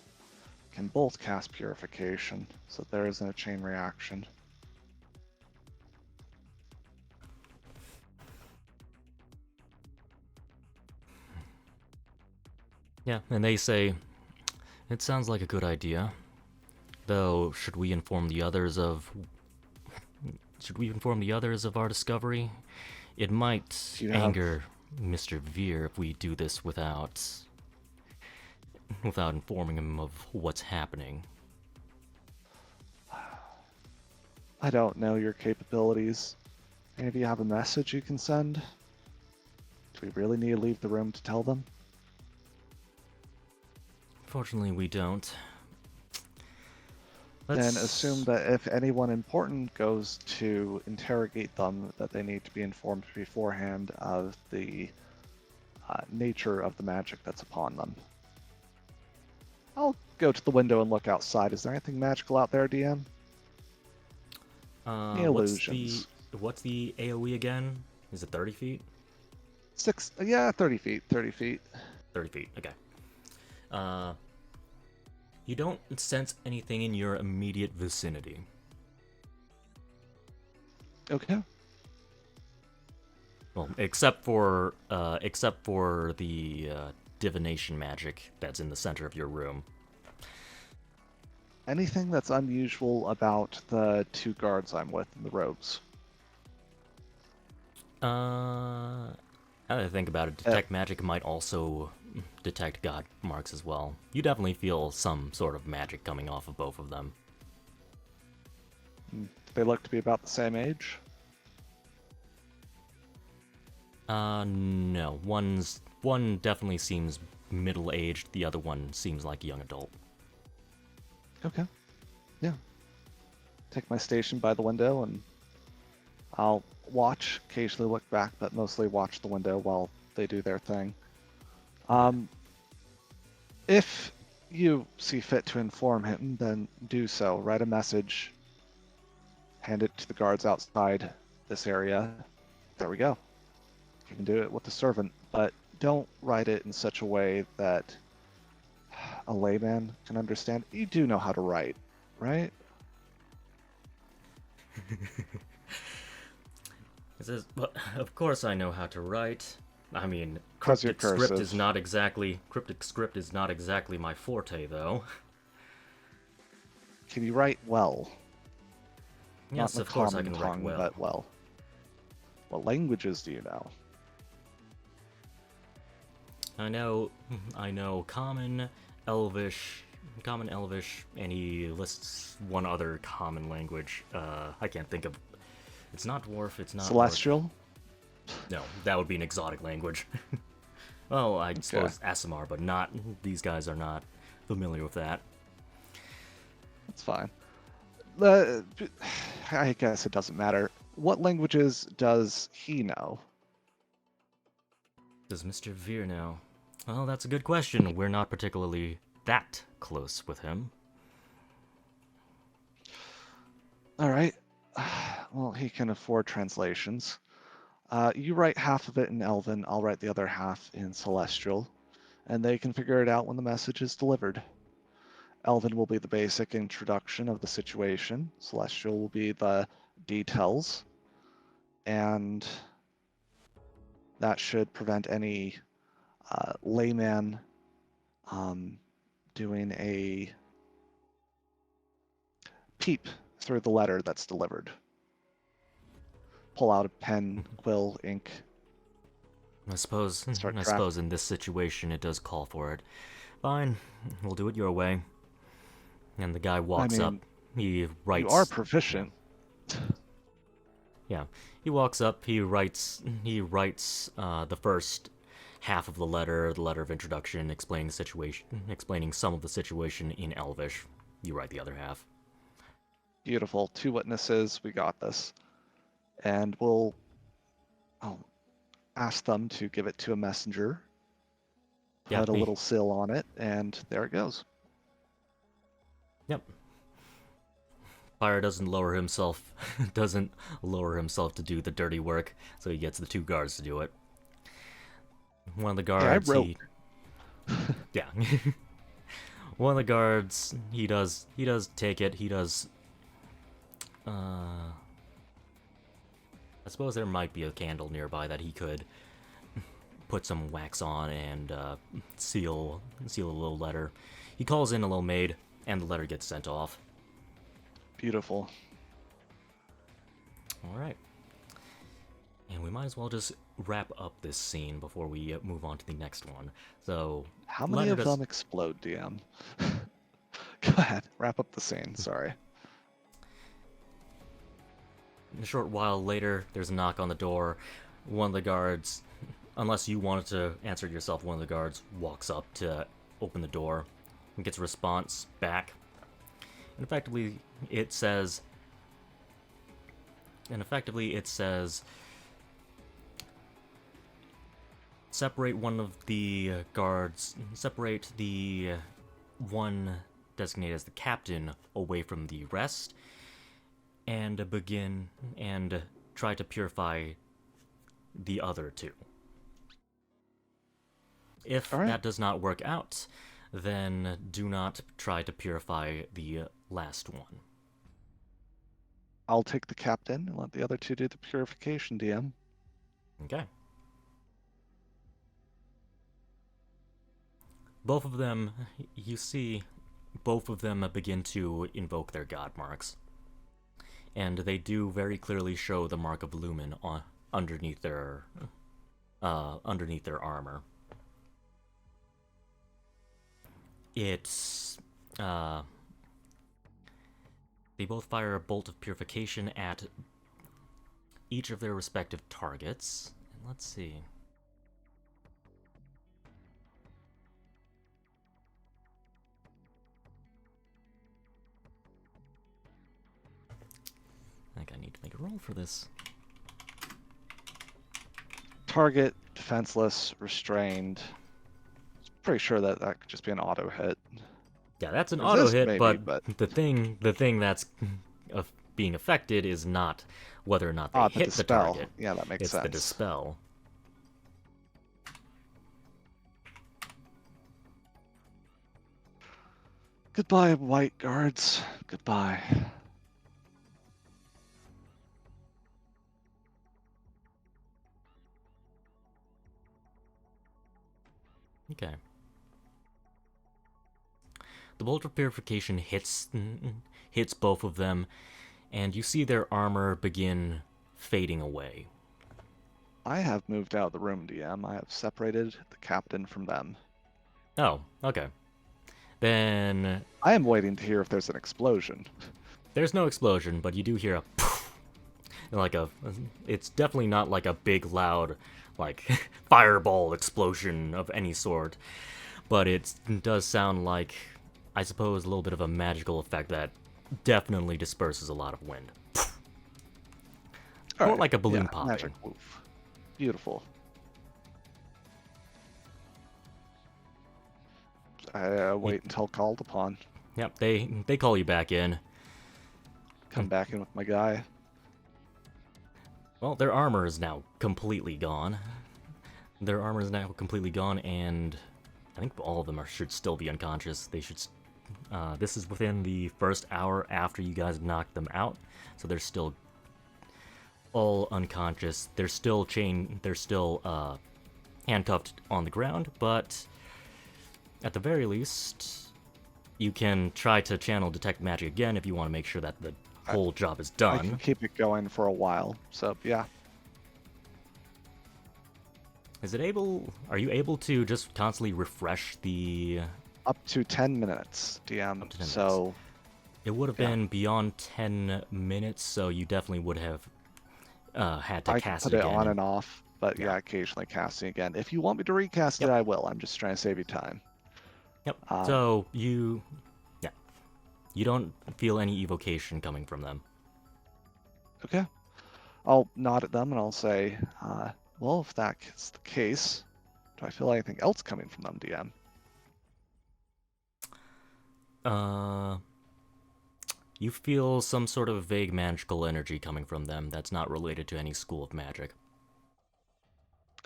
can both cast Purification, so there isn't a chain reaction. Yeah, and they say, it sounds like a good idea. Though, should we inform the others of our discovery? It might You have- anger Mr. Veer if we do this without informing him of what's happening. I don't know your capabilities. Maybe you have a message you can send? Do we really need to leave the room to tell them? Fortunately, we don't. Then assume that if anyone important goes to interrogate them, that they need to be informed beforehand of the nature of the magic that's upon them. I'll go to the window and look outside. Is there anything magical out there, DM? Illusions. What's the AoE again? Is it 30 feet? 30 feet. 30 feet. 30 feet, okay. You don't sense anything in your immediate vicinity. Okay. Well, except for the divination magic that's in the center of your room. Anything that's unusual about the two guards I'm with in the robes? Now that I think about it, detect magic might also detect god marks as well. You definitely feel some sort of magic coming off of both of them. Do they look to be about the same age? No. One definitely seems middle-aged, the other one seems like a young adult. Okay. Yeah. Take my station by the window and I'll watch, occasionally look back, but mostly watch the window while they do their thing. If you see fit to inform him, then do so. Write a message, hand it to the guards outside this area. There we go. You can do it with the servant, but don't write it in such a way that a layman can understand. You do know how to write, right? It says, well, of course I know how to write. I mean, 'Cause you're cryptic script cursive. cryptic script is not exactly my forte, though. Can you write well? Yes, Not in of a course I common can write tongue, well. but well. What languages do you know? I know Common, Elvish, and he lists one other common language. I can't think of. It's not dwarf. It's not Celestial? No, that would be an exotic language. Well, I suppose Asimar, but not. These guys are not familiar with that. That's fine. I guess it doesn't matter. What languages does he know? Does Mr. Veer know? Well, that's a good question. We're not particularly that close with him. All right. Well, he can afford translations. You write half of it in Elven, I'll write the other half in Celestial, and they can figure it out when the message is delivered. Elven will be the basic introduction of the situation, Celestial will be the details, and that should prevent any layman doing a peep through the letter that's delivered. Pull out a pen, quill, ink. I suppose Start I draft- suppose in this situation it does call for it. Fine, we'll do it your way. And the guy walks up. mean, He writes. You are proficient. Yeah, he walks up. He writes. The first half of the letter of introduction, explaining the situation, explaining some of the situation in Elvish. You write the other half. Beautiful. 2 witnesses. We got this. And I'll ask them to give it to a messenger. Put Yeah, a little seal on it, and there it goes. Yep. Pyre doesn't lower himself to do the dirty work, so he gets the 2 guards to do it. One of the guards, wrote. yeah. One of the guards, he does take it. He does. I suppose there might be a candle nearby that he could put some wax on and seal a little letter. He calls in a little maid, and the letter gets sent off. Beautiful. All right. And we might as well just wrap up this scene before we move on to the next one. So, How many letter of does- them explode, DM? Go ahead. Wrap up the scene. Sorry. A short while later, there's a knock on the door. One of the guards, unless you wanted to answer it yourself, one of the guards walks up to open the door and gets a response back. And effectively, it says, separate one of the guards, separate the one designated as the captain away from the rest, and begin and try to purify the other 2. If All right. that does not work out, then do not try to purify the last one. I'll take the captain and let the other 2 do the purification, DM. Okay. Both of them, you see, both of them begin to invoke their god marks. And they do very clearly show the mark of Lumen underneath their armor. It's they both fire a bolt of purification at each of their respective targets. And let's see. I think I need to make a roll for this. Target, defenseless, restrained. Pretty sure that could just be an auto hit. Yeah, that's an Resist auto hit, maybe, but the thing that's being affected is not whether or not they the hit the dispel. target. Yeah, that makes It's sense. the dispel. Goodbye, white guards. Goodbye. Okay. The bolt of purification hits both of them, and you see their armor begin fading away. I have moved out of the room, DM. I have separated the captain from them. Oh, okay. Then I am waiting to hear if there's an explosion. there's no explosion, but you do hear a poof, it's definitely not like a big loud like fireball explosion of any sort, but it does sound like, I suppose, a little bit of a magical effect that definitely disperses a lot of wind. Or like a balloon popping. Magic woof. Beautiful. I wait until called upon. Yep, they call you back in. Come back in with my guy. Well, their armor is now completely gone. Their armor is now completely gone, and I think all of them should still be unconscious. They should. This is within the first hour after you guys knocked them out, so they're still all unconscious. They're still handcuffed on the ground, but at the very least, you can try to channel detect magic again if you want to make sure that the whole job is I can done. keep it going for a while. So yeah. Are you able to just constantly refresh the... Up to 10 minutes, DM. Up to 10 so It would have Yeah. been beyond 10 minutes, so you definitely would have had to I can cast put it it again. on and off, but Yeah. yeah, occasionally casting again. If you want me to recast it, Yep. I will. I'm just trying to save you time. Yep. Um, So you don't feel any evocation coming from them. Okay. I'll nod at them and I'll say, well, if that's the case, do I feel anything else coming from them, DM? You feel some sort of vague magical energy coming from them that's not related to any school of magic.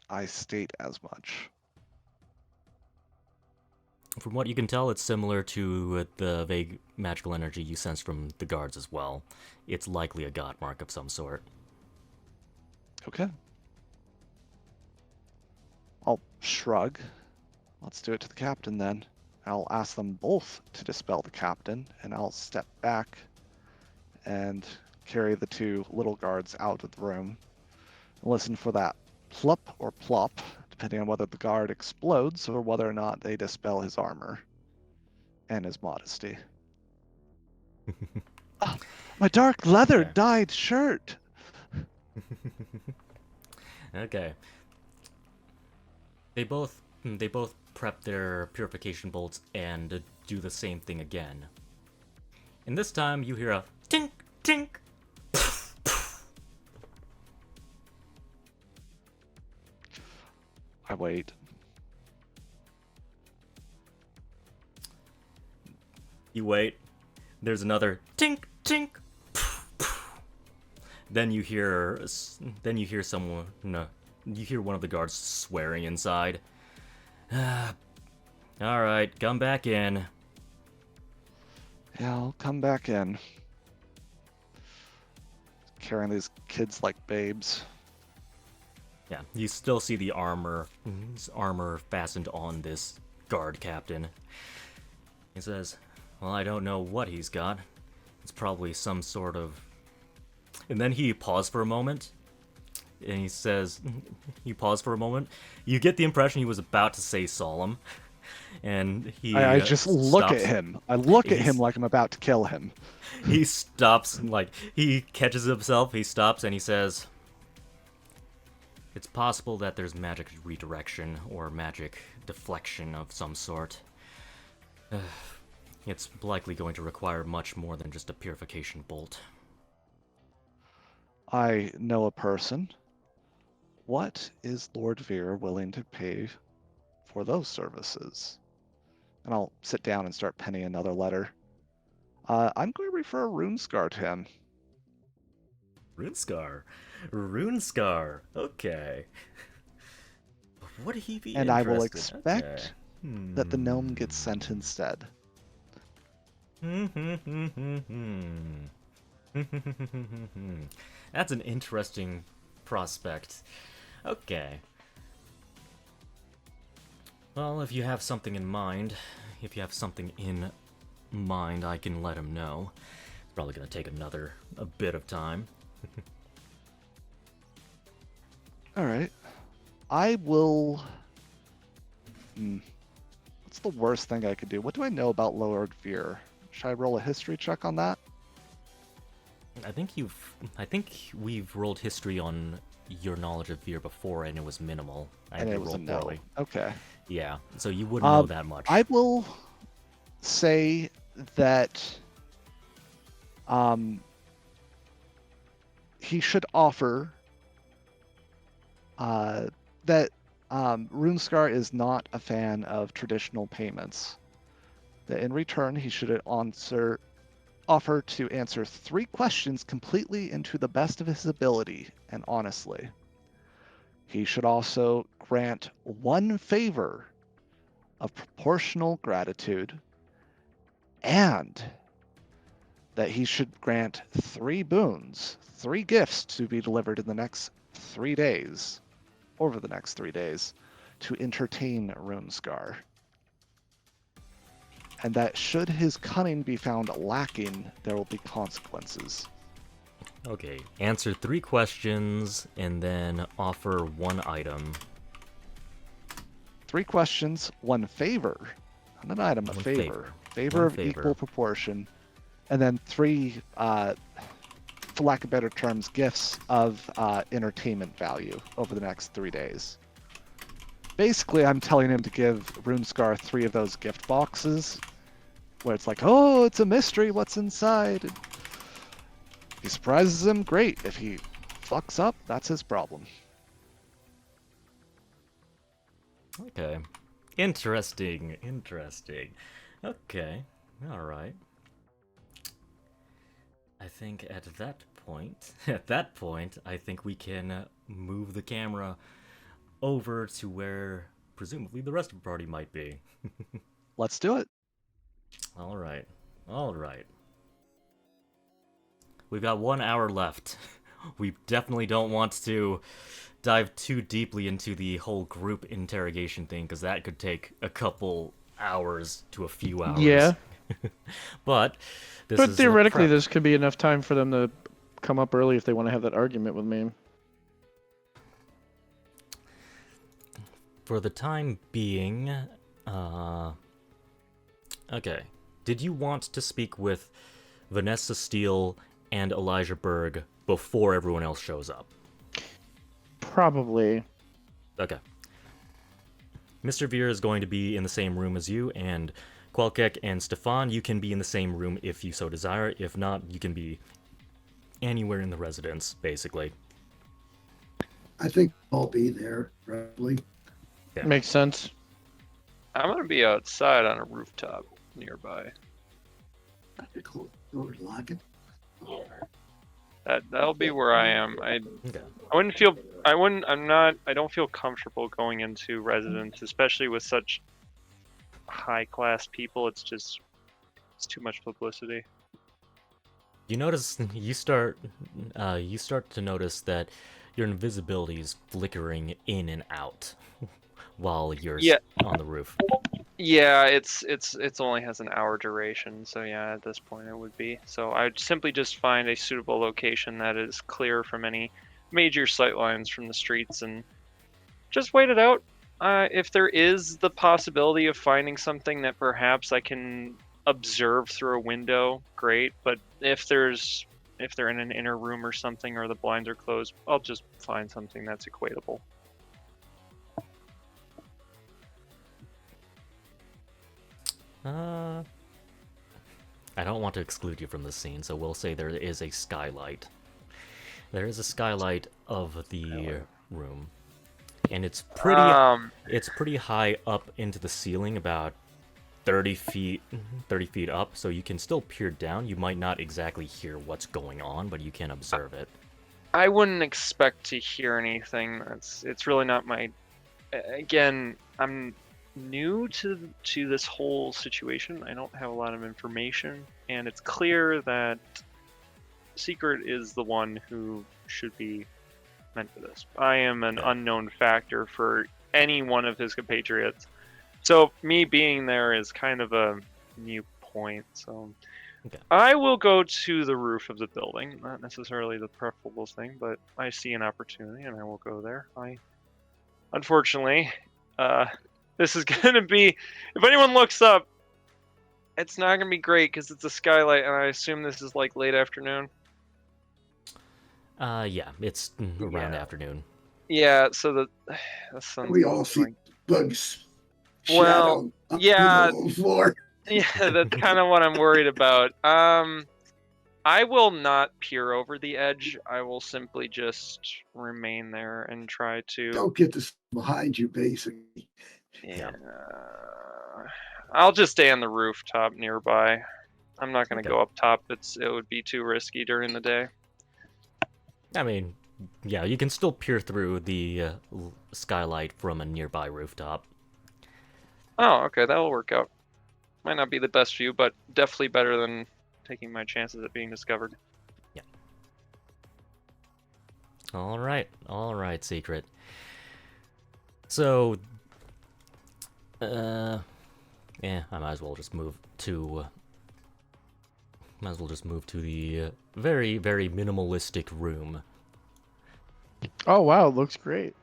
I state as much. From what you can tell, it's similar to the vague magical energy you sense from the guards as well. It's likely a god mark of some sort. Okay. I'll shrug. Let's do it to the captain then. I'll ask them both to dispel the captain, and I'll step back and carry the two little guards out of the room. And listen for that plup or plop, depending on whether the guard explodes or whether or not they dispel his armor and his modesty. Ah, my dark leather Okay. dyed shirt! Okay. They both prep their purification bolts and do the same thing again. And this time you hear a tink tink. I wait. You wait. There's another tink tink. Then you hear someone. No, you hear one of the guards swearing inside. All right, come back in. Yeah, I'll come back in. Carrying these kids like babes. Yeah, you still see the armor fastened on this guard captain. He says, "Well, I don't know what he's got. It's probably some sort of..." And then he paused for a moment, and he says, "You pause for a moment." You get the impression he was about to say solemn, and he. I just look stops. at him. I look at He's- him like I'm about to kill him. He stops, like, he catches himself, he stops, and he says, "It's possible that there's magic redirection or magic deflection of some sort. It's likely going to require much more than just a purification bolt." I know a person. What is Lord Veer willing to pay for those services? And I'll sit down and start penning another letter. I'm going to refer Runescar to him. Runescar. Okay. Would he be And I will interested? expect Okay. that the gnome gets sent instead. That's an interesting prospect. Okay. Well, if you have something in mind, I can let him know. It's probably gonna take a bit of time. All right. I will. What's the worst thing I could do? What do I know about Lord Veer? Should I roll a history check on that? I think we've rolled history on your knowledge of Veer before, and it was minimal. And it was a no. poorly. Okay. Yeah, so you wouldn't know that much. I will say that he should offer that Runescar is not a fan of traditional payments. That in return he should answer offer to answer 3 questions completely and to the best of his ability and honestly. He should also grant 1 favor of proportional gratitude, and that he should grant 3 boons, 3 gifts to be delivered in the next 3 days, over the next 3 days, to entertain Runescar. And that should his cunning be found lacking, there will be consequences. Okay, answer 3 questions and then offer 1 item. 3 questions, 1 favor, not an item, a 1 favor. Favor One of favor. equal proportion. And then 3, for lack of better terms, gifts of entertainment value over the next 3 days. Basically, I'm telling him to give Runescar 3 of those gift boxes, where it's like, oh, it's a mystery, what's inside? And he surprises him, great. If he fucks up, that's his problem. Okay. Interesting. Okay. Alright. I think at that point, I think we can move the camera over to where presumably the rest of the party might be. Let's do it. Alright. We've got 1 hour left. We definitely don't want to dive too deeply into the whole group interrogation thing, because that could take a couple hours to a few hours. Yeah. But this But is theoretically, this could be enough time for them to come up early if they want to have that argument with me. for the time being, okay. Did you want to speak with Vanessa Steele and Elijah Berg before everyone else shows up? Probably. Okay. Mr. Veer is going to be in the same room as you, and Qualkek and Stefan, you can be in the same room if you so desire. If not, you can be anywhere in the residence, basically. I think I'll be there, probably. Yeah. Makes sense. I'm gonna be outside on a rooftop nearby. I could close the door, lock it. That'll be where I am. Okay. I don't feel comfortable going into residence, especially with such high class people. It's too much publicity. You notice, you start to notice that your invisibility is flickering in and out while you're on the roof. Yeah, it's only has an hour duration, so yeah, at this point it would be. So I'd simply just find a suitable location that is clear from any major sightlines from the streets and just wait it out. If there is the possibility of finding something that perhaps I can observe through a window, great. But if they're in an inner room or something, or the blinds are closed, I'll just find something that's equatable. I don't want to exclude you from the scene, so we'll say there is a skylight. There is a skylight of the room, and it's pretty high up into the ceiling, about 30 feet up, so you can still peer down. You might not exactly hear what's going on, but you can observe it. I wouldn't expect to hear anything. It's really not my. Again, I'm new to this whole situation. I don't have a lot of information, and it's clear that Secret is the one who should be meant for this. I am an unknown factor for any one of his compatriots, so me being there is kind of a new point. So Okay. I will go to the roof of the building. Not necessarily the preferable thing, but I see an opportunity and I will go there. Unfortunately, this is going to be, if anyone looks up, it's not going to be great because it's a skylight, and I assume this is like late afternoon. Yeah, it's around afternoon. Yeah, so the sun's We all see going. bugs. Well, shadow up yeah. to the floor. Yeah, that's kind of what I'm worried about. I will not peer over the edge. I will simply just remain there and try to. Don't get this behind you, basically. Yeah. I'll just stay on the rooftop nearby. I'm not going to Okay. go up top. It would be too risky during the day. I mean, yeah, you can still peer through the skylight from a nearby rooftop. Oh, okay, that'll work out. Might not be the best view, but definitely better than taking my chances at being discovered. All right, Secret. So, yeah, I might as well just move to. The very, very minimalistic room. Oh wow, it looks great.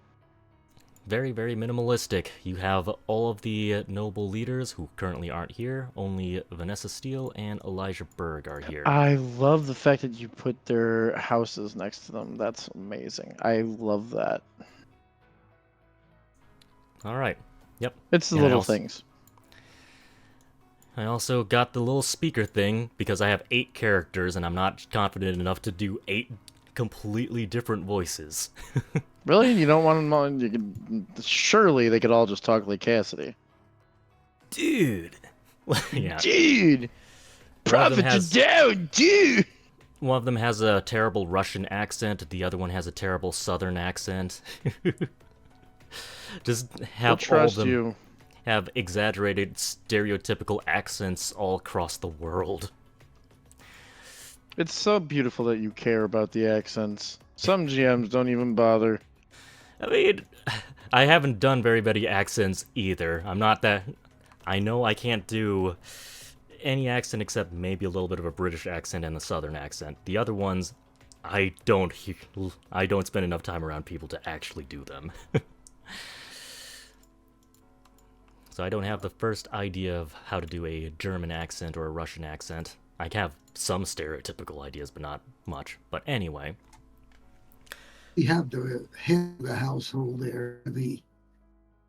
Very, very minimalistic. You have all of the noble leaders who currently aren't here. Only Vanessa Steele and Elijah Berg are here. I love the fact that you put their houses next to them. That's amazing. I love that. All right. Yep. It's the And I little also- things. I also got the little speaker thing because I have 8 characters and I'm not confident enough to do 8 completely different voices. Really? You don't want them all? You could, surely they could all just talk like Cassidy. Dude. Yeah. Dude! One of them Profits has- down, dude! One of them has a terrible Russian accent, the other one has a terrible Southern accent. Just I have all of trust them you. have exaggerated stereotypical accents all across the world. It's so beautiful that you care about the accents. Some GMs don't even bother. I mean, I haven't done very many accents either. I'm not that... I know I can't do any accent except maybe a little bit of a British accent and a Southern accent. The other ones, I don't spend enough time around people to actually do them. So I don't have the first idea of how to do a German accent or a Russian accent. I have some stereotypical ideas, but not much. But anyway, We have the head of the household there, the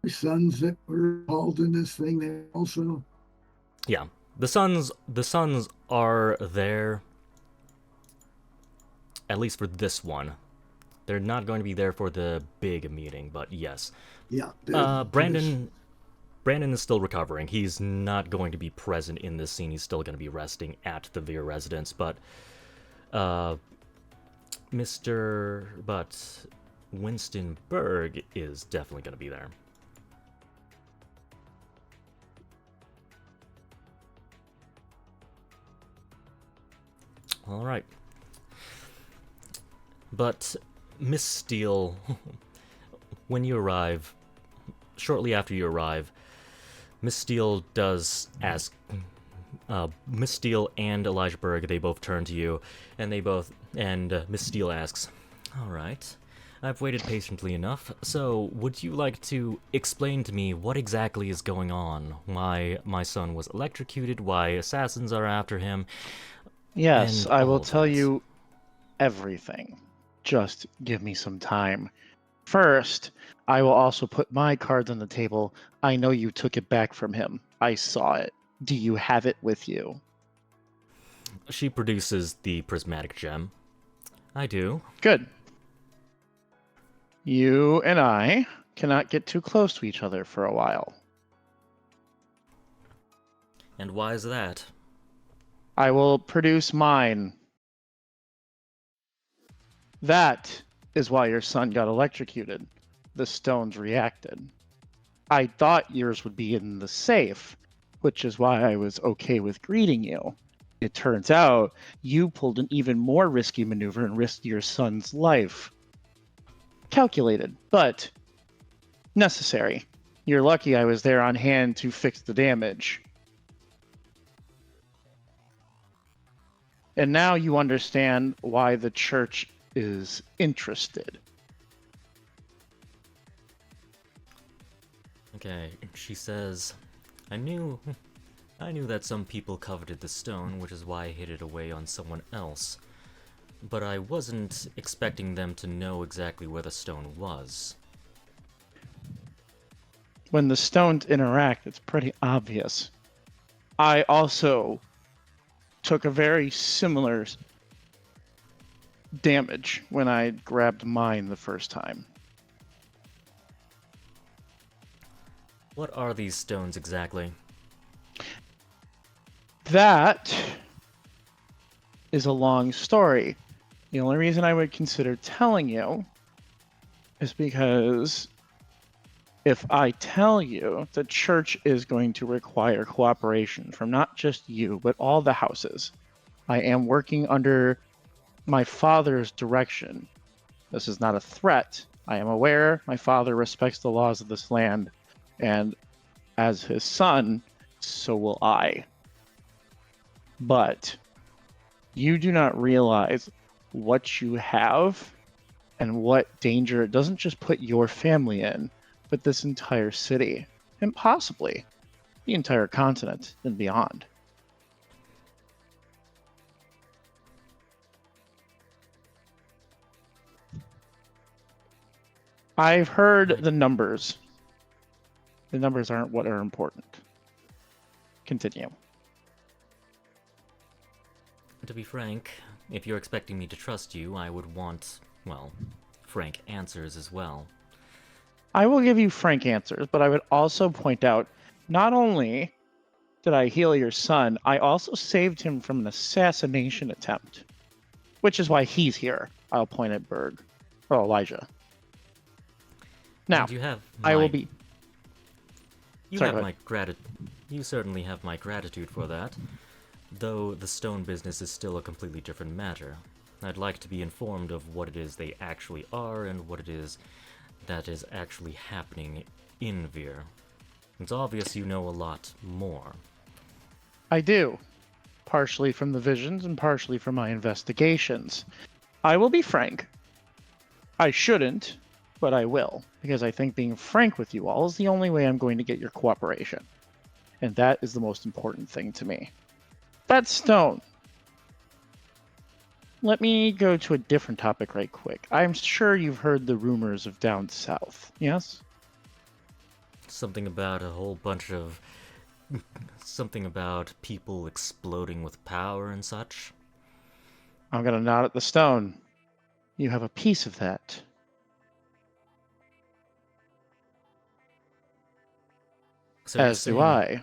sons that were involved in this thing there also. yeah, the sons are there, at least for this one. They're not going to be there for the big meeting, but yes. Yeah. Brandon is still recovering. He's not going to be present in this scene. He's still going to be resting at the Veer residence, but Winston Berg is definitely going to be there. All right. But Miss Steele, when you arrive, shortly after you arrive, Miss Steele does ask. Miss Steele and Elijah Berg, they both turn to you, and Miss Steele asks, "All right, I've waited patiently enough. So, would you like to explain to me what exactly is going on? Why my son was electrocuted? Why assassins are after him?" Yes, And I all will of tell that. you everything. Just give me some time. First, I will also put my cards on the table. I know you took it back from him. I saw it. Do you have it with you? She produces the prismatic gem. I do. Good. You and I cannot get too close to each other for a while. And why is that? I will produce mine. That is why your son got electrocuted. The stones reacted. I thought yours would be in the safe, which is why I was okay with greeting you. It turns out you pulled an even more risky maneuver and risked your son's life. Calculated, but necessary. You're lucky I was there on hand to fix the damage. And now you understand why the church is interested. Okay, she says, I knew that some people coveted the stone, which is why I hid it away on someone else. But I wasn't expecting them to know exactly where the stone was. When the stones interact, it's pretty obvious. I also took a very similar damage when I grabbed mine the first time. What are these stones exactly? That is a long story. The only reason I would consider telling you is because if I tell you, the church is going to require cooperation from not just you, but all the houses. I am working under my father's direction. This is not a threat. I am aware my father respects the laws of this land, and as his son, so will I. But you do not realize what you have and what danger it doesn't just put your family in, but this entire city, and possibly the entire continent and beyond. I've heard the numbers. The numbers aren't what are important. Continue. To be frank, if you're expecting me to trust you, I would want, well, frank answers as well. I will give you frank answers, but I would also point out, not only did I heal your son, I also saved him from an assassination attempt, which is why he's here. I'll point at Berg, or Elijah. Now, And you have I will my- be... You Sorry, have go my You certainly have my gratitude for that, though the stone business is still a completely different matter. I'd like to be informed of what it is they actually are and what it is that is actually happening in Vir. It's obvious you know a lot more. I do. Partially from the visions and partially from my investigations. I will be frank. I shouldn't, but I will, because I think being frank with you all is the only way I'm going to get your cooperation. And that is the most important thing to me. That stone. Let me go to a different topic right quick. I'm sure you've heard the rumors of down south, yes? Something about a whole bunch of... something about people exploding with power and such. I'm going to nod at the stone. You have a piece of that. So you're As do saying- I.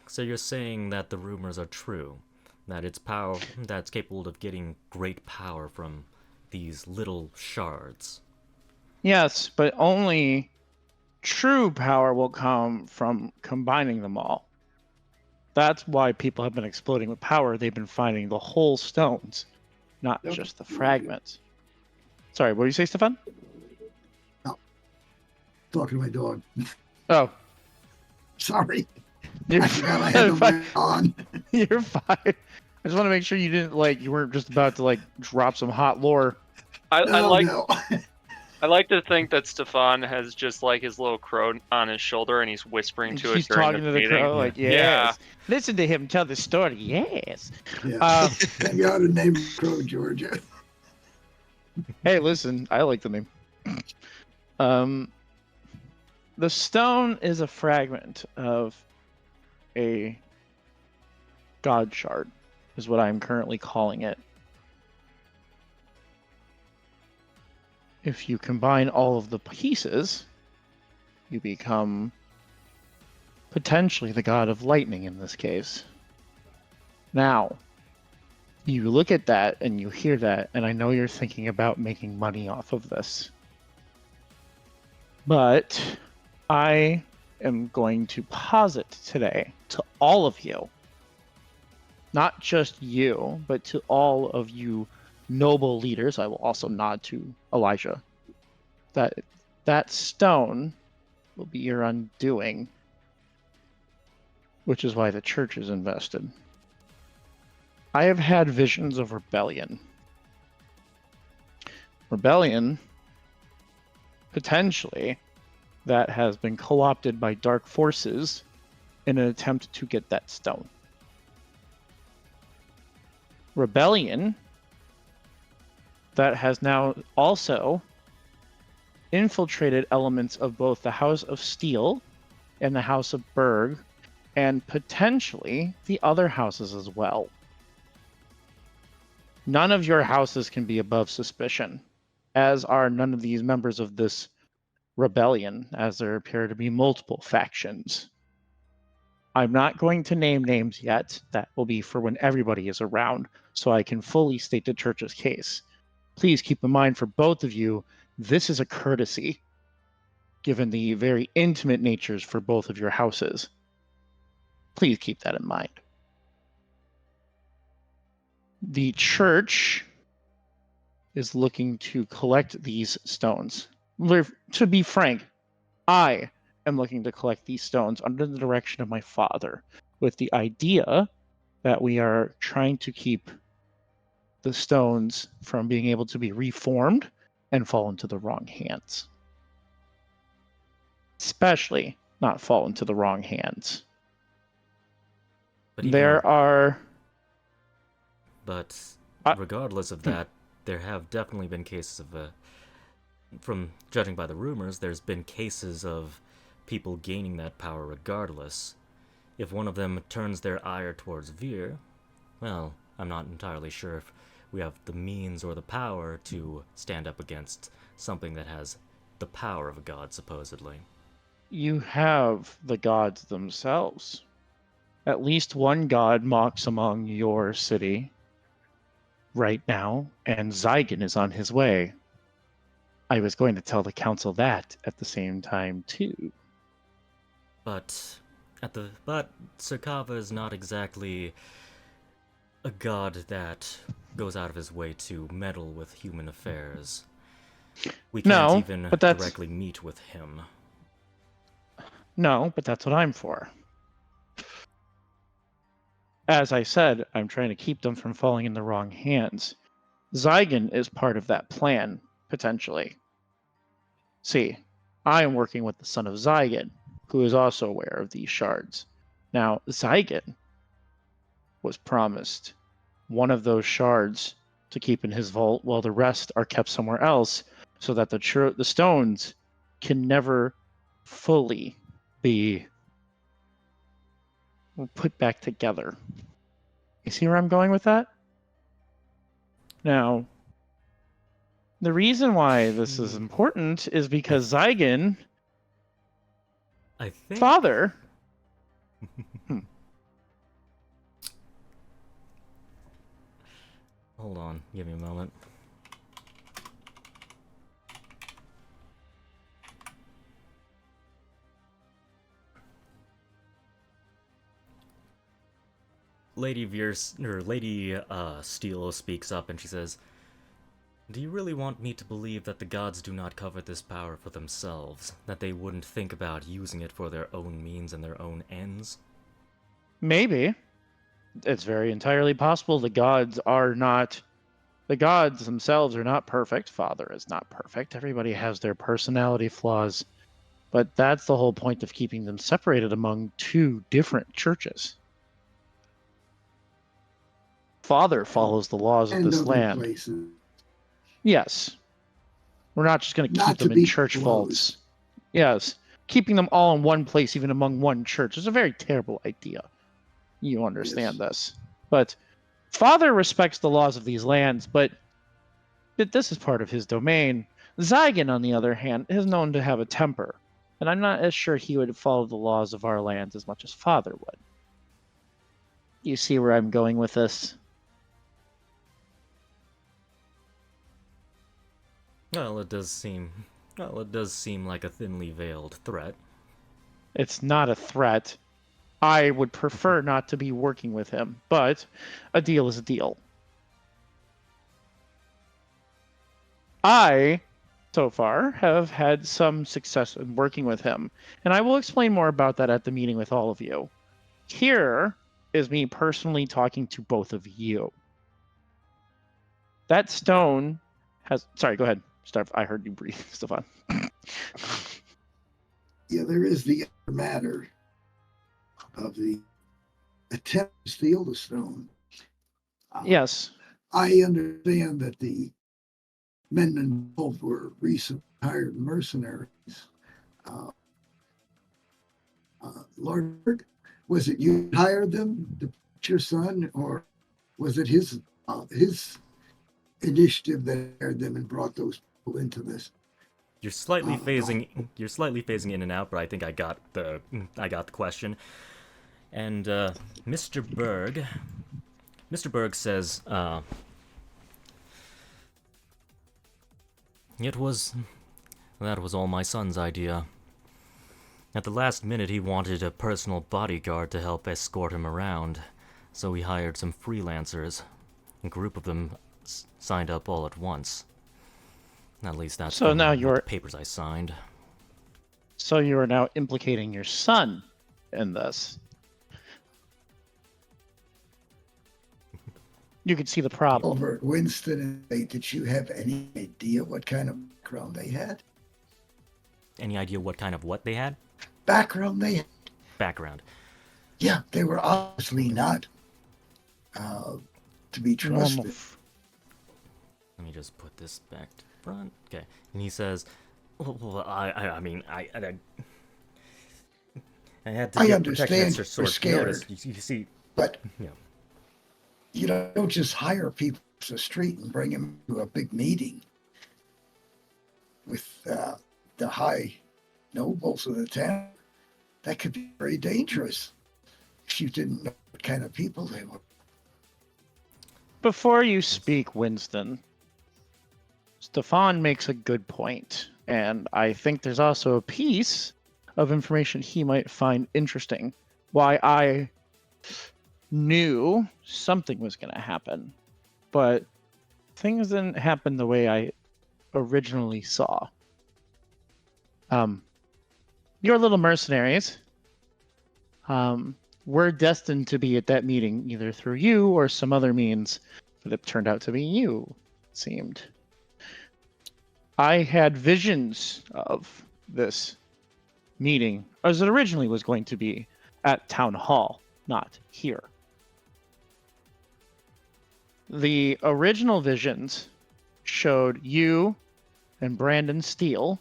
So you're saying that the rumors are true? That it's power that's capable of getting great power from these little shards? Yes, but only true power will come from combining them all. That's why people have been exploding with power. They've been finding the whole stones, not Yep. just the fragments. Sorry, what did you say, Stefan? Talking to my dog. Oh, Sorry. you're, I forgot I had the fine. mic on. You're fine. I just want to make sure you didn't you weren't just about to drop some hot lore. I No, like no. I like to think that Stefan has just like his little crow on his shoulder and he's whispering to He's it during talking the to the meeting. crow like, yes. Yeah. Listen to him tell the story, yes. Yeah. Thank God to name Crow Georgia. Hey, listen, I like the name. The stone is a fragment of a god shard, is what I'm currently calling it. If you combine all of the pieces, you become potentially the god of lightning in this case. Now, you look at that and you hear that, and I know you're thinking about making money off of this. But I am going to posit today to all of you, not just you, but to all of you noble leaders, I will also nod to Elijah, that stone will be your undoing, which is why the church is invested. I have had visions of rebellion. Rebellion, potentially, that has been co-opted by dark forces in an attempt to get that stone. Rebellion that has now also infiltrated elements of both the House of Steel and the House of Berg, and potentially the other houses as well. None of your houses can be above suspicion, as are none of these members of this rebellion, as there appear to be multiple factions. I'm not going to name names yet. That will be for when everybody is around, so I can fully state the church's case. Please keep in mind for both of you, this is a courtesy, given the very intimate natures for both of your houses. Please keep that in mind. The church is looking to collect these stones. To be frank, I am looking to collect these stones under the direction of my father, with the idea that we are trying to keep the stones from being able to be reformed and fall into the wrong hands. Especially not fall into the wrong hands. But even There are... But regardless of that, there have definitely been cases of, from judging by the rumors, there's been cases of people gaining that power regardless. If one of them turns their ire towards Vir, well, I'm not entirely sure if we have the means or the power to stand up against something that has the power of a god, supposedly. You have the gods themselves. At least one god mocks among your city right now, and Zygon is on his way. I was going to tell the council that at the same time, too. But Sarkava is not exactly a god that goes out of his way to meddle with human affairs. We can't even directly meet with him. No, but that's what I'm for. As I said, I'm trying to keep them from falling in the wrong hands. Zygon is part of that plan, potentially. See, I am working with the son of Zygon, who is also aware of these shards. Now, Zygon was promised one of those shards to keep in his vault, while the rest are kept somewhere else, so that the stones can never fully be put back together. You see where I'm going with that? Now, the reason why this is important is because Zygon, I think... father... Hold on, give me a moment. Lady Steele speaks up and she says, "Do you really want me to believe that the gods do not covet this power for themselves? That they wouldn't think about using it for their own means and their own ends?" Maybe. It's very entirely possible the gods themselves are not perfect. Father is not perfect. Everybody has their personality flaws. But that's the whole point of keeping them separated among two different churches. Father follows the laws of this land. Places. Yes. We're not just going to Not keep them to in be church close. vaults. Yes. Keeping them all in one place, even among one church, is a very terrible idea. You understand this. But Father respects the laws of these lands, but this is part of his domain. Zygon, on the other hand, is known to have a temper, and I'm not as sure he would follow the laws of our lands as much as Father would. You see where I'm going with this? Well, it does seem like a thinly veiled threat. It's not a threat. I would prefer not to be working with him, but a deal is a deal. I, so far, have had some success in working with him, and I will explain more about that at the meeting with all of you. Here is me personally talking to both of you. That stone has... Sorry, go ahead. I heard you breathe, Stefan. Yeah, there is the other matter of the attempt to steal the stone. Yes. I understand that the men involved were recently hired mercenaries. Lord, was it you who hired them to put your son, or was it his initiative that hired them and brought those people into this? You're slightly phasing in and out, but I think I got the question. And Mr. Berg says, that was all my son's idea. At the last minute, he wanted a personal bodyguard to help escort him around, so he hired some freelancers. A group of them signed up all at once. At least that's So from now the you're- papers I signed. So you are now implicating your son in this. You could see the problem. Over at Winston, did you have any idea what kind of background they had? Any idea what kind of what they had? Background they had? Background. Yeah, they were obviously not to be Normal. trusted. Let me just put this back to front. Okay. And he says, well, I mean, I had to I get protection understand at you're short scared. notice. You see, But yeah. you don't just hire people off the street and bring them to a big meeting with the high nobles of the town. That could be very dangerous if you didn't know what kind of people they were. Before you speak, Winston, Stefan makes a good point, and I think there's also a piece of information he might find interesting. Why I knew something was going to happen, but things didn't happen the way I originally saw. Your little mercenaries were destined to be at that meeting either through you or some other means, but it turned out to be you, it seemed. I had visions of this meeting as it originally was going to be at Town Hall, not here. The original visions showed you and Brandon Steele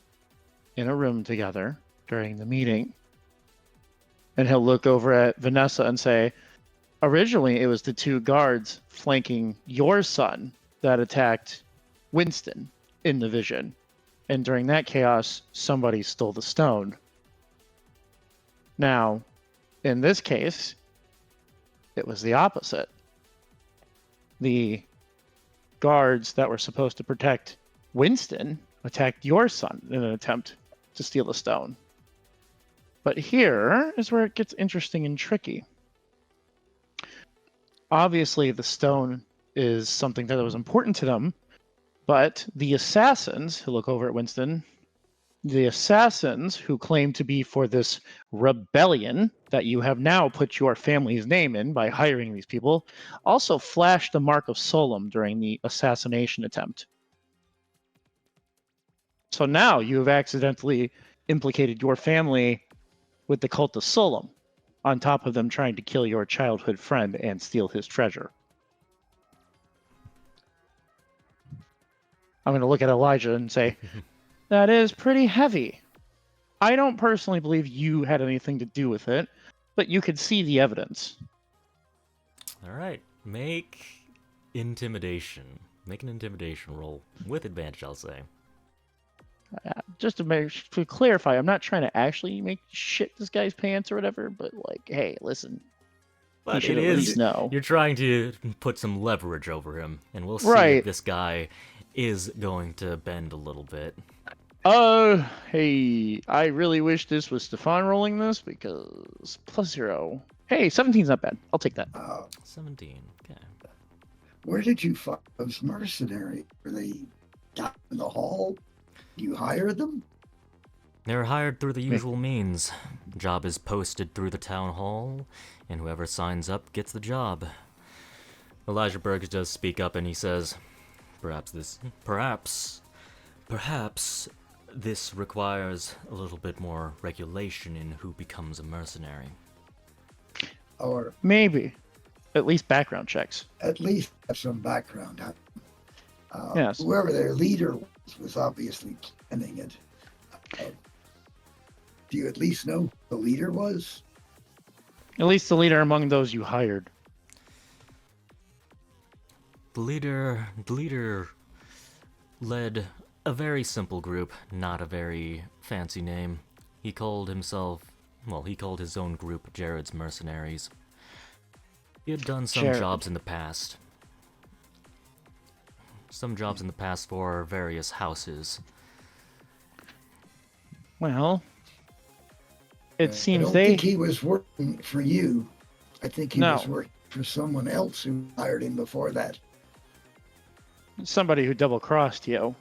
in a room together during the meeting. And he'll look over at Vanessa and say, originally it was the two guards flanking your son that attacked Winston in the vision. And during that chaos, somebody stole the stone. Now, in this case, it was the opposite. The guards that were supposed to protect Winston attacked your son in an attempt to steal the stone. But here is where it gets interesting and tricky. Obviously, the stone is something that was important to them, but the assassins who look over at Winston, the assassins who claim to be for this rebellion that you have now put your family's name in by hiring these people, also flashed the mark of Solum during the assassination attempt. So now you have accidentally implicated your family with the cult of Solum, on top of them trying to kill your childhood friend and steal his treasure. I'm going to look at Elijah and say, that is pretty heavy. I don't personally believe you had anything to do with it, but you could see the evidence. All right. Make intimidation. Make an intimidation roll with advantage, I'll say. Just to clarify, I'm not trying to actually make shit this guy's pants or whatever, but like, hey, listen. But you should it at is. least know. You're trying to put some leverage over him, and we'll see Right. if this guy is going to bend a little bit. Hey, I really wish this was Stefan rolling this because +0. Hey, 17's not bad. I'll take that. 17. Okay. Where did you find those mercenaries? Were they down in the hall? You hired them? They're hired through the usual means. Job is posted through the town hall, and whoever signs up gets the job. Elijah Berg does speak up, and he says, Perhaps this requires a little bit more regulation in who becomes a mercenary." Or Maybe. At least background checks. at least have some background on them. Yes. Whoever their leader was obviously planning it. Do you at least know who the leader was? At least the leader among those you hired. The leader led a very simple group, not a very fancy name. He called himself well, he called his own group Jared's Mercenaries. He had done some Jared. jobs in the past. Some jobs in the past for various houses. Well, it I seems don't they. think he was working for you. I think he was No. working for someone else who hired him before that. Somebody who double-crossed you.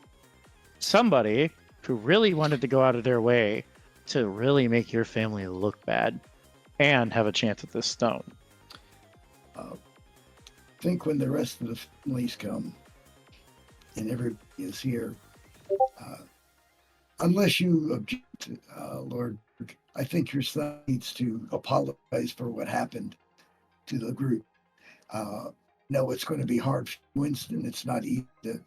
Somebody who really wanted to go out of their way to really make your family look bad and have a chance at this stone. I think when the rest of the families come and everybody is here, unless you object, Lord, I think your son needs to apologize for what happened to the group. No, it's going to be hard for Winston. It's not easy to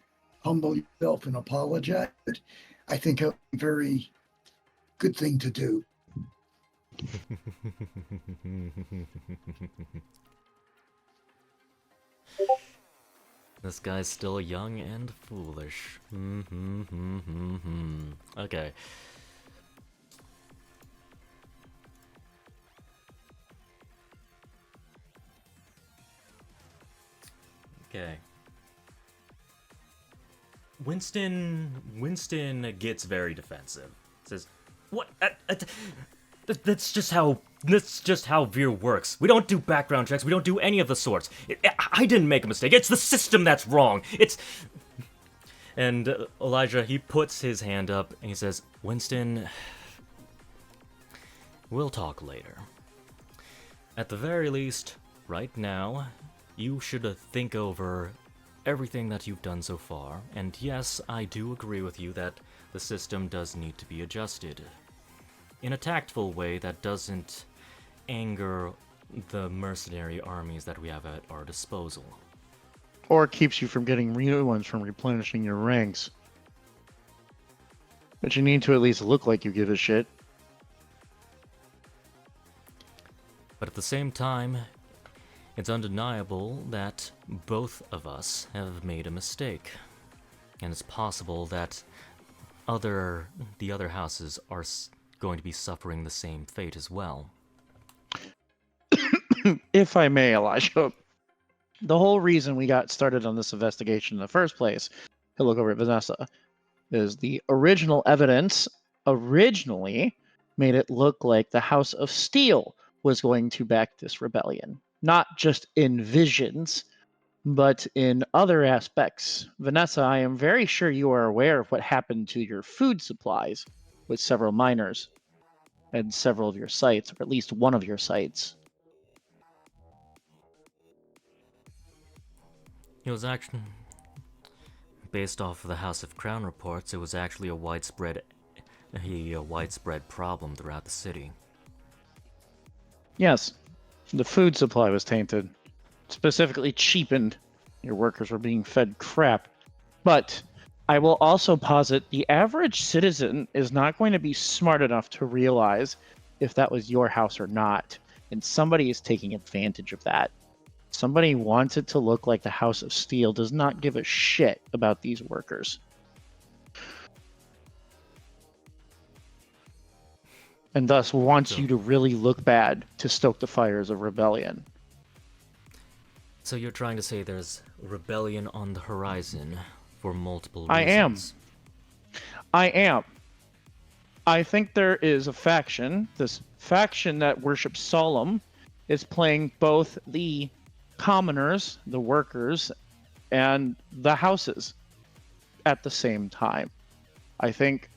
humble yourself and apologize, but I think it's a very good thing to do. This guy's still young and foolish. Okay. Okay. Winston gets very defensive. Says, "What? That's just how Veer works. We don't do background checks. We don't do any of the sorts. I didn't make a mistake. It's the system that's wrong. It's..." And Elijah, he puts his hand up and he says, "Winston, we'll talk later. At the very least, right now, you should think over everything that you've done so far. And yes, I do agree with you that the system does need to be adjusted in a tactful way that doesn't anger the mercenary armies that we have at our disposal." Or keeps you from getting new ones from replenishing your ranks. But you need to at least look like you give a shit. But at the same time, it's undeniable that both of us have made a mistake. And it's possible that the other houses are going to be suffering the same fate as well. If I may, Elijah, the whole reason we got started on this investigation in the first place, to look over at Vanessa, is the original evidence originally made it look like the House of Steel was going to back this rebellion. Not just in visions, but in other aspects. Vanessa, I am very sure you are aware of what happened to your food supplies with several miners and several of your sites, or at least one of your sites. It was actually, based off of the House of Crown reports, it was actually a widespread problem throughout the city. Yes, the food supply was tainted, specifically cheapened. Your workers were being fed crap. But I will also posit the average citizen is not going to be smart enough to realize if that was your house or not. And somebody is taking advantage of that. Somebody wants it to look like the House of Steel does not give a shit about these workers. And thus wants you to really look bad to stoke the fires of rebellion. So you're trying to say there's rebellion on the horizon for multiple reasons? I am. I think there is a faction. This faction that worships Solemn is playing both the commoners, the workers, and the houses at the same time. I think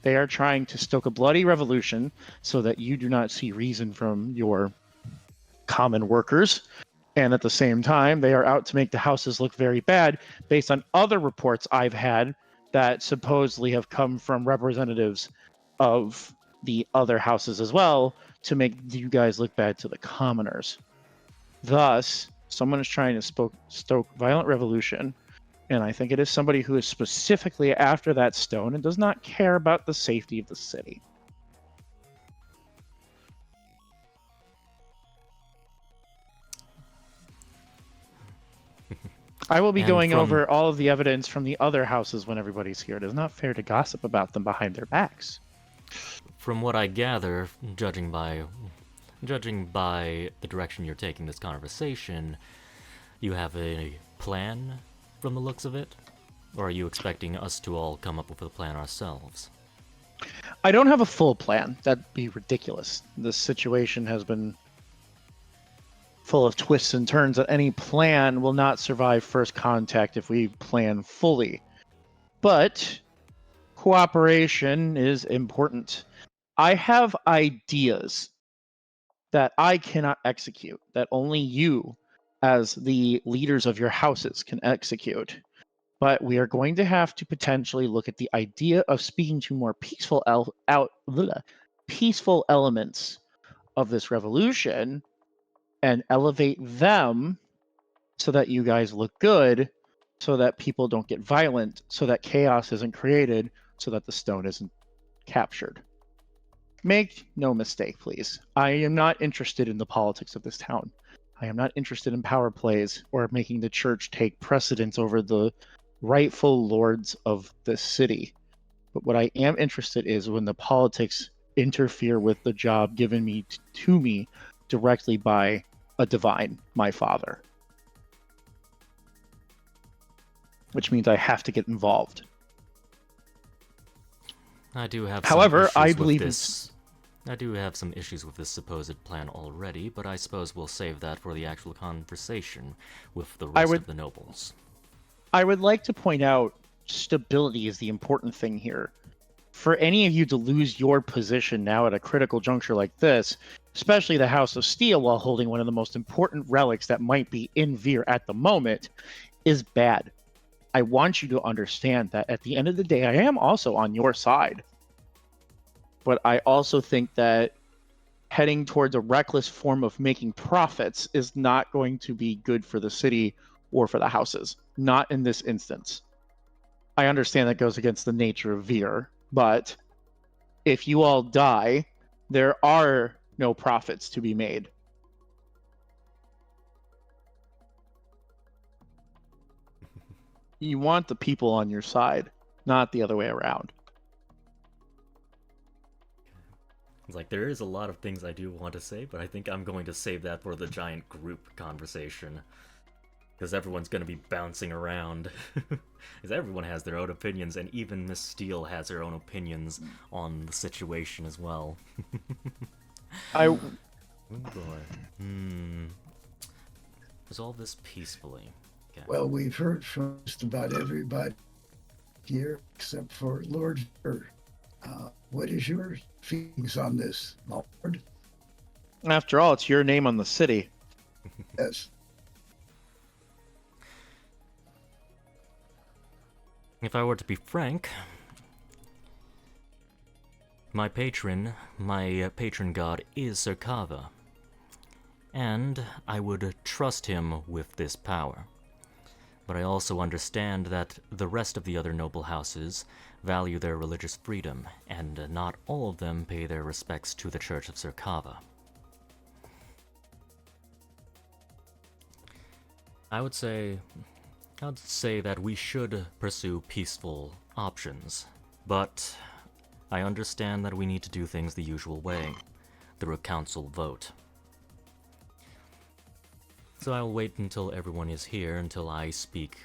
they are trying to stoke a bloody revolution so that you do not see reason from your common workers. And at the same time, they are out to make the houses look very bad based on other reports I've had that supposedly have come from representatives of the other houses as well to make you guys look bad to the commoners. Thus, someone is trying to stoke violent revolution, and I think it is somebody who is specifically after that stone and does not care about the safety of the city. I will be going over all of the evidence from the other houses when everybody's here. It is not fair to gossip about them behind their backs. from what I gather, judging by the direction you're taking this conversation, you have a plan from the looks of it? Or are you expecting us to all come up with a plan ourselves? I don't have a full plan. That'd be ridiculous. This situation has been full of twists and turns that any plan will not survive first contact if we plan fully. But cooperation is important. I have ideas that I cannot execute, that only you, as the leaders of your houses, can execute. But we are going to have to potentially look at the idea of speaking to more peaceful elements of this revolution and elevate them so that you guys look good, so that people don't get violent, so that chaos isn't created, so that the stone isn't captured. Make no mistake, please. I am not interested in the politics of this town. I am not interested in power plays or making the church take precedence over the rightful lords of this city. But what I am interested is when the politics interfere with the job given to me directly by a divine, my father. Which means I have to get involved. I do have However, some I issues with believe this. I do have some issues with this supposed plan already, but I suppose we'll save that for the actual conversation with the rest of the nobles. I would like to point out stability is the important thing here. For any of you to lose your position now at a critical juncture like this, especially the House of Steel while holding one of the most important relics that might be in Vir at the moment, is bad. I want you to understand that at the end of the day, I am also on your side. But I also think that heading towards a reckless form of making profits is not going to be good for the city or for the houses. Not in this instance. I understand that goes against the nature of Vir, but if you all die, there are no profits to be made. You want the people on your side, not the other way around. It's like, there is a lot of things I do want to say, but I think I'm going to save that for the giant group conversation. Because everyone's going to be bouncing around. Because everyone has their own opinions, and even Miss Steele has her own opinions on the situation as well. Oh boy. Resolve this peacefully. Okay. Well, we've heard from just about everybody here except for Lord Ver. What is your feelings on this, Lord? After all, it's your name on the city. Yes. If I were to be frank, my patron god is Serkava, and I would trust him with this power. But I also understand that the rest of the other noble houses value their religious freedom, and not all of them pay their respects to the Church of Serkava. I'd say that we should pursue peaceful options, but I understand that we need to do things the usual way, through a council vote. So I'll wait until everyone is here until I speak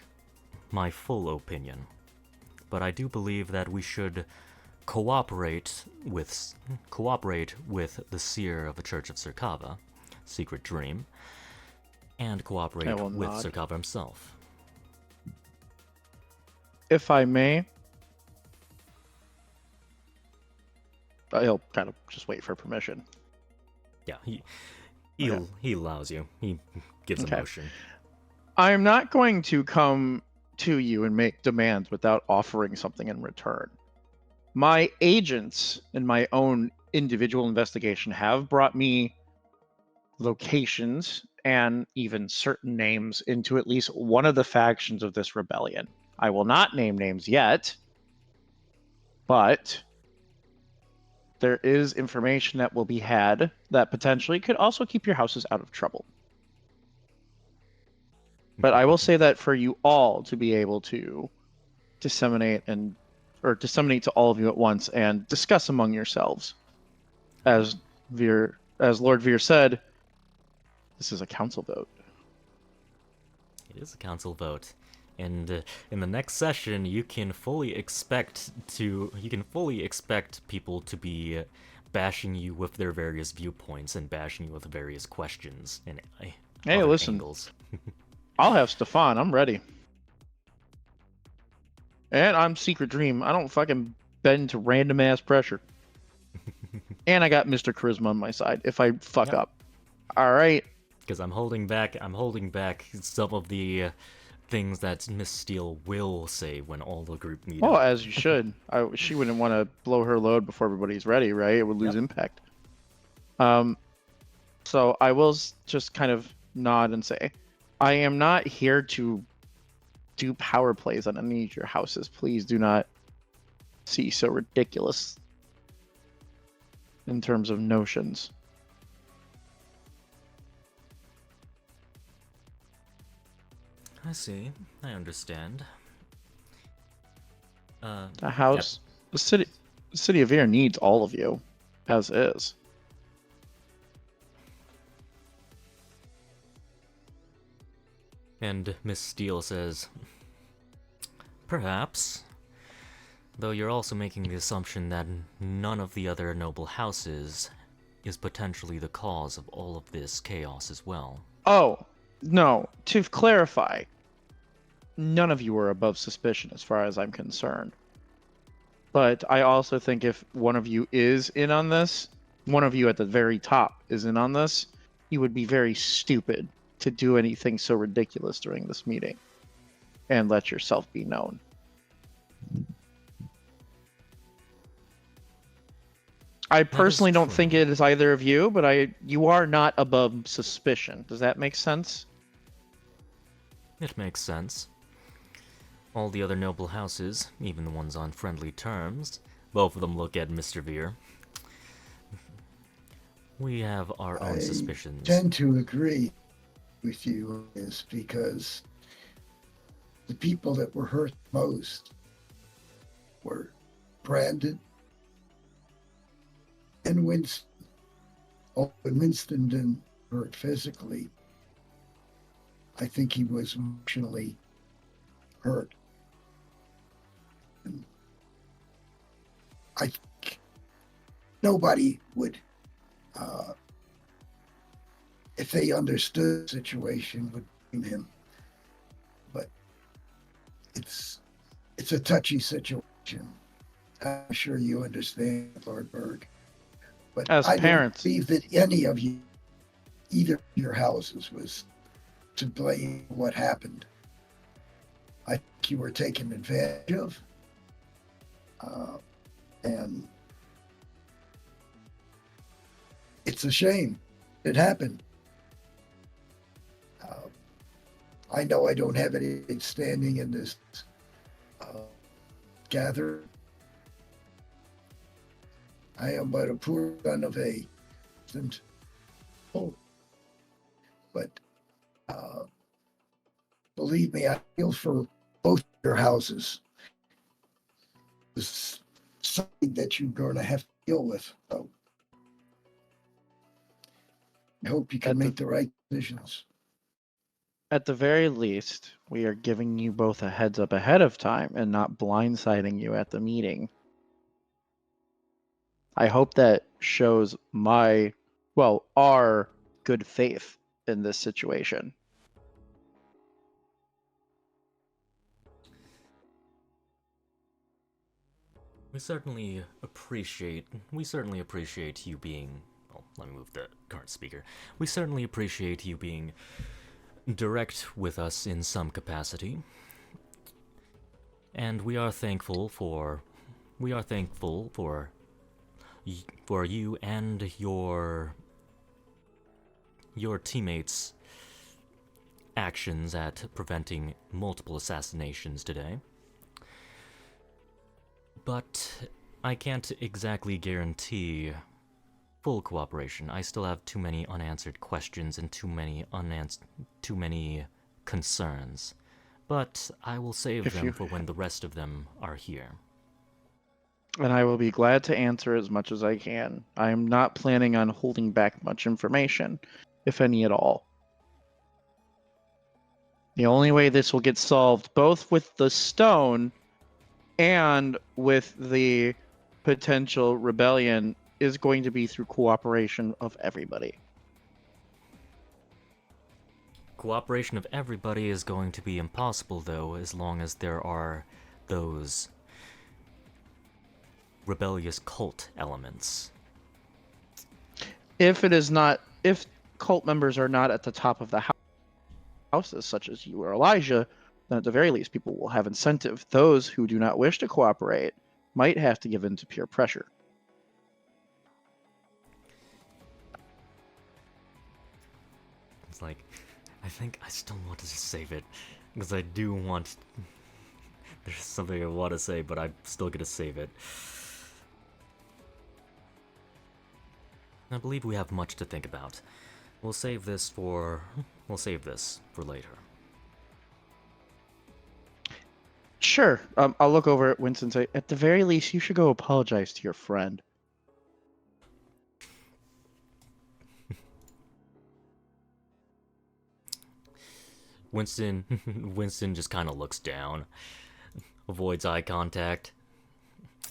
my full opinion. But I do believe that we should cooperate with the seer of the Church of Serkava, Secret Dream, and cooperate with Serkava himself. If I may, he'll kind of just wait for permission. Yeah, he allows you. He gives a motion. I'm not going to come to you and make demands without offering something in return. My agents in my own individual investigation have brought me locations and even certain names into at least one of the factions of this rebellion. I will not name names yet, but there is information that will be had that potentially could also keep your houses out of trouble. But I will say that for you all to be able to disseminate to all of you at once and discuss among yourselves as Lord Veer said, this is a council vote. It is a council vote. And in the next session, you can fully expect people to be bashing you with their various viewpoints and bashing you with various questions and Hey, other listen. angles. I'll have Stefan. I'm ready. And I'm Secret Dream. I don't fucking bend to random ass pressure. And I got Mr. Charisma on my side if I fuck up. All right. Because I'm holding back some of the things that Miss Steele will say when all the group meet Well, up. as you should. She wouldn't want to blow her load before everybody's ready, right? It would lose impact. So I will just kind of nod and say, I am not here to do power plays on any of your houses. Please do not see so ridiculous in terms of notions. I see. I understand. The house, the city of Veer needs all of you, as is. And Miss Steele says, perhaps, though you're also making the assumption that none of the other noble houses is potentially the cause of all of this chaos as well. Oh, no. To clarify, none of you are above suspicion as far as I'm concerned. But I also think if one of you is in on this, one of you at the very top is in on this, you would be very stupid to do anything so ridiculous during this meeting and let yourself be known. I personally don't think it is either of you, but you are not above suspicion. Does that make sense? It makes sense. All the other noble houses, even the ones on friendly terms, both of them look at Mr. Veer. We have our own suspicions. I tend to agree with you, is because the people that were hurt most were Brandon and Winston. Oh, and Winston didn't hurt physically. I think he was emotionally hurt. And I think nobody would, if they understood the situation, would blame him. But it's a touchy situation. I'm sure you understand, Lord Berg. But As I parents, don't believe that any of you, either of your houses, was to blame what happened. I think you were taken advantage of. And it's a shame it happened. I know I don't have any standing in this gathering. I am but a poor son of a distant folk. But believe me, I feel for both your houses. It's something that you're going to have to deal with. So I hope you can make the right decisions. at the very least, we are giving you both a heads up ahead of time and not blindsiding you at the meeting. I hope that shows our good faith in this situation. We certainly appreciate you being, well, let me move the current speaker. We certainly appreciate you being direct with us in some capacity. And we are thankful for you and your teammates' actions at preventing multiple assassinations today. But I can't exactly guarantee full cooperation. I still have too many unanswered questions and too many concerns. But I will save them for when the rest of them are here. And I will be glad to answer as much as I can. I am not planning on holding back much information, if any at all. The only way this will get solved, both with the stone and with the potential rebellion, is going to be through cooperation of everybody. Cooperation of everybody is going to be impossible, though, as long as there are those rebellious cult elements. If cult members are not at the top of the houses, such as you or Elijah, then at the very least people will have incentive. Those who do not wish to cooperate might have to give in to peer pressure. It's like, I think I still want to just save it, because I do want... There's something I want to say, but I'm still gonna save it. I believe we have much to think about. We'll save this for later. Sure. I'll look over at Winston and say, at the very least, you should go apologize to your friend. Winston just kind of looks down, avoids eye contact,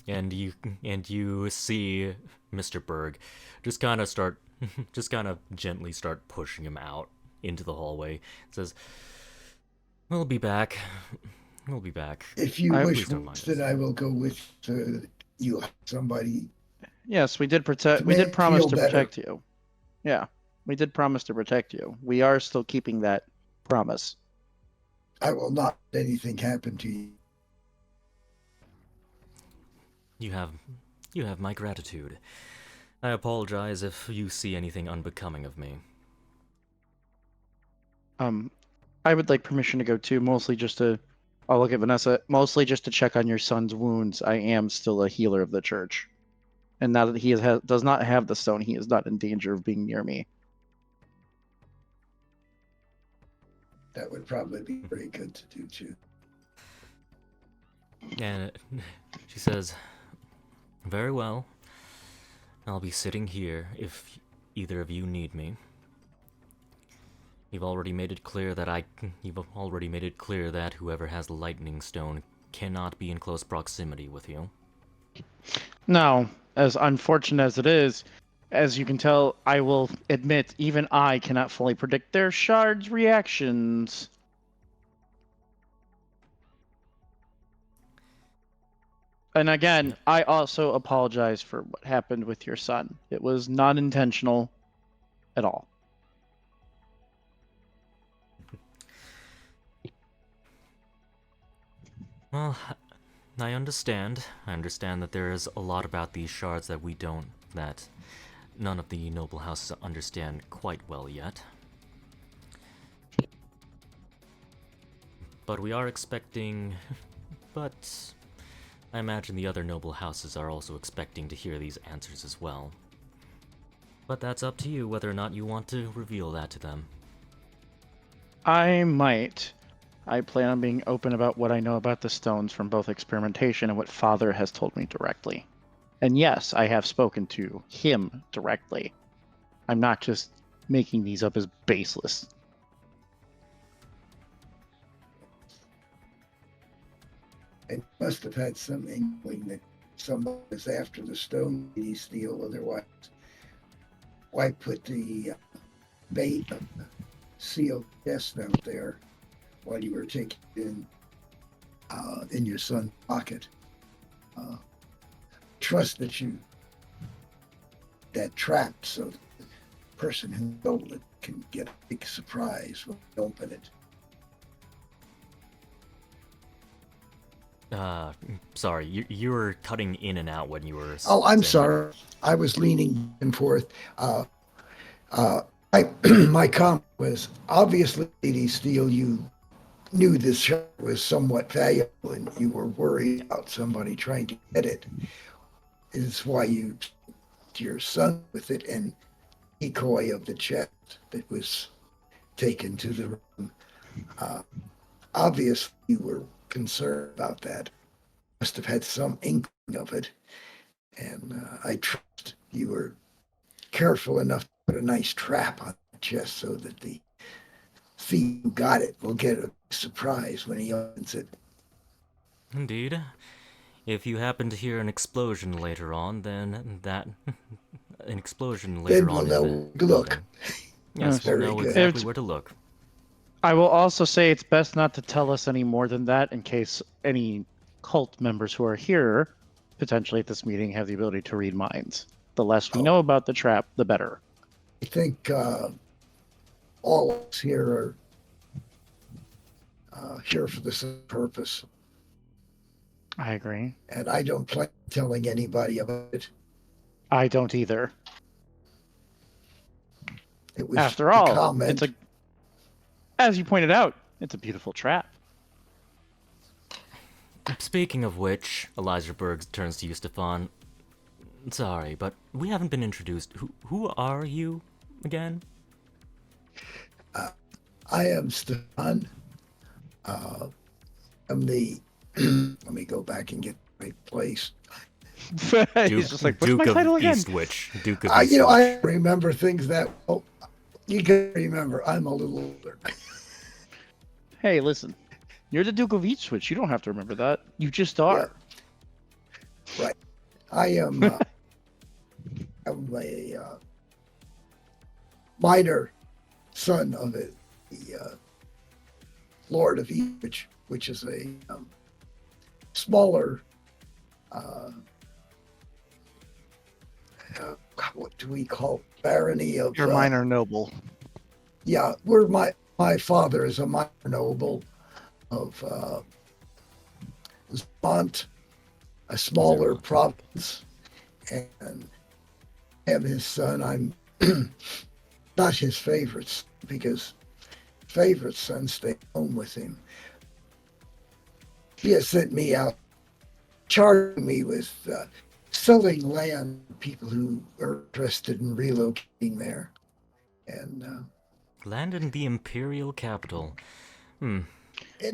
and you see Mr. Berg just kind of gently start pushing him out into the hallway. Says, "We'll be back. We'll be back." If you I- wish, Please don't mind Winston, us. I will go with you. Somebody. Yes, we did To we did make promise feel to better. protect you. Yeah, we did promise to protect you. We are still keeping that promise. I will not let anything happen to you. You have my gratitude. I apologize if you see anything unbecoming of me. I would like permission to go too, mostly just to... I'll look at Vanessa. Mostly just to check on your son's wounds. I am still a healer of the church. And now that he does not have the stone, he is not in danger of being near me. That would probably be very good to do too. And she says, "Very well. I'll be sitting here if either of you need me. You've already made it clear that whoever has the lightning stone cannot be in close proximity with you." Now, as unfortunate as it is, as you can tell, I will admit, even I cannot fully predict their shards' reactions. And again, I also apologize for what happened with your son. It was not intentional at all. Well, I understand. I understand that there is a lot about these shards that none of the noble houses understand quite well yet. But we are expecting... But I imagine the other noble houses are also expecting to hear these answers as well. But that's up to you whether or not you want to reveal that to them. I might. I plan on being open about what I know about the stones from both experimentation and what Father has told me directly. And yes, I have spoken to him directly. I'm not just making these up as baseless. It must have had some inkling that someone was after the stone he steal. Otherwise, why put the bait of the sealed chest out there while you were taking it in your son's pocket? Trust that trapped so that the person who stole it can get a big surprise when you open it. Sorry, you were cutting in and out when you were... Oh, I'm saying sorry. I was leaning back and forth. My comment was, obviously, Lady Steele, you knew this shard was somewhat valuable and you were worried about somebody trying to get it. Is why you took your son with it and decoy of the chest that was taken to the room. Obviously, you were concerned about that. must have had some inkling of it. And I trust you were careful enough to put a nice trap on the chest so that the thief who got it will get a surprise when he opens it. Indeed. If you happen to hear an explosion later on, then that an explosion later Then we'll on know in where the to look. building. Yes, we'll Very know good. exactly where to look. I will also say it's best not to tell us any more than that in case any cult members who are here potentially at this meeting have the ability to read minds. The less we know about the trap, the better. I think all of us here are here for the same purpose. I agree. And I don't plan on telling anybody about it. I don't either. It was After a all, comment. it's as you pointed out, it's a beautiful trap. Speaking of which, Elijah Berg turns to you, Stefan. Sorry, but we haven't been introduced. Who are you again? I am Stefan. I'm the. Let me go back and get the right place. He's just like, what's Duke my of title again? Eastwich. Duke of You know, Eastwich. I remember things that well. You can remember. I'm a little older. Hey, listen. You're the Duke of Eastwich. You don't have to remember that. You just are. Yeah. Right. I am. I'm a minor son of the Lord of Eastwich, which is a smaller. What do we call it? Barony of? Your minor noble. Yeah, we're my father is a minor noble of Zermont, a smaller province, and am his son. I'm not his favorite because favorite sons stay home with him. He has sent me out, charging me with selling land to people who are interested in relocating there. And Land in the Imperial capital. How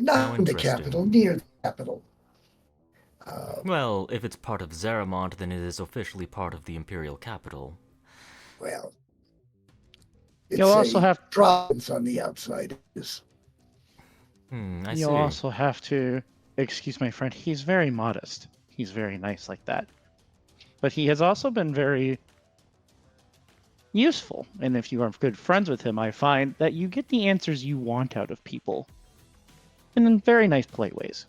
not in the interesting. capital, near the capital. Well, if it's part of Zaramont, then it is officially part of the Imperial capital. Well, it's You'll also a have- province on the outside. I You'll see. also have to excuse my friend. He's very modest. He's very nice like that. But he has also been very useful. And if you are good friends with him, I find that you get the answers you want out of people. In very nice, polite ways.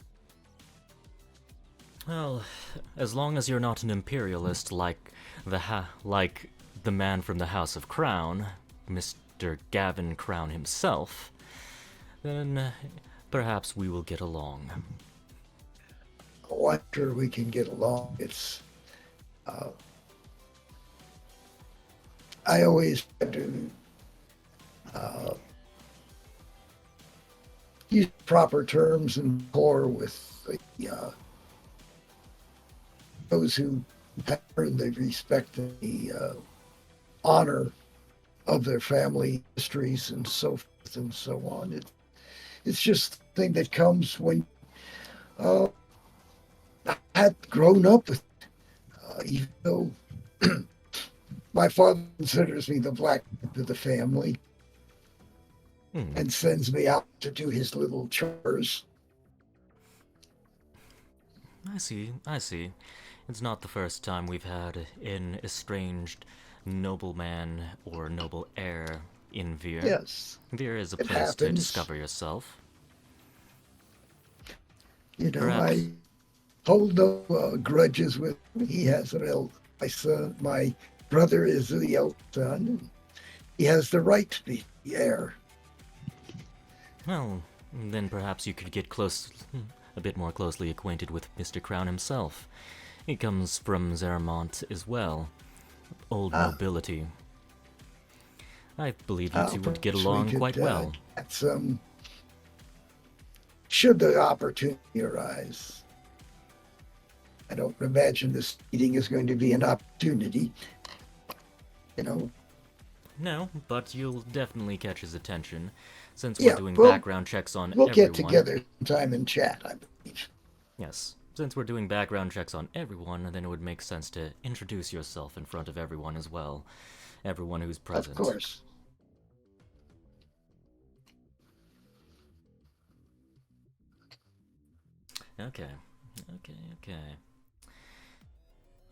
Well, as long as you're not an imperialist like like the man from the House of Crown, Mr. Gavin Crown himself, then perhaps we will get along. Oh, I'm sure we can get along. It's I always had to use proper terms and core with those who have earned the respect and the honor of their family histories and so forth and so on. It's just a thing that comes when I had grown up with it. Even though my father considers me the black sheep of the family and sends me out to do his little chores. I see. It's not the first time we've had an estranged nobleman or noble heir in Veer. Yes, Veer is a it place to happens. discover yourself. you know, Perhaps. I hold no grudges with him. He has my son, my brother is the eldest son. And he has the right to be the heir. Well, then perhaps you could get a bit more closely acquainted with Mr. Crown himself. He comes from Zaramont as well. Old nobility. I believe you two would get Perhaps we along could, quite well. get some, should the opportunity arise. I don't imagine this meeting is going to be an opportunity. You know, No, but you'll definitely catch his attention, since Yeah, we're doing we'll- background checks on we'll everyone. get together sometime and chat, I believe. Yes, since we're doing background checks on everyone, then it would make sense to introduce yourself in front of everyone as well. Everyone who's present. Of course. Okay.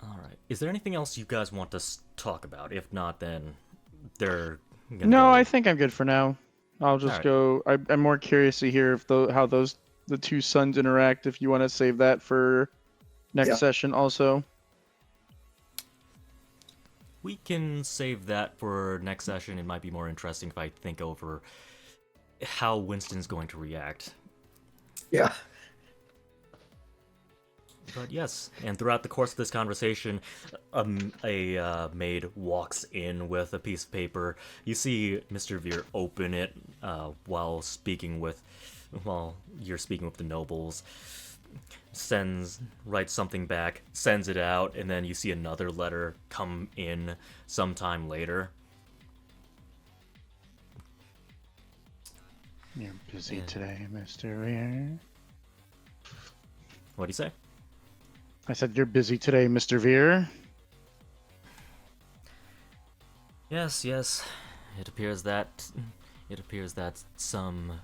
Alright. Is there anything else you guys want to talk about? If not, then they're gonna No, go- I think I'm good for now. I'll just Alright. go. I'm more curious to hear if how the two sons interact. If you want to save that for next Yeah. session, also. We can save that for next session. It might be more interesting if I think over how Winston's going to react. Yeah. But yes, and throughout the course of this conversation, a maid walks in with a piece of paper. You see Mr. Veer open it while you're speaking with the nobles. Writes something back, sends it out, and then you see another letter come in sometime later. You're busy Yeah. today, Mr. Veer. What do you say? I said you're busy today, Mr. Veer. Yes. It appears that some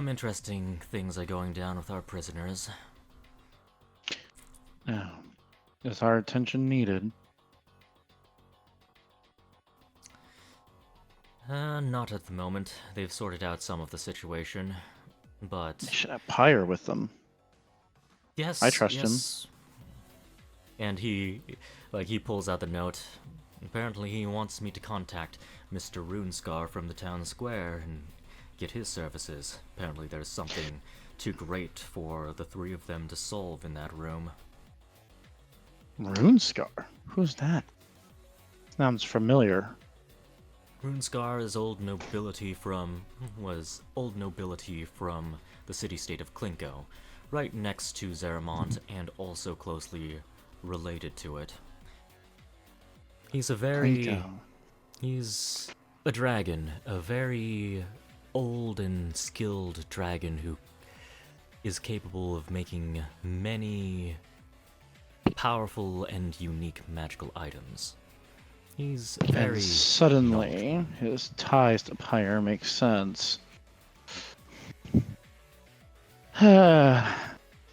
interesting things are going down with our prisoners. Oh, is our attention needed? Not at the moment. They've sorted out some of the situation, but They should have Pyre with them. yes, I trust him. yes. And he pulls out the note. Apparently, he wants me to contact Mr. Runescar from the town square and get his services. Apparently, there's something too great for the three of them to solve in that room. Runescar? Who's that? Sounds familiar. Runescar is was old nobility from the city-state of Klinko, right next to Zaramont and also closely related to it. He's a dragon, a very old and skilled dragon who is capable of making many powerful and unique magical items. He's very... And suddenly, his ties to Pyre make sense.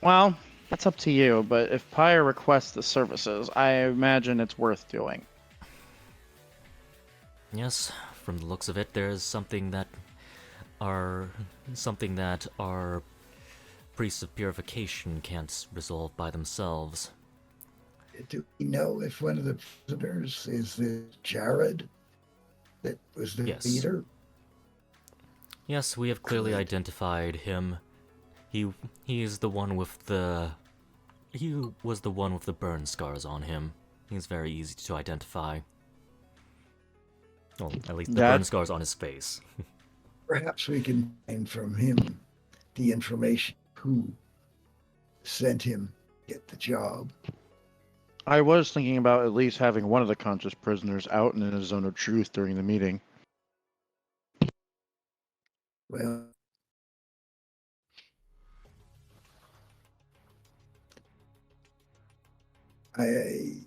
Well, that's up to you, but if Pyre requests the services, I imagine it's worth doing. Yes, from the looks of it, there's something that our priests of purification can't resolve by themselves. Do we know if one of the prisoners is the Jared that was the Yes. leader? Yes, we have clearly Good. identified him. He was the one with the burn scars on him. He's very easy to identify. Well, at least the burn scars on his face. Perhaps we can find from him the information who sent him to get the job. I was thinking about at least having one of the conscious prisoners out and in a zone of truth during the meeting. Well, I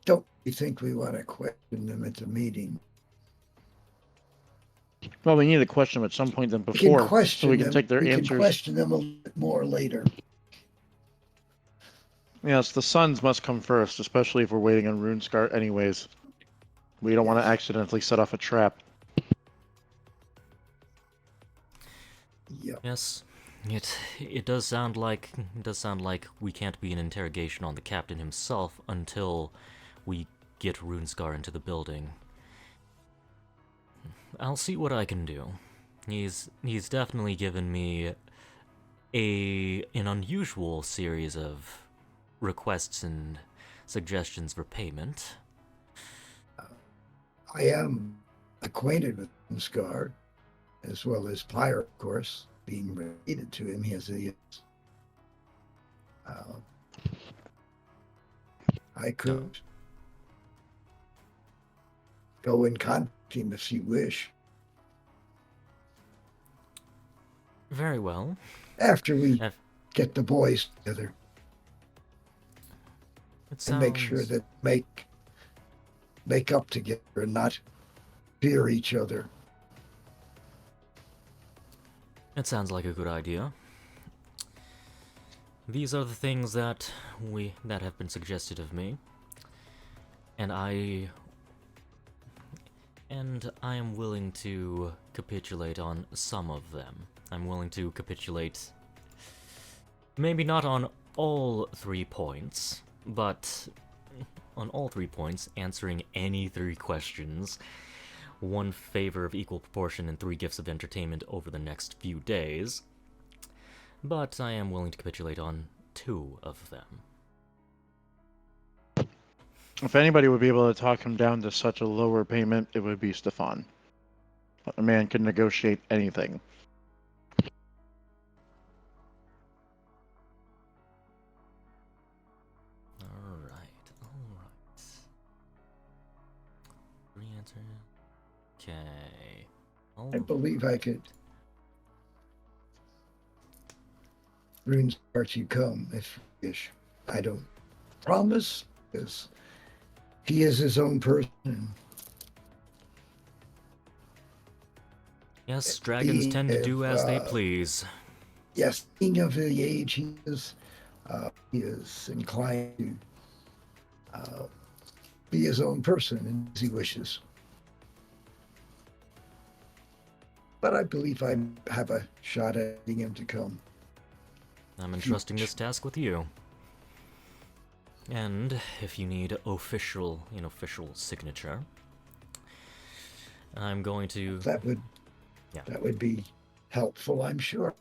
don't think we want to question them at the meeting. Well, we need to question them at some point then We can before, question so we can them. take their we answers. can question them a little bit more later. Yes, the sons must come first, especially if we're waiting on Runescar anyways. We don't want to accidentally set off a trap. Yep. Yes, it does sound like we can't be in interrogation on the captain himself until we get Runescar into the building. I'll see what I can do. He's definitely given me an unusual series of requests and suggestions for payment. I am acquainted with Scar, as well as Pyre, of course, being related to him as he is. I could go and contact him if you wish. Very well. After we If- get the boys together It and make sure sounds- that make up together and not fear each other. It sounds like a good idea. These are the things that have been suggested of me, and I am willing to capitulate on some of them. I'm willing to capitulate, maybe not on all 3 points, but on all 3 points, answering any 3 questions, 1 favor of equal proportion, and 3 gifts of entertainment over the next few days. But I am willing to capitulate on 2 of them. If anybody would be able to talk him down to such a lower payment, it would be Stefan. A man can negotiate anything. Alright. 3 answers. Okay. I believe I could. Runes Archie come if you wish. I don't promise, because he is his own person. Yes, dragons tend to do as they If, please. Yes, being of the age he is inclined to be his own person as he wishes. But I believe I have a shot at getting him to come. I'm entrusting this task with you. And if you need an official signature, I'm going to... That would be helpful, I'm sure.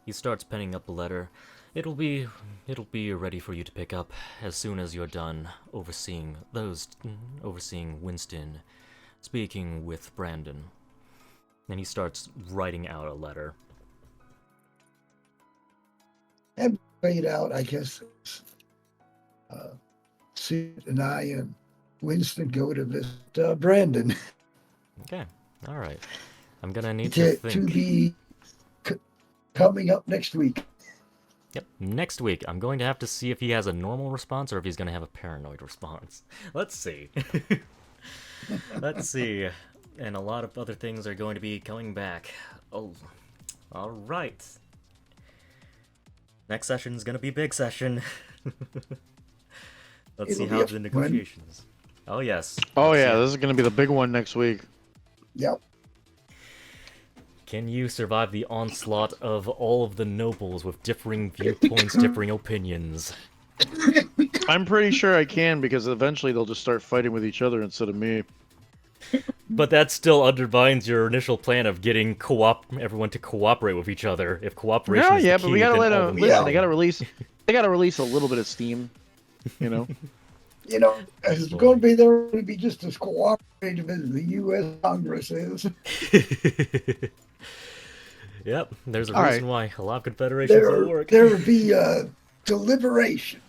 He starts penning up a letter. It'll be ready for you to pick up as soon as you're done overseeing Winston, speaking with Brandon. And he starts writing out a letter. And played out, I guess. Sid and I and Winston go to visit Brandon. Okay, all right. I'm gonna need to to think. be coming up next week. Yep, next week. I'm going to have to see if he has a normal response or if he's going to have a paranoid response. Let's see. Let's see. And a lot of other things are going to be coming back. Oh, all right. Next session's going to be a big session. Let's see It'll how be the a fun- negotiations. Oh, yes. Oh Let's yeah, see. this is going to be the big one next week. Yep. Can you survive the onslaught of all of the nobles with differing viewpoints, differing opinions? I'm pretty sure I can, because eventually they'll just start fighting with each other instead of me. But that still undermines your initial plan of getting everyone to cooperate with each other. If cooperation No, is yeah, the but key, we gotta then let all them the- listen. Yeah. They gotta release a little bit of steam, you know. You know, it's going to be there to be just as cooperative as the U.S. Congress is. Yep, there's a All reason why a lot of confederations don't work. There would be deliberations.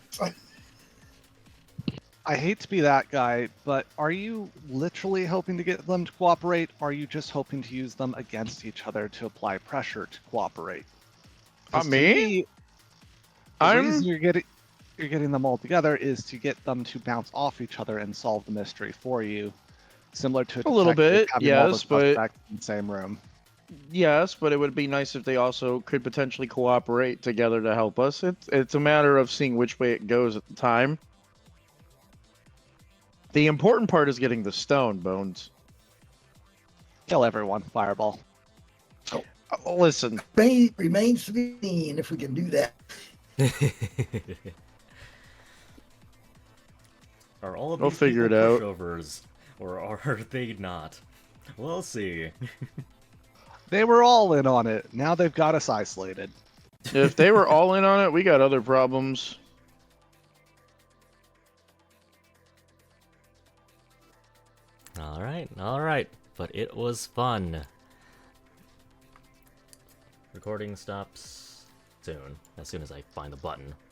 I hate to be that guy, but are you literally hoping to get them to cooperate? Or are you just hoping to use them against each other to apply pressure to cooperate? 'Cause to Me? the reason you're getting them all together is to get them to bounce off each other and solve the mystery for you, similar to A little detective bit, having all the yes, but- suspects in the same room. Yes, but it would be nice if they also could potentially cooperate together to help us. It's a matter of seeing which way it goes at the time. The important part is getting the stone, Bones. Kill everyone, fireball. Listen, Remains to be seen if we can do that. Are all of We'll these figure people it out. pushovers, or are they not? We'll see. They were all in on it. Now they've got us isolated. if they were all in on it, we got other problems. All right, but it was fun. Recording stops soon, as soon as I find the button.